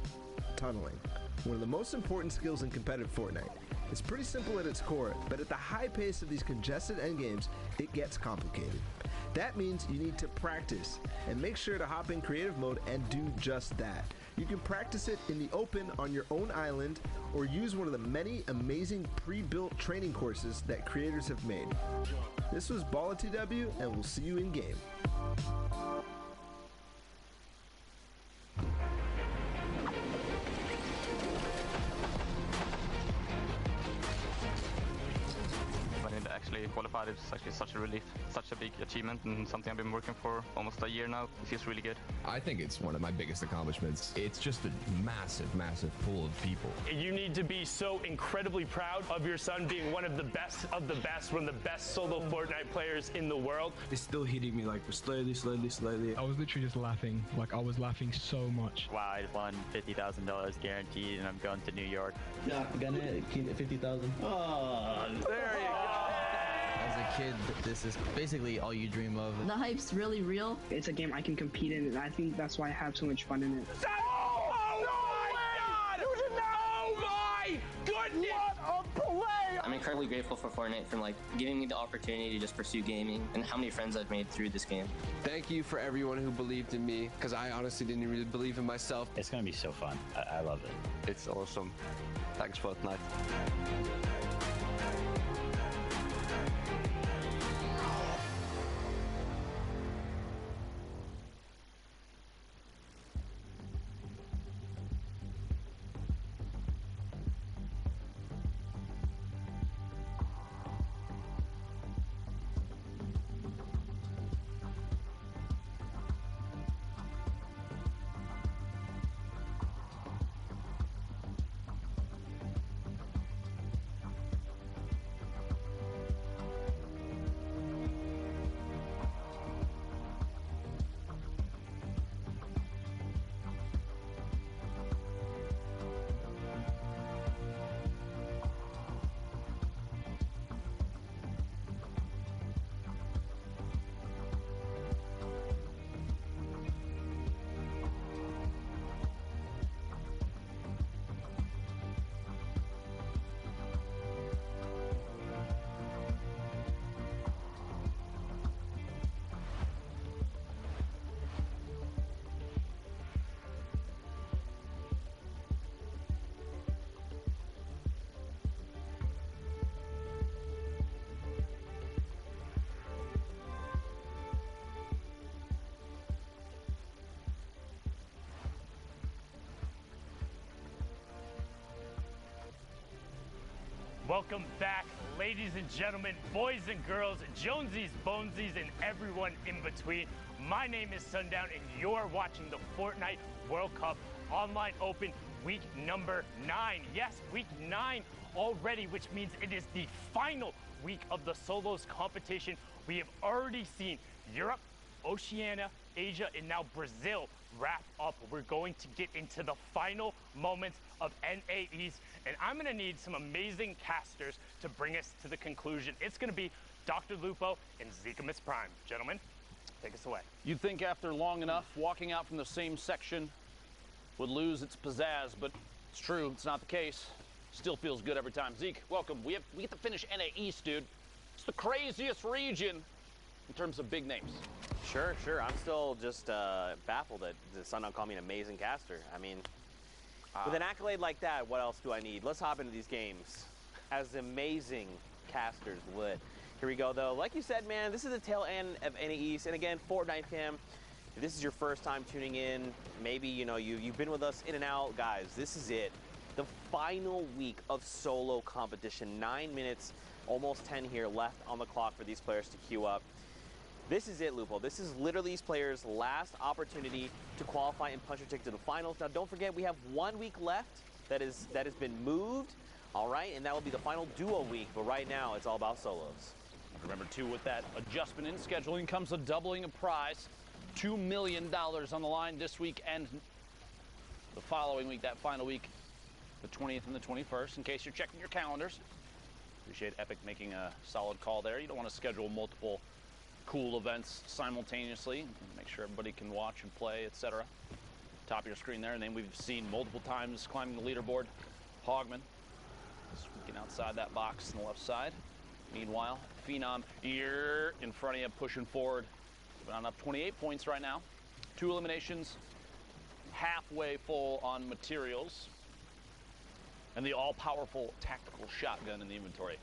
Tunneling, one of the most important skills in competitive Fortnite. It's pretty simple at its core, but at the high pace of these congested endgames, it gets complicated. That means you need to practice, and make sure to hop in creative mode and do just that. You can practice it in the open on your own island, or use one of the many amazing pre-built training courses that creators have made. This was BallTW, and we'll see you in game. Actually qualified. It's actually such a relief, such a big achievement, and something I've been working for almost a year now. It feels really good. I think it's one of my biggest accomplishments. It's just a massive, massive pool of people. You need to be so incredibly proud of your son being one of the best, one of the best solo Fortnite players in the world. It's still hitting me like slowly. I was literally just laughing. Like, I was laughing so much. Wow, I won $50,000 guaranteed, and I'm going to New York. Yeah, I'm gonna keep it 50,000. Oh, there you go. As a kid, this is basically all you dream of. The hype's really real. It's a game I can compete in, and I think that's why I have so much fun in it. I'm incredibly grateful for Fortnite for like giving me the opportunity to just pursue gaming and how many friends I've made through this game. Thank you for everyone who believed in me, because I honestly didn't really believe in myself. It's gonna be so fun. I love it. It's awesome. Thanks, Fortnite. Welcome back, ladies and gentlemen, boys and girls, Jonesies, Bonesies, and everyone in between. My name is Sundown, and you're watching the Fortnite World Cup Online Open week number 9. Yes, week 9 already, which means it is the final week of the solos competition. We have already seen Europe, Oceania, Asia, and now Brazil wrap up. We're going to get into the final moments of NA East, and I'm gonna need some amazing casters to bring us to the conclusion. It's gonna be Dr. Lupo and Zikamus Prime. Gentlemen, take us away. You'd think after long enough, walking out from the same section would lose its pizzazz, but it's true, it's not the case. Still feels good every time. Zeke, welcome. We get to finish NA East, dude. It's the craziest region in terms of big names. Sure. I'm still just baffled that the Sundown called me an amazing caster. I mean, with an accolade like that, what else do I need? Let's hop into these games as amazing casters would. Here we go, though. Like you said, man, this is the tail end of NA East. And again, Fortnite fam, if this is your first time tuning in, maybe, you've been with us in and out. Guys, this is it. The final week of solo competition. 9 minutes, almost 10 here left on the clock for these players to queue up. This is it, Lupo. This is literally these players' last opportunity to qualify and punch their ticket to the finals. Now, don't forget, we have 1 week left that has been moved, all right? And that will be the final duo week, but right now, it's all about solos. Remember, too, with that adjustment in scheduling comes a doubling of prize. $2 million on the line this week and the following week, that final week, the 20th and the 21st, in case you're checking your calendars. Appreciate Epic making a solid call there. You don't want to schedule multiple cool events simultaneously. Make sure everybody can watch and play, etc. Top of your screen there, and then we've seen multiple times climbing the leaderboard. Hogman squeaking outside that box on the left side. Meanwhile, Phenom here in front of you, pushing forward. On up 28 points right now. 2 eliminations, halfway full on materials, and the all-powerful tactical shotgun in the inventory.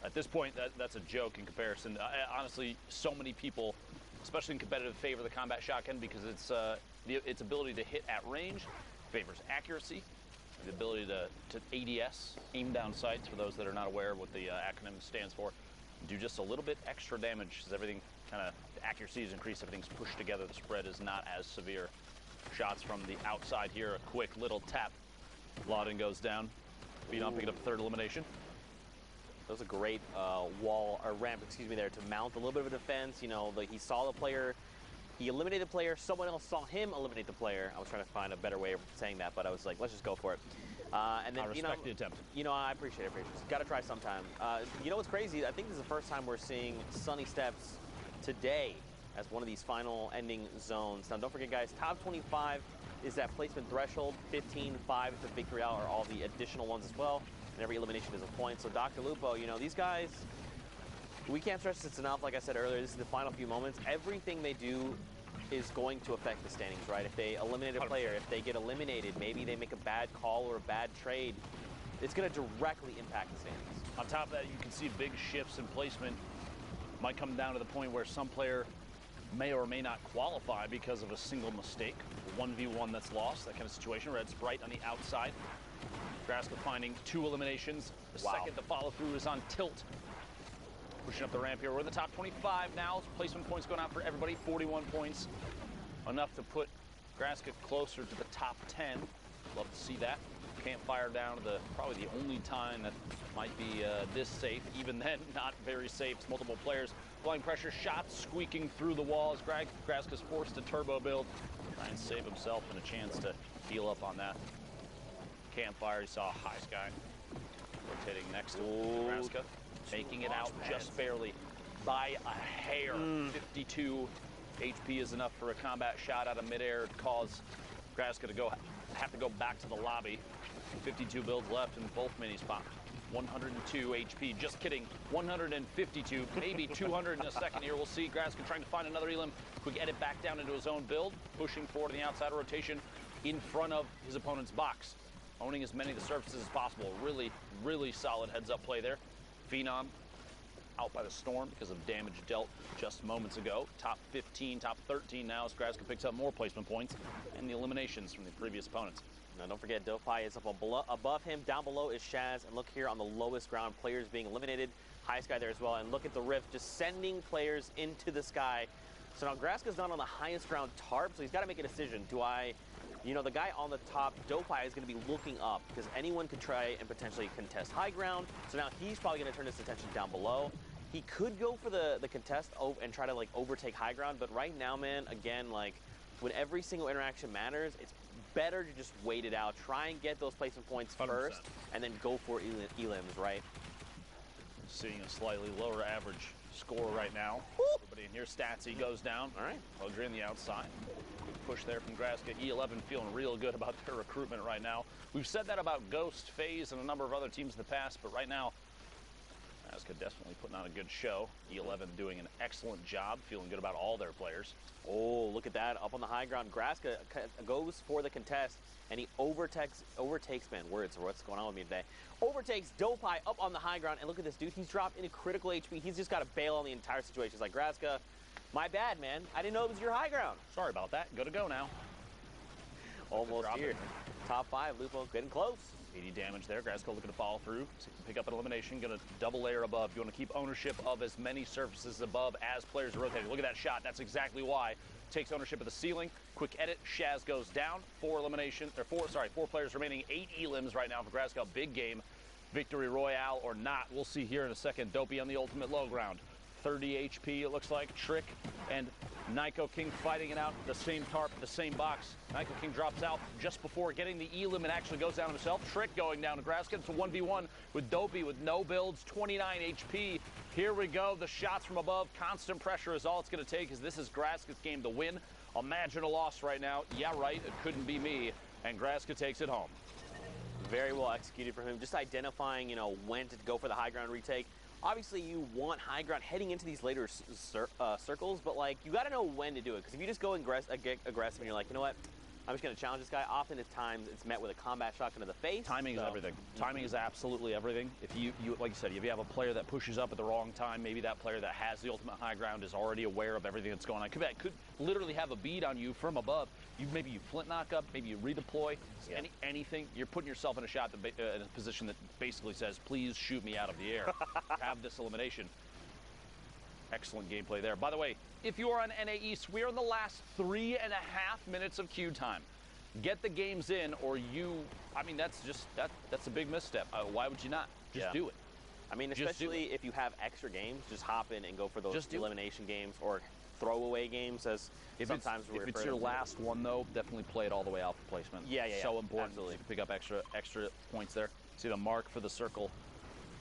At this point, that's a joke in comparison. Honestly, so many people, especially in competitive, favor the combat shotgun because its ability to hit at range favors accuracy, the ability to ADS, aim down sights, for those that are not aware of what the acronym stands for, do just a little bit extra damage as everything the accuracy is increased, everything's pushed together, the spread is not as severe. Shots from the outside here, a quick little tap. Lauden goes down. Phenom picking up the 3rd elimination. That was a great ramp, there to mount a little bit of a defense. He saw the player He eliminated the player. Someone else saw him eliminate the player. I was trying to find a better way of saying that, but I was like, let's just go for it. And then, I respect the attempt. I appreciate it. Got to try sometime. You know what's crazy? I think this is the first time we're seeing Sunny Steps today as one of these final ending zones. Now, don't forget, guys, top 25 is that placement threshold. 15, 5 is the victory out, or all the additional ones as well. And every elimination is a point. So, Dr. Lupo, these guys, we can't stress this enough. Like I said earlier, this is the final few moments. Everything they do is going to affect the standings, right? If they eliminate a player, if they get eliminated, maybe they make a bad call or a bad trade, it's going to directly impact the standings. On top of that, you can see big shifts in placement. Might come down to the point where some player may or may not qualify because of a single mistake. 1v1 that's lost, that kind of situation. Red Sprite on the outside. Graska finding 2 eliminations. The second to follow through is on tilt. Pushing up the ramp here. We're in the top 25 now. Placement points going out for everybody. 41 points. Enough to put Graska closer to the top 10. Love to see that. Campfire down to probably the only time that might be this safe. Even then, not very safe. It's multiple players. Applying pressure, shots squeaking through the walls. Graska's forced to turbo build. Try and save himself and a chance to heal up on that. Campfire, you saw High Sky rotating next to Graska. Making it out just barely by a hair. 52 HP is enough for a combat shot out of midair to cause Graska to have to go back to the lobby. 52 builds left and both minis popped. 102 HP, just kidding. 152, maybe 200 in a second here. We'll see. Graska trying to find another Elim. Quick edit back down into his own build, pushing forward in the outside rotation in front of his opponent's box. Owning as many of the surfaces as possible. Really, really solid heads-up play there. Phenom out by the storm because of damage dealt just moments ago. Top 15, top 13 now as Graska picks up more placement points and the eliminations from the previous opponents. Now don't forget, Dopai is up above him. Down below is Shaz, and look here on the lowest ground, players being eliminated. High Sky there as well, and look at the rift, just sending players into the sky. So now Graska's not on the highest ground tarp, so he's got to make a decision. Do I... the guy on the top, Dopai, is going to be looking up because anyone could try and potentially contest high ground. So now he's probably going to turn his attention down below. He could go for the contest and try to overtake high ground, but right now, man, again, when every single interaction matters, it's better to just wait it out. Try and get those placement points 100%. First, and then go for elims, right? Seeing a slightly lower average score right now. Everybody in here, Statsy goes down. All right. Pugdry on the outside. Good push there from Graska. E11 feeling real good about their recruitment right now. We've said that about Ghost, FaZe, and a number of other teams in the past, but right now, Graska definitely putting on a good show. E11 doing an excellent job, feeling good about all their players. Oh, look at that. Up on the high ground, Graska goes for the contest, and he overtakes, man, words or what's going on with me today. Overtakes Dopai up on the high ground, and look at this dude. He's dropped into critical HP. He's just got to bail on the entire situation. He's like, Graska, my bad, man. I didn't know it was your high ground. Sorry about that. Good to go now. Almost here. Top 5, Lupo getting close. 80 damage there. Graska looking to follow through. Pick up an elimination. Going to double layer above. You want to keep ownership of as many surfaces above as players are rotating. Look at that shot. That's exactly why. Takes ownership of the ceiling. Quick edit. Shaz goes down. 4 players remaining. 8 elims right now for Graska. Big game. Victory Royale or not. We'll see here in a second. Dopey on the ultimate low ground. 30 HP, it looks like. Trick and Nyko King fighting it out. The same tarp, the same box. Nyko King drops out just before getting the elim and actually goes down himself. Trick going down to Graska. It's a 1v1 with Dopey with no builds, 29 HP. Here we go. The shots from above. Constant pressure is all it's going to take as this is Graska's game to win. Imagine a loss right now. Yeah, right. It couldn't be me. And Graska takes it home. Very well executed from him. Just identifying, when to go for the high ground retake. Obviously, you want high ground heading into these later circles, but you got to know when to do it. Because if you just go get aggressive and you're like, you know what, I'm just going to challenge this guy. Often at times it's met with a combat shotgun to the face. Timing is everything. Timing is absolutely everything. If you like you said, if you have a player that pushes up at the wrong time, maybe that player that has the ultimate high ground is already aware of everything that's going on. Could literally have a bead on you from above. Maybe you flint knock up, maybe you redeploy, anything. You're putting yourself in a shot in a position that basically says, please shoot me out of the air. Have this elimination. Excellent gameplay there. By the way, if you are on NA East, we are in the last 3.5 minutes of queue time. Get the games in or that's a big misstep. Why would you not? Just do it. I mean, especially if you have extra games, just hop in and go for those elimination games or throwaway games as sometimes we if refer it's to your them. last one though, definitely play it all the way out for placement. Yeah. So important Absolutely. to pick up extra points there. See the mark for the circle.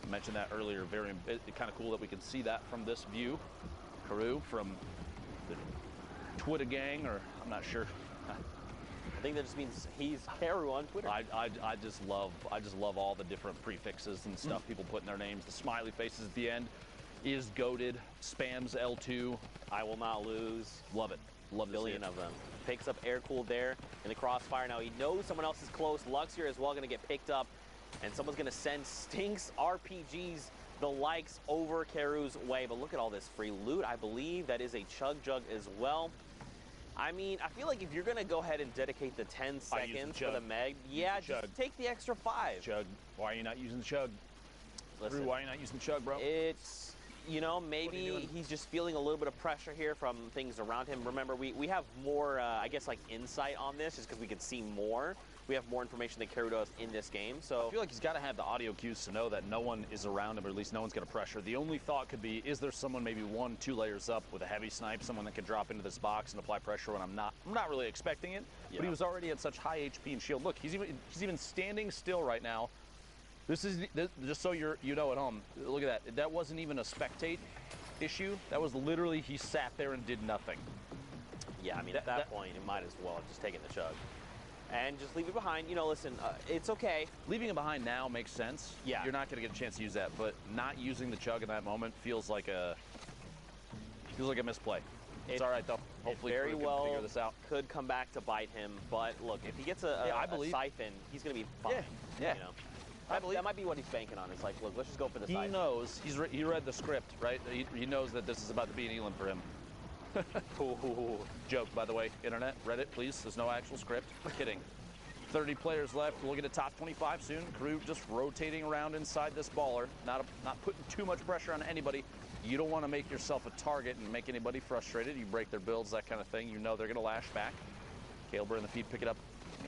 I mentioned that earlier. Very kind of cool that we can see that from this view. Carew from the Twitter gang, or I'm not sure. I think that just means he's Carew on Twitter. I just love all the different prefixes and stuff people put in their names. The smiley faces at the end is goated, spams L2. I will not lose. Love it. Love a billion of them. Picks up air cooled there in the crossfire. Now he knows someone else is close. Lux here as well going to get picked up, and someone's going to send Stinks RPGs the likes over Carew's way. But look at all this free loot. I believe that is a chug jug as well. I mean, I feel like if you're going to go ahead and dedicate the 10 seconds for the Meg, yeah, just take the extra 5. Chug. Why are you not using the chug? Listen, Drew, why are you not using the chug, bro? It's, you know, maybe he's just feeling a little bit of pressure here from things around him. Remember, we have more, I guess, like insight on this just because we can see more. We have more information than Carew does in this game. So I feel like he's got to have the audio cues to know that no one is around him, or at least no one's going to pressure. The only thought could be, is there someone maybe 1-2 layers up with a heavy snipe, someone that could drop into this box and apply pressure when I'm not really expecting it. Yeah. But he was already at such high HP and shield. Look, he's even standing still right now. This is just so you know at home. Look at that. That wasn't even a spectate issue. That was literally he sat there and did nothing. Yeah, I mean, at that point, you might as well have just taken the chug. And just leave it behind. You know, listen, it's okay. Leaving it behind now makes sense. Yeah. You're not going to get a chance to use that, but not using the chug in that moment feels like a misplay. It's all right, though. Hopefully, very Carew can well figure this out. could come back to bite him. But look, if he gets a siphon, he's going to be fine. Yeah. You know? That might be what he's banking on. It's like, look, let's just go for the He siphon. knows. He read the script, right? He knows that this is about to be an Elam for him. Joke, by the way, internet. Read it, please. There's no actual script. Kidding. 30 players left. We'll get a top 25 soon. Carew just rotating around inside this baller. Not putting too much pressure on anybody. You don't want to make yourself a target and make anybody frustrated. You break their builds, that kind of thing. You know they're going to lash back. Kaleber in the feed, pick it up.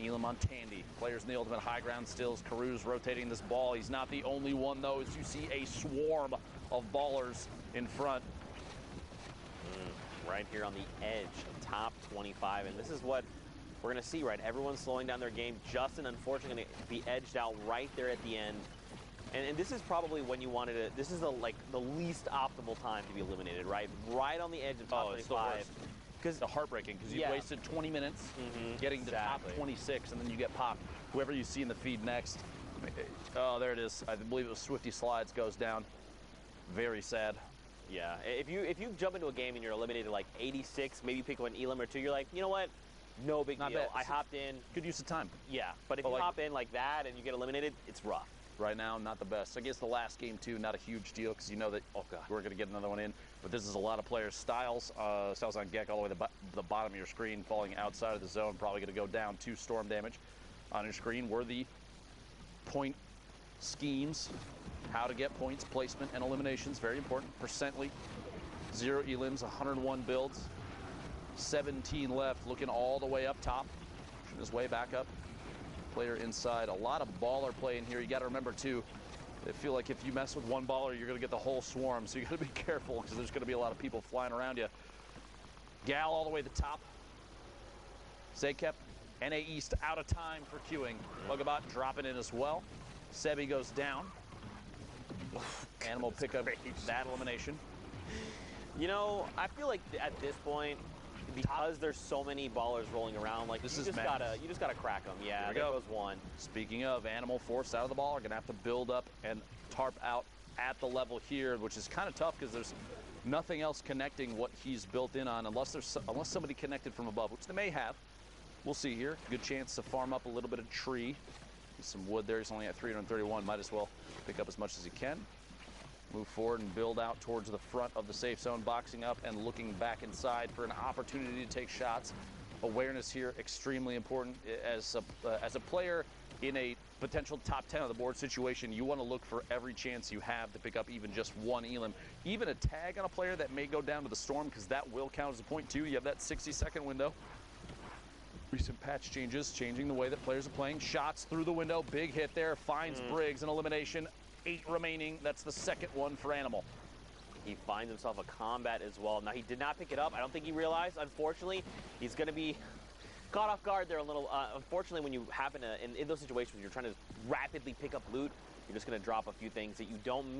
Elam on Tandy. Players in the ultimate high ground stills. Carew's rotating this ball. He's not the only one, though, as you see a swarm of ballers in front. Right here on the edge of top 25. And this is what we're going to see, right? Everyone's slowing down their game. Justin, unfortunately, going to be edged out right there at the end. And this is probably when you wanted to, this is the least optimal time to be eliminated, right? Right on the edge of top 25. Because it's heartbreaking, because you wasted 20 minutes getting to top 26, and then you get popped. Whoever you see in the feed next. Oh, there it is. I believe it was Swifty Slides goes down. Very sad. Yeah, if you jump into a game and you're eliminated like 86, maybe pick up an Elam or two, you're like, you know what? No big deal. Bad. I hopped in. Good use of time. Yeah, but if you hop in like that and you get eliminated, it's rough. Right now, not the best. I guess the last game, too, not a huge deal because you know that, oh, God, we're going to get another one in. But this is a lot of players. Styles on Gek all the way to the bottom of your screen, falling outside of the zone, probably going to go down 2 storm damage on your screen. Were the point schemes, how to get points, placement, and eliminations, very important. Percently, 0 elims, 101 builds, 17 left, looking all the way up top, pushing his way back up. Player inside, a lot of baller play in here. You got to remember too, I feel like if you mess with one baller, you're going to get the whole swarm, so you got to be careful because there's going to be a lot of people flying around you. Gal all the way to the top. Zakep, NA East out of time for queuing. Bugabot dropping in as well. Sebi goes down. Animal pick up that elimination. You know, I feel like at this point, because there's so many ballers rolling around, like you just gotta crack them. Yeah, there goes one. Speaking of, Animal forced out of the ball are gonna have to build up and tarp out at the level here, which is kind of tough because there's nothing else connecting what he's built in on, unless somebody connected from above, which they may have. We'll see here. Good chance to farm up a little bit of tree. Some wood there. He's only at 331. Might as well pick up as much as he can. Move forward and build out towards the front of the safe zone, boxing up and looking back inside for an opportunity to take shots. Awareness here extremely important. As a player in a potential top 10 on the board situation, you want to look for every chance you have to pick up even just one elim. Even a tag on a player that may go down to the storm, because that will count as a point too. You have that 60-second window. Recent patch changes, changing the way that players are playing. Shots through the window, big hit there, finds Briggs, an elimination. 8 remaining, that's the second one for Animal. He finds himself a combat as well. Now, he did not pick it up. I don't think he realized. Unfortunately, he's going to be caught off guard there a little. Unfortunately, when you happen to, in those situations, you're trying to rapidly pick up loot, you're just going to drop a few things that you don't